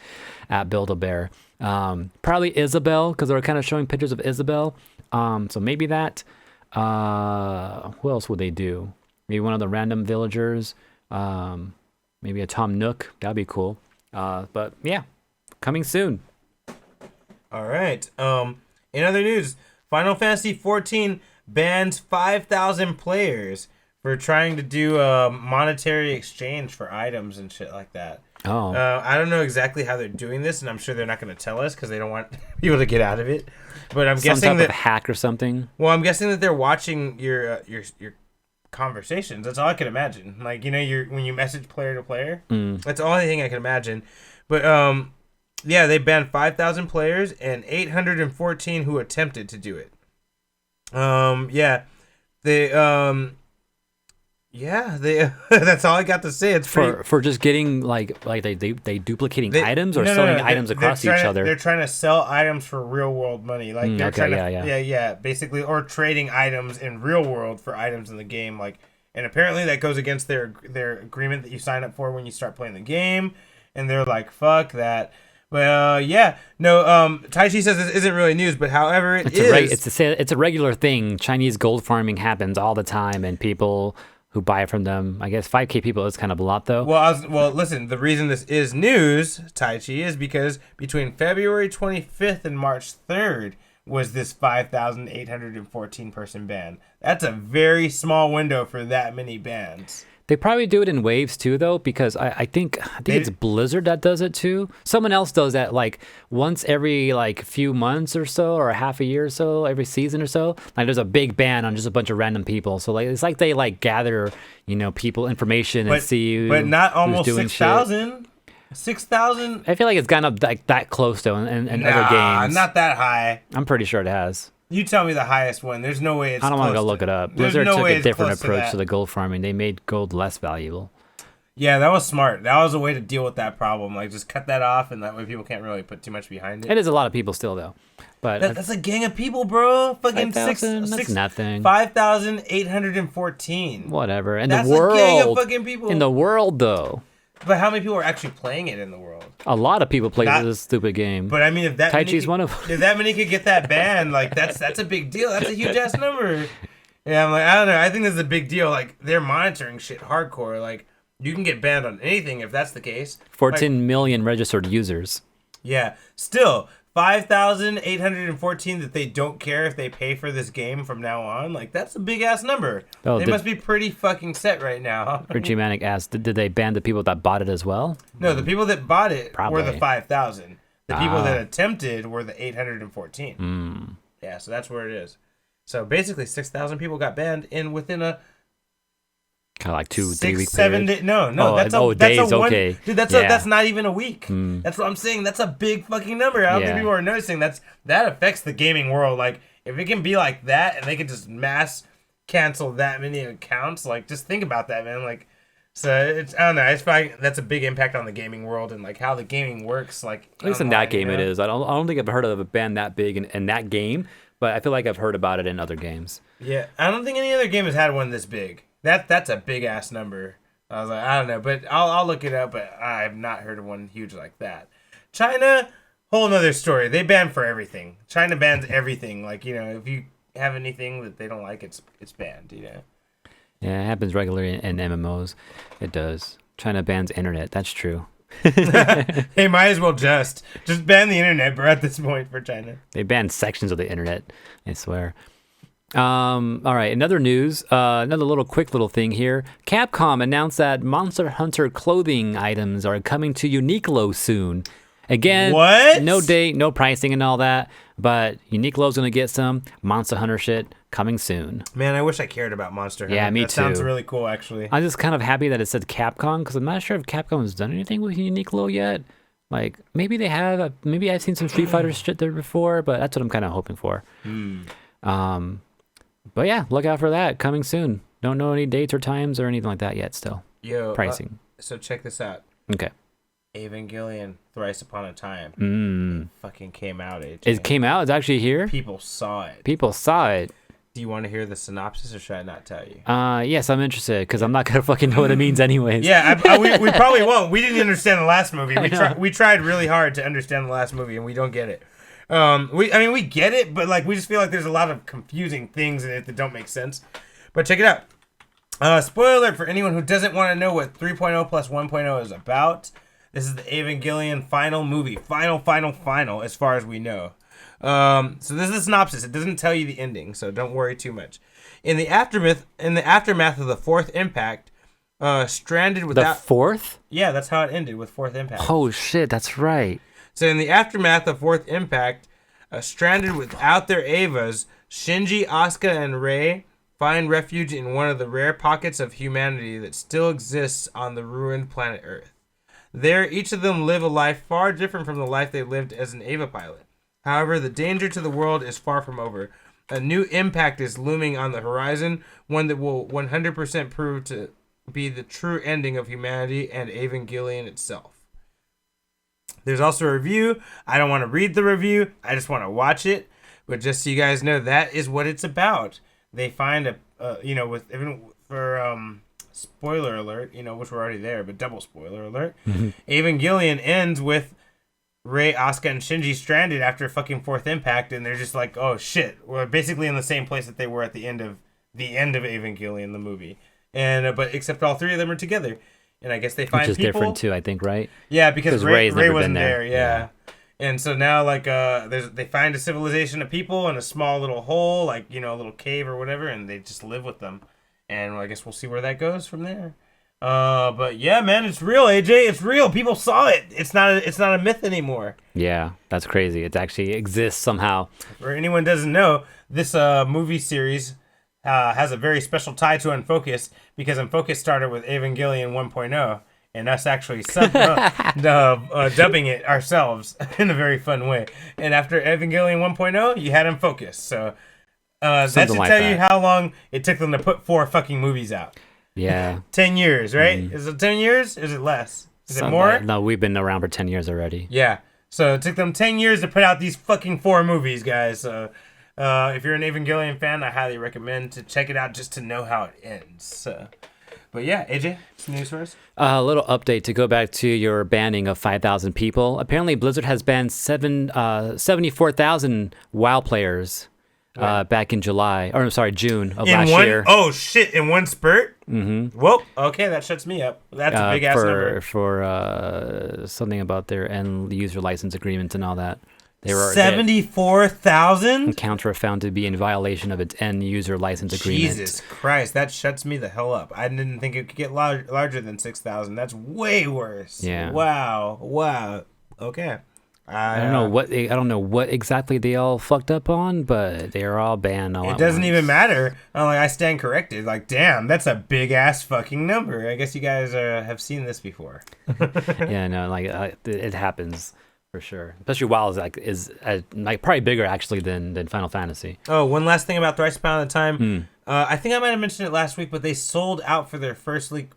at Build-A-Bear. Probably Isabelle, because they're kind of showing pictures of Isabelle. So maybe that. What else would they do? Maybe one of the random villagers, maybe a Tom Nook. That'd be cool. But yeah, coming soon. All right. In other news, Final Fantasy XIV bans 5,000 players for trying to do a monetary exchange for items and shit like that. Oh. I don't know exactly how they're doing this, and I'm sure they're not going to tell us because they don't want people to get out of it. But I'm guessing some type that of hack or something. Well, I'm guessing that they're watching your conversations. That's all I can imagine. When you message player to player, that's the only thing I can imagine. But yeah, they banned 5,000 players and 814 who attempted to do it. Yeah, they that's all I got to say. It's for just getting they duplicating items or selling items across each other. They're trying to sell items for real world money. They're trying to basically, or trading items in real world for items in the game. And apparently that goes against their agreement that you sign up for when you start playing the game. And they're like, fuck that. But Taichi says this isn't really news, but however it's a regular thing. Chinese gold farming happens all the time, and people who buy it from them, I guess 5K people is kind of a lot though. Well, listen, the reason this is news, Taichi, is because between February 25th and March 3rd was this 5,814 person ban. That's a very small window for that many bans. They probably do it in waves too, though, because I think it's Blizzard that does it too. Someone else does that like once every like few months or so, or a half a year or so, every season or so. Like there's a big ban on just a bunch of random people. So like it's like they like gather, people information and see. But not who's almost doing 6,000. 6,000. I feel like it's gone up like that close though in other games. Not that high. I'm pretty sure it has. You tell me the highest one. There's no way it's I don't want to close go look it up. There's Blizzard no took way a it's different close to approach that. to the gold farming. They made gold less valuable. Yeah, that was smart. That was a way to deal with that problem. Like, just cut that off, and that way people can't really put too much behind it. It is a lot of people still, though. But That's a gang of people, bro. Fucking 5,000, that's nothing. 5,814. Whatever. In That's the world, a gang of fucking people. in the world, though, But how many people are actually playing it in the world? a lot of people play Not- this stupid game. But I mean, if that Tai many Chi's could- one of them. if that many could get that banned, like that's a big deal. That's a huge ass number. Yeah, I'm like, I don't know. I think this is a big deal. Like they're monitoring shit hardcore. Like you can get banned on anything if that's the case. 14 million registered users. Yeah, still 5,814 that they don't care if they pay for this game from now on. Like that's a big ass number. Oh, they must be pretty fucking set right now. Richie Manic asked, did they ban the people that bought it as well? No, the people that bought it were the Probably. 5,000. The people that attempted were the 814. Yeah, so that's where it is. So basically, 6,000 people got banned in within a Kind of like 2-3 6, week 7 period. day. No, Oh, that's days, a one, okay. dude. That's Yeah. that's not even a week. That's what I'm saying. That's a big fucking number. I don't think Yeah. people are noticing. That affects the gaming world. Like if it can be like that, and they can just mass cancel that many accounts, like just think about that, man. Like, so it's I don't know. It's probably that's a big impact on the gaming world and like how the gaming works. Like At least in that game it is. I don't think I've heard of a ban that big in that game, but I feel like I've heard about it in other games. Yeah, I don't think any other game has had one this big. That's a big ass number. I was like, I don't know, but I'll look it up. But I have not heard of one huge like that. China, whole nother story. They ban for everything. China bans everything. Like if you have anything that they don't like, it's banned. Yeah, it happens regularly in MMOs. It does. China bans internet. That's true. They might as well just ban the internet, bro. At this point for China. They ban sections of the internet, I swear. All right, another news, another quick little thing here. Capcom announced that Monster Hunter clothing items are coming to Uniqlo soon. Again, What? no date, no pricing and all that, but Uniqlo's going to get some Monster Hunter shit coming soon. Man, I wish I cared about Monster Hunter. Yeah, me that Sounds too. really cool, actually. I'm just kind of happy that it said Capcom because I'm not sure if Capcom has done anything with Uniqlo yet. Like, maybe they have. Maybe I've seen some Street Fighter shit there before, but that's what I'm kind of hoping for. But yeah, look out for that coming soon. Don't know any dates or times or anything like that yet still. Yo, Pricing. So check this out. Okay. Evangelion, Thrice Upon a Time. Fucking came out. It came out. It's actually here. People saw it. People saw it. Do you want to hear the synopsis or should I not tell you? Yes, I'm interested because I'm not going to fucking know what it means anyways. Yeah, we probably won't. We didn't understand the last movie. We tried really hard to understand the last movie and we don't get it. We get it, but like we just feel like there's a lot of confusing things in it that don't make sense. But check it out. Spoiler alert for anyone who doesn't want to know what 3.0 plus 1.0 is about. This is the Evangelion final movie. Final, as far as we know. So this is a synopsis. It doesn't tell you the ending, so don't worry too much. In the aftermath of the fourth impact, stranded The without... fourth? Yeah, that's how it ended, with fourth impact. Oh shit, that's right. So in the aftermath of fourth impact, stranded without their Evas, Shinji, Asuka, and Rei find refuge in one of the rare pockets of humanity that still exists on the ruined planet Earth. There, each of them live a life far different from the life they lived as an Eva pilot. However, the danger to the world is far from over. A new impact is looming on the horizon, one that will 100% prove to be the true ending of humanity and Evangelion itself. There's also a review. I don't want to read the review. I just want to watch it. But just so you guys know, that is what it's about. They find spoiler alert, which we're already there, but double spoiler alert. Evangelion ends with Rei, Asuka, and Shinji stranded after fucking fourth impact, and they're just like, oh shit, we're basically in the same place that they were at the end of Evangelion, the movie. And but except all three of them are together. And I guess they find Which is people. different too, I think, right? Yeah, because Rey's Rey never wasn't been there. Yeah. And so now, like, they find a civilization of people in a small little hole, like, a little cave or whatever, and they just live with them. And I guess we'll see where that goes from there. But yeah, man, it's real, AJ. It's real. People saw it. It's not a myth anymore. Yeah, that's crazy. It actually exists somehow. For anyone who doesn't know, this movie series has a very special tie to Unfocused because Unfocused started with Evangelion 1.0 and us actually dubbing it ourselves in a very fun way. And after Evangelion 1.0, you had Unfocused. So that should like tell that. you how long it took them to put 4 fucking movies out. Yeah. 10 years, right? Is it 10 years? Is it less? Is it more? No, we've been around for 10 years already. Yeah. So it took them 10 years to put out these fucking 4 movies, guys. So if you're an Evangelion fan, I highly recommend to check it out just to know how it ends. But yeah, AJ, some news for us? A little update to go back to your banning of 5,000 people. Apparently, Blizzard has banned 74,000 WoW players back in June of last year. Oh shit! In one spurt. Mm-hmm. Whoa. Okay, that shuts me up. That's a big ass number. For something about their end user license agreements and all that. They were 74,000. Counter found to be in violation of its end user license agreement. Jesus Christ, that shuts me the hell up. I didn't think it could get larger than 6,000. That's way worse. Yeah. Wow. Okay. I don't know what exactly they all fucked up on, but they are all banned. It doesn't even matter. I stand corrected. Like, damn, that's a big ass fucking number. I guess you guys have seen this before. Yeah, no, it happens for sure. Especially WoW is probably bigger actually than Final Fantasy. Oh, one last thing about Thrice Upon a Time. I think I might have mentioned it last week, but they sold out for their first week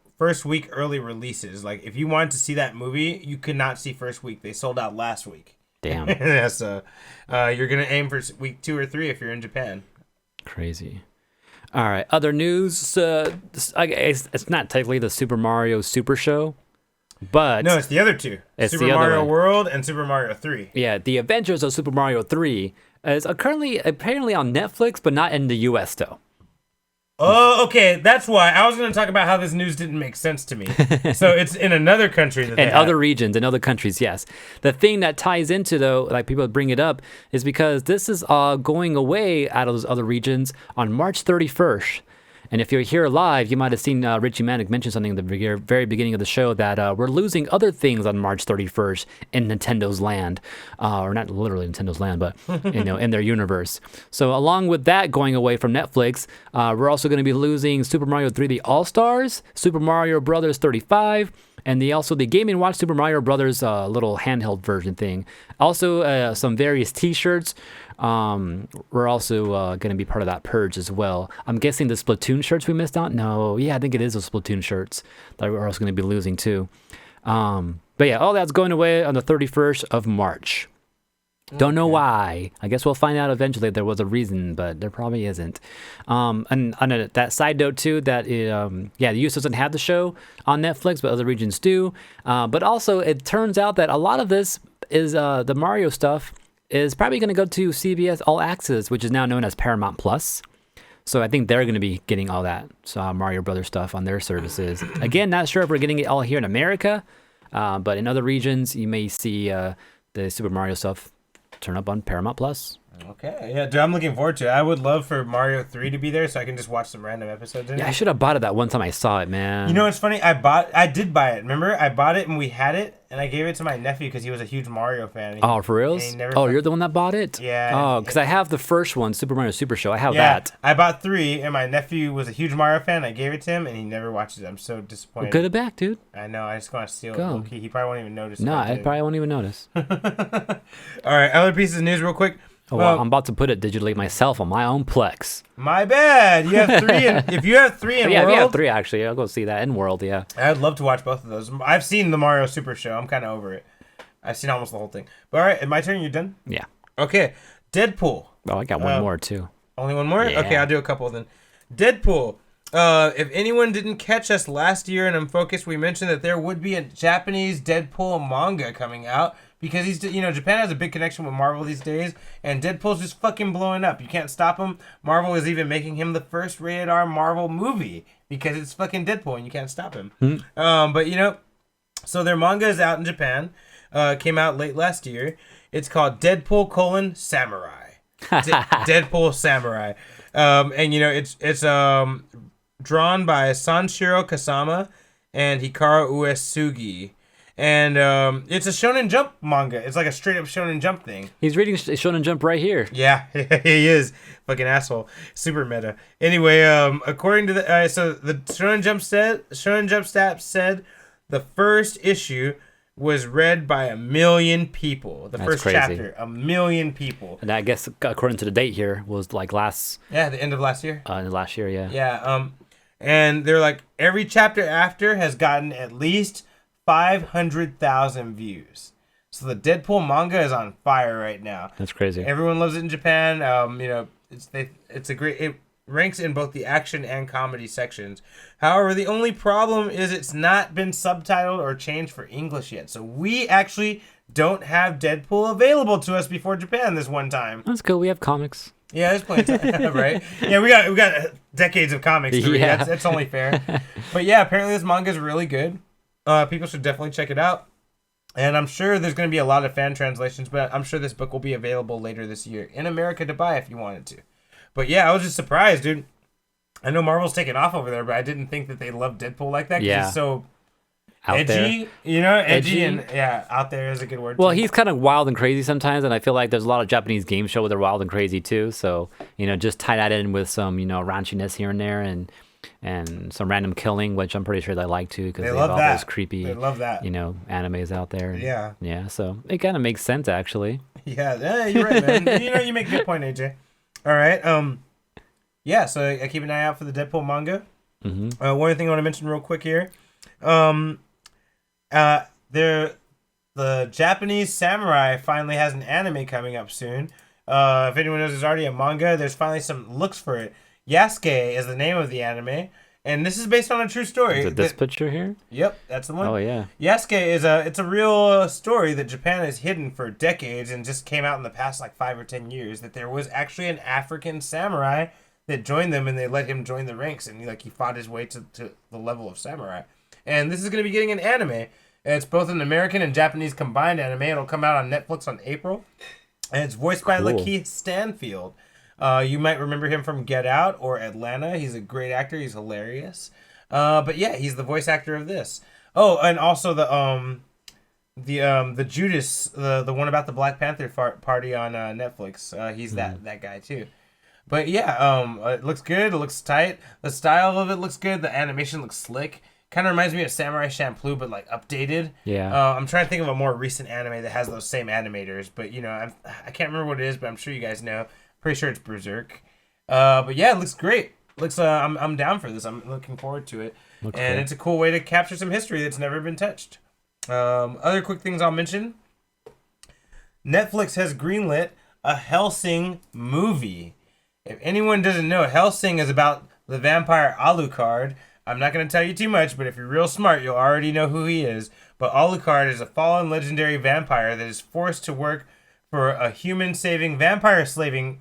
early releases. Like, if you wanted to see that movie, you could not see first week. They sold out last week. Damn. Yeah, so you're gonna aim for week 2 or 3 if you're in Japan. Crazy. All right, other news. It's not technically the Super Mario Super Show, but no, it's the other two. It's Super the other Mario one. World and Super Mario 3. Yeah, the Adventures of Super Mario 3 is currently apparently on Netflix, but not in the U.S. though. Oh, okay. That's why I was going to talk about how this news didn't make sense to me. So it's in another country that And other regions and other countries, yes. The thing that ties into, though, like people bring it up, is because this is going away out of those other regions on March 31st. And if you're here live, you might have seen Richie Manick mention something at the very beginning of the show that we're losing other things on March 31st in Nintendo's land. Or not literally Nintendo's land, but in their universe. So along with that going away from Netflix, we're also going to be losing Super Mario 3D All-Stars, Super Mario Brothers 35, and the Game & Watch Super Mario Brothers little handheld version thing. Also, some various T-shirts. We're also going to be part of that purge as well. I'm guessing the Splatoon shirts we missed out? No, yeah, I think it is those Splatoon shirts that we're also going to be losing too. But yeah, all that's going away on the 31st of March. Don't know why. I guess we'll find out eventually if there was a reason, but there probably isn't. And on that side note too, that the US doesn't have the show on Netflix, but other regions do. But also, it turns out that a lot of this is the Mario stuff is probably going to go to CBS All Access, which is now known as Paramount Plus. So I think they're going to be getting all that Mario Brothers stuff on their services. Again, not sure if we're getting it all here in America, but in other regions, you may see the Super Mario stuff turn up on Paramount Plus. Okay, yeah, dude, I'm looking forward to it. I would love for Mario 3 to be there so I can just watch some random episodes in it. Yeah, I should have bought it that one time I saw it, man. You know what's funny? I did buy it. Remember? I bought it and we had it, and I gave it to my nephew because he was a huge Mario fan. Oh, for reals? You're the one that bought it? Yeah. Oh, because I have the first one, Super Mario Super Show. I have Yeah, that. I bought 3, and my nephew was a huge Mario fan. I gave it to him, and he never watches it. I'm so disappointed. Well, get it back, dude. I know. I just want to steal Go. it. He probably won't even notice. No, I probably won't even notice. All right, other pieces of news real quick. Oh, well, I'm about to put it digitally myself on my own Plex. My bad. You have 3. If you have 3 in Yeah, World, we have 3 actually. I'll go see that in World. Yeah. I'd love to watch both of those. I've seen the Mario Super Show. I'm kind of over it. I've seen almost the whole thing. But all right, my turn. You done? Yeah. Okay. Deadpool. Oh, I got one more too. Only one more? Yeah. Okay, I'll do a couple then. Deadpool. If anyone didn't catch us last year in Unfocused, we mentioned that there would be a Japanese Deadpool manga coming out because Japan has a big connection with Marvel these days, and Deadpool's just fucking blowing up. You can't stop him. Marvel is even making him the first rated R Marvel movie because it's fucking Deadpool and you can't stop him. So their manga is out in Japan. Came out late last year. It's called Deadpool: Samurai. Deadpool Samurai. And it's drawn by Sanshiro Kasama and Hikaru Uesugi. And it's a Shonen Jump manga. It's like a straight up Shonen Jump thing. He's reading Shonen Jump right here. Yeah, he is. Fucking asshole. Super meta. Anyway, according to the so the Shonen Jump Stats said the first issue was read by 1 million people. The That's first crazy. chapter, 1 million people. And I guess according to the date here was like The end of last year. last year, yeah. Yeah. And they're like every chapter after has gotten at least 500,000 views. So the Deadpool manga is on fire right now. That's crazy. Everyone loves it in Japan. It ranks in both the action and comedy sections. However, the only problem is it's not been subtitled or changed for English yet. So we actually don't have Deadpool available to us before Japan this one time. That's cool. We have comics. Yeah, there's plenty of time, right? Yeah, we got decades of comics to read. Yeah. That's only fair. But yeah, apparently this manga is really good. People should definitely check it out. And I'm sure there's going to be a lot of fan translations, but I'm sure this book will be available later this year in America to buy if you wanted to. But yeah, I was just surprised, dude. I know Marvel's taking off over there, but I didn't think that they loved Deadpool like that. 'Cause Yeah. he's so Out edgy, there. edgy and yeah, out there is a good word. Well, too. he's kind of wild and crazy sometimes, and I feel like there's a lot of Japanese game shows that are wild and crazy too. So, just tie that in with some, raunchiness here and there and some random killing, which I'm pretty sure they like too because They they love have all that. those creepy, They love that. animes out there. And, Yeah. Yeah, so it kind of makes sense actually. Yeah, you're right, man. You make a good point, AJ. All right. Yeah, so I keep an eye out for the Deadpool manga. Mm-hmm. One other thing I want to mention real quick here. The Japanese Samurai finally has an anime coming up soon. If anyone knows, there's already a manga. There's finally some looks for it. Yasuke is the name of the anime, and this is based on a true story. Is it this picture here? Yep, that's the one. Oh yeah. Yasuke is a real story that Japan has hidden for decades and just came out in the past like 5 or 10 years. That there was actually an African samurai that joined them, and they let him join the ranks, and he fought his way to the level of samurai. And this is going to be getting an anime. It's both an American and Japanese combined anime. It'll come out on Netflix on April, and it's voiced by Cool. Lakeith Stanfield. You might remember him from Get Out or Atlanta. He's a great actor. He's hilarious. But yeah, he's the voice actor of this. Oh, and also the Judas, the one about the Black Panther party on Netflix. He's that guy too. But yeah, it looks good. It looks tight. The style of it looks good. The animation looks slick. Kind of reminds me of Samurai Champloo, but like updated. Yeah. I'm trying to think of a more recent anime that has those same animators, but I can't remember what it is, but I'm sure you guys know. Pretty sure it's Berserk. But yeah, it looks great. I'm down for this. I'm looking forward to it. Looks And cool. it's a cool way to capture some history that's never been touched. Other quick things I'll mention. Netflix has greenlit a Hellsing movie. If anyone doesn't know, Hellsing is about the vampire Alucard. I'm not going to tell you too much, but if you're real smart, you'll already know who he is. But Alucard is a fallen legendary vampire that is forced to work for a human-saving, vampire-slaying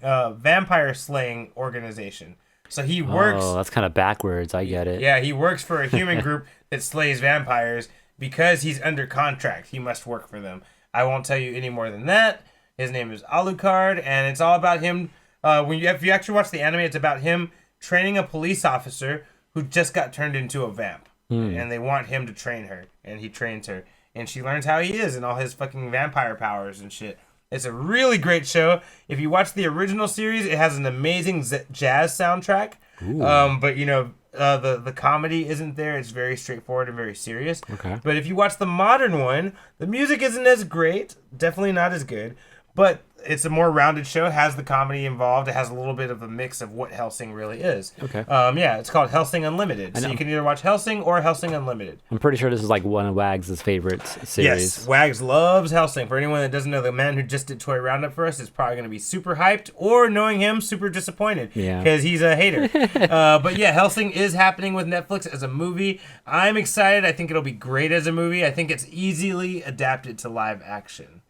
organization. So he works... Oh, that's kind of backwards. I get it. Yeah, he works for a human group that slays vampires. Because he's under contract, he must work for them. I won't tell you any more than that. His name is Alucard, and it's all about him. If you actually watch the anime, it's about him training a police officer who just got turned into a vamp. And they want him to train her, and he trains her. And she learns how he is and all his fucking vampire powers and shit. It's a really great show. If you watch the original series, it has an amazing jazz soundtrack. But the comedy isn't there. It's very straightforward and very serious. Okay. But if you watch the modern one, the music isn't as great. Definitely not as good. But it's a more rounded show. It has the comedy involved. It has a little bit of a mix of what Hellsing really is. Okay. Yeah, it's called Hellsing Unlimited. So you can either watch Hellsing or Hellsing Unlimited. I'm pretty sure this is like one of Wags' favorite series. Yes, Wags loves Hellsing. For anyone that doesn't know, the man who just did Toy Roundup for us is probably going to be super hyped, or knowing him, super disappointed. Yeah. Because he's a hater. But yeah, Hellsing is happening with Netflix as a movie. I'm excited. I think it'll be great as a movie. I think it's easily adapted to live action.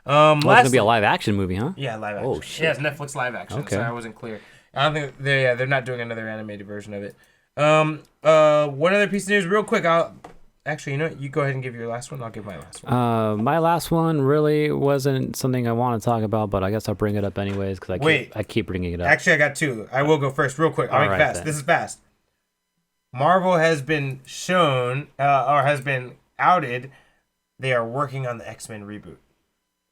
It's going to be a live action movie, huh? Yeah, live action. Oh, shit. Yeah, it's Netflix live action. Okay. Sorry, I wasn't clear. I don't think they're not doing another animated version of it. One other piece of news, real quick. Actually, you know what? You go ahead and give your last one. I'll give my last one. My last one really wasn't something I want to talk about, but I guess I'll bring it up anyways because I keep bringing it up. Actually, I got two. I will go first, real quick. I'll make Alright, fast. then. This is fast. Marvel has been shown or has been outed. They are working on the X-Men reboot,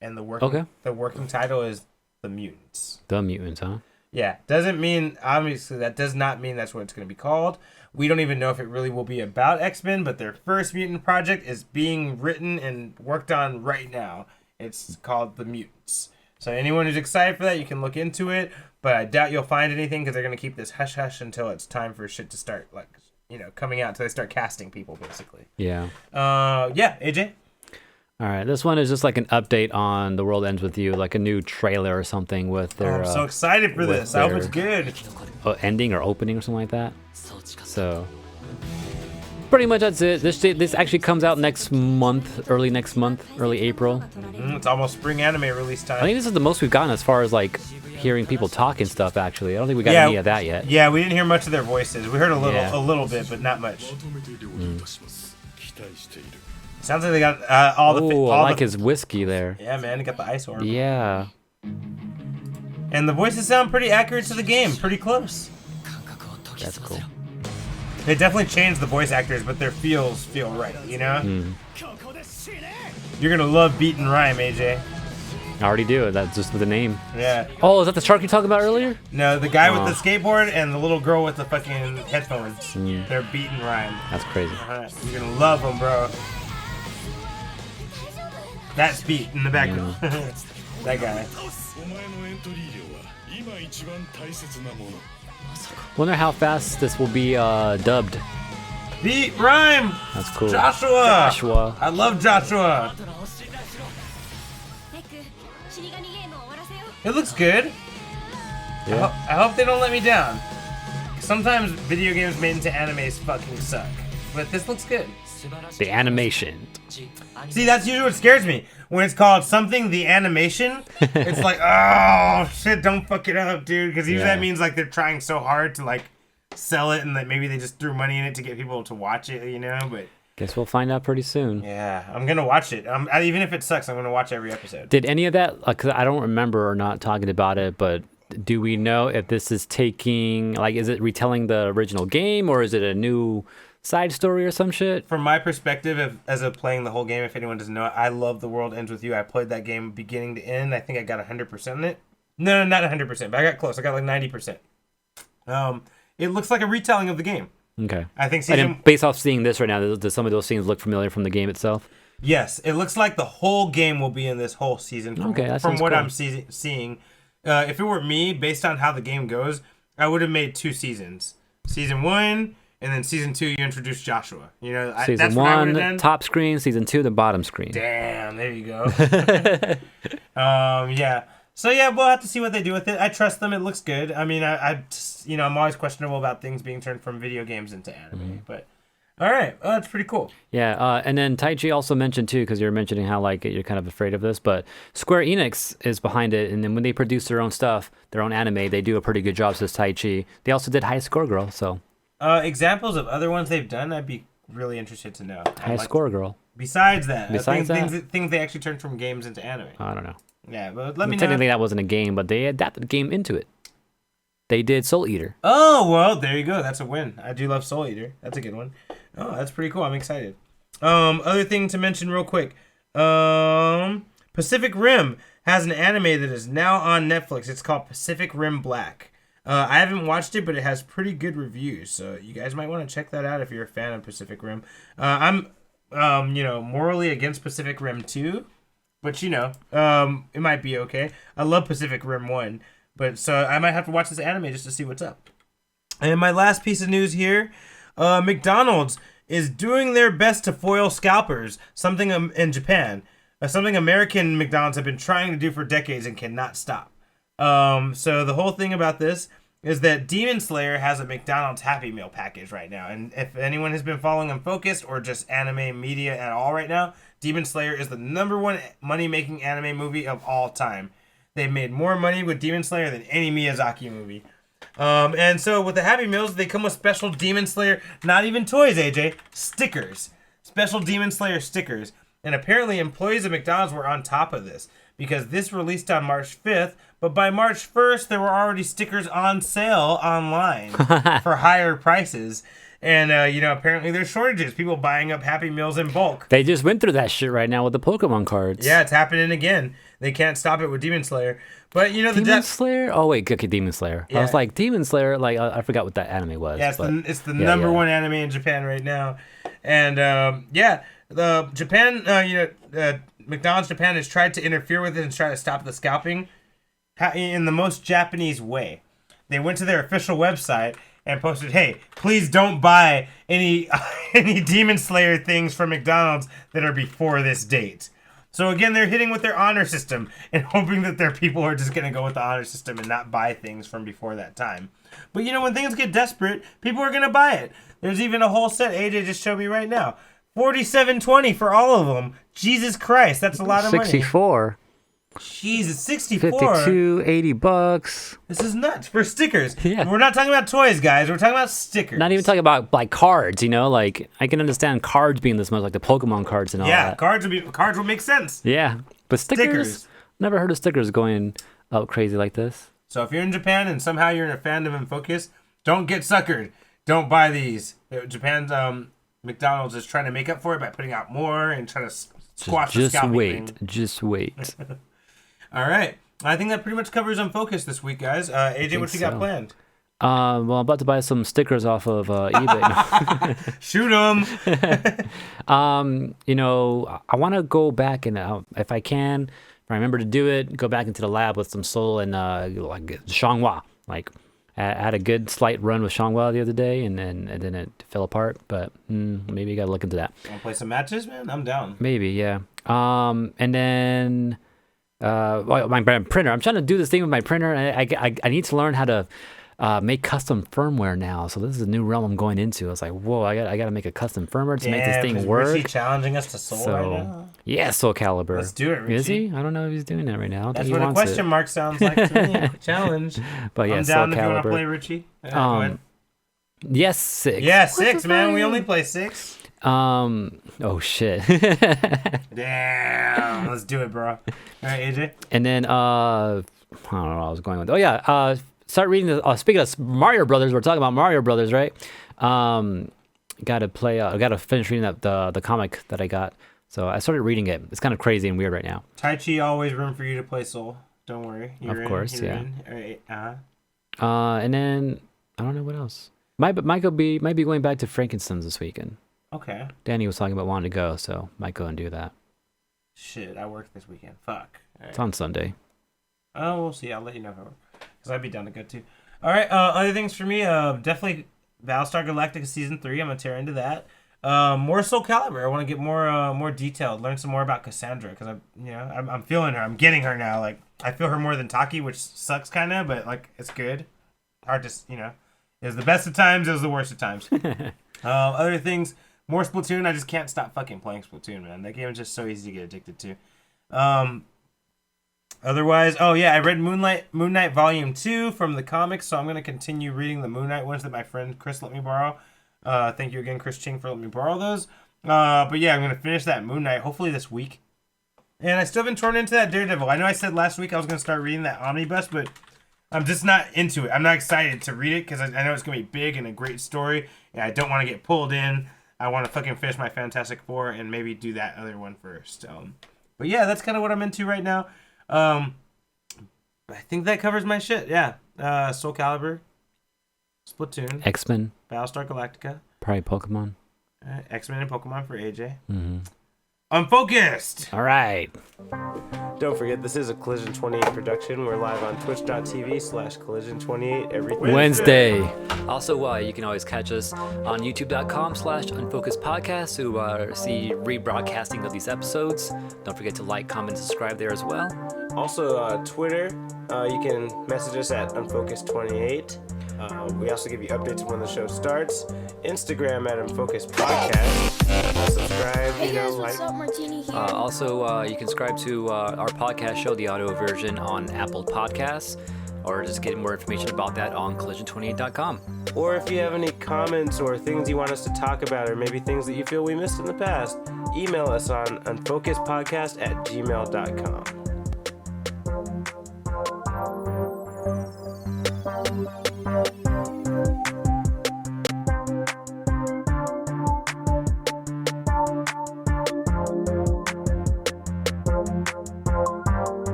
and the working title is The Mutants. The Mutants, huh? Yeah, doesn't mean, obviously, that does not mean that's what it's going to be called. We don't even know if it really will be about X-Men, but their first mutant project is being written and worked on right now. It's called The Mutants. So anyone who's excited for that, you can look into it, but I doubt you'll find anything because they're going to keep this hush-hush until it's time for shit to start, like, coming out, until they start casting people, basically. Yeah. Yeah, AJ? All right, this one is just like an update on The World Ends With You, like a new trailer or something with their... I'm so excited for this. I hope it's good. Ending or opening or something like that. So, pretty much that's it. This actually comes out next month, early April. It's almost spring anime release time. I think this is the most we've gotten as far as like hearing people talk and stuff, actually. I don't think we got any of that yet. Yeah, we didn't hear much of their voices. We heard a little bit, but not much. Sounds like they got all the... I like his whiskey there. Yeah, man, he got the ice orb. Yeah. And the voices sound pretty accurate to the game, pretty close. That's cool. They definitely changed the voice actors, but their feels feel right, you know? You're gonna love Beat and Rhyme, AJ. I already do. That's just with the name. Yeah. Oh, is that the shark you talking about earlier? No, the guy with the skateboard and the little girl with the fucking headphones. They're Beat and Rhyme. That's crazy. You're gonna love them, bro. That's Beat in the background. That guy. Wonder how fast this will be dubbed. Beat Rhyme. That's cool. Joshua. I love Joshua. It looks good. Yeah. I hope they don't let me down. Sometimes video games made into animes fucking suck, but this looks good. The animation. See, that's usually what scares me. When it's called something, the animation, it's like, oh, shit, don't fuck it up, dude. Because usually that means, like, they're trying so hard to, like, sell it and that maybe they just threw money in it to get people to watch it, you know? But guess we'll find out pretty soon. yeah, I'm going to watch it. Even if it sucks, I'm going to watch every episode. Did any of that, because I don't remember or not talking about it, but do we know if this is taking, like, is it retelling the original game or is it a new side story or some shit? From my perspective, as of playing the whole game, if anyone doesn't know it, I love The World Ends With You. I played that game beginning to end. I think I got 100% in it. No, not 100%, but I got close. I got like 90%. It looks like a retelling of the game. Okay. I think based off seeing this right now, does some of those scenes look familiar from the game itself? Yes, it looks like the whole game will be in this whole season. From what I'm seeing. If it were me, based on how the game goes, I would have made 2 seasons. Season 1... and then season 2, you introduce Joshua. You know, season 1, top screen. Season 2, the bottom screen. Damn, there you go. Yeah. So yeah, we'll have to see what they do with it. I trust them. It looks good. I mean, I'm always questionable about things being turned from video games into anime, but all right, that's pretty cool. Yeah, and then Taichi also mentioned too, because you're mentioning how like you're kind of afraid of this, but Square Enix is behind it, and then when they produce their own stuff, their own anime, they do a pretty good job. Says Taichi. They also did High Score Girl, so. Examples of other ones they've done, I'd be really interested to know. High Score Girl. Besides that, things they actually turned from games into anime. I don't know. Yeah, but let me know. Technically, that wasn't a game, but they adapted the game into it. They did Soul Eater. Oh, well, there you go. That's a win. I do love Soul Eater. That's a good one. Oh, that's pretty cool. I'm excited. Other thing to mention real quick. Pacific Rim has an anime that is now on Netflix. It's called Pacific Rim Black. I haven't watched it, but it has pretty good reviews, so you guys might want to check that out if you're a fan of Pacific Rim. I'm, morally against Pacific Rim 2, but it might be okay. I love Pacific Rim 1, but so I might have to watch this anime just to see what's up. And my last piece of news here, McDonald's is doing their best to foil scalpers, something in Japan, something American McDonald's have been trying to do for decades and cannot stop. So the whole thing about this is that Demon Slayer has a McDonald's Happy Meal package right now. And if anyone has been following Unfocused or just anime media at all right now, Demon Slayer is the #1 money-making anime movie of all time. They've made more money with Demon Slayer than any Miyazaki movie. And so with the Happy Meals, they come with special Demon Slayer, not even toys, AJ, stickers. Special Demon Slayer stickers. And apparently employees of McDonald's were on top of this, because this released on March 5th, But by March 1st, there were already stickers on sale online for higher prices. And, apparently there's shortages. People buying up Happy Meals in bulk. They just went through that shit right now with the Pokemon cards. Yeah, it's happening again. They can't stop it with Demon Slayer. But, Demon Slayer? Oh, wait, okay, Demon Slayer. Yeah. I was like, Demon Slayer, like, I forgot what that anime was. Yeah, it's the number one anime in Japan right now. And, the Japan, McDonald's Japan has tried to interfere with it and try to stop the scalping in the most Japanese way. They went to their official website and posted, "Hey, please don't buy any Demon Slayer things from McDonald's that are before this date." So again, they're hitting with their honor system and hoping that their people are just going to go with the honor system and not buy things from before that time. But when things get desperate, people are going to buy it. There's even a whole set AJ just showed me right now. $47.20 for all of them. Jesus Christ, that's a lot of money. 64. Jesus, 64. 52, $80. This is nuts for stickers. Yeah. We're not talking about toys, guys. We're talking about stickers. Not even talking about like cards, like I can understand cards being this much, like the Pokemon cards and all that. Cards would make sense. Yeah, but stickers. Never heard of stickers going out crazy like this. So if you're in Japan and somehow you're in a fan of Unfocused, don't get suckered. Don't buy these. Japan's McDonald's is trying to make up for it by putting out more and trying to squash the scalping thing. Just wait. All right. I think that pretty much covers Unfocused this week, guys. AJ, what you got planned? Well, I'm about to buy some stickers off of eBay. Shoot them. I want to go back and if I can, if I remember to do it, go back into the lab with some Soul and like Xianghua. Like I had a good slight run with Xianghua the other day, and then it fell apart. But maybe you got to look into that. Want to play some matches, man? I'm down. Maybe, yeah. And then. My printer. I'm trying to do this thing with my printer, and I need to learn how to make custom firmware now. So this is a new realm I'm going into. I was like, whoa, I got to make a custom firmware to make this thing work. Is he challenging us to Soul right now? Yeah, Soul Calibur. Let's do it, Richie. Is he? I don't know if he's doing that right now. That's what a question mark sounds like to me. Challenge. But yeah, I'm Soul down if you want Calibur. to play, Richie. Go ahead. Yes, 6. Yeah, 6, man. We only play 6. Oh shit. Damn. Let's do it, bro. All right, AJ. And then I don't know what I was going with. Oh yeah, start reading the speaking of Mario Brothers, we're talking about Mario Brothers, right? Gotta finish reading the comic that I got. So I started reading it. It's kind of crazy and weird right now. Tai Chi, always room for you to play Soul. Don't worry. Of course, yeah. All right. And then I don't know what else. Might be going back to Frankenstein's this weekend. Okay. Danny was talking about wanting to go, so might go and do that. Shit, I work this weekend. Fuck. Right. It's on Sunday. Oh, we'll see. I'll let you know if I work. Because I'd be down to go too. All right. Other things for me, definitely Battlestar Galactica Season 3. I'm going to tear into that. More Soul Calibur. I want to get more detailed, learn some more about Cassandra. Because I'm feeling her. I'm getting her now. Like, I feel her more than Taki, which sucks kind of, but like, it's good. Hard to, it was the best of times. It was the worst of times. Other things. More Splatoon. I just can't stop fucking playing Splatoon, man. That game is just so easy to get addicted to. Otherwise, I read Moon Knight Volume 2 from the comics, so I'm going to continue reading the Moon Knight ones that my friend Chris let me borrow. Thank you again, Chris Ching, for letting me borrow those. But yeah, I'm going to finish that Moon Knight hopefully this week. And I still haven't torn into that Daredevil. I know I said last week I was going to start reading that Omnibus, but I'm just not into it. I'm not excited to read it because I know it's going to be big and a great story, and I don't want to get pulled in. I want to fucking finish my Fantastic Four and maybe do that other one first. But yeah, that's kind of what I'm into right now. I think that covers my shit. Yeah. Soul Calibur, Splatoon, X-Men, Battlestar Galactica, probably Pokemon. X-Men and Pokemon for AJ. Mm-hmm. Unfocused. All right. Don't forget, this is a Collision 28 production. We're live on twitch.tv/Collision28 every Wednesday. Also, you can always catch us on youtube.com/Unfocused Podcast to see rebroadcasting of these episodes. Don't forget to like, comment, subscribe there as well. Also, Twitter, you can message us at Unfocused28. We also give you updates when the show starts. Instagram at Unfocused Podcast. Subscribe, Hey guys, like. what's up? Martini here. Also, you can subscribe to our podcast show, the audio version, on Apple Podcasts, or just get more information about that on collision28.com. Or if you have any comments or things you want us to talk about, or maybe things that you feel we missed in the past, email us on unfocusedpodcast@gmail.com.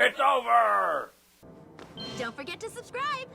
It's over! Don't forget to subscribe.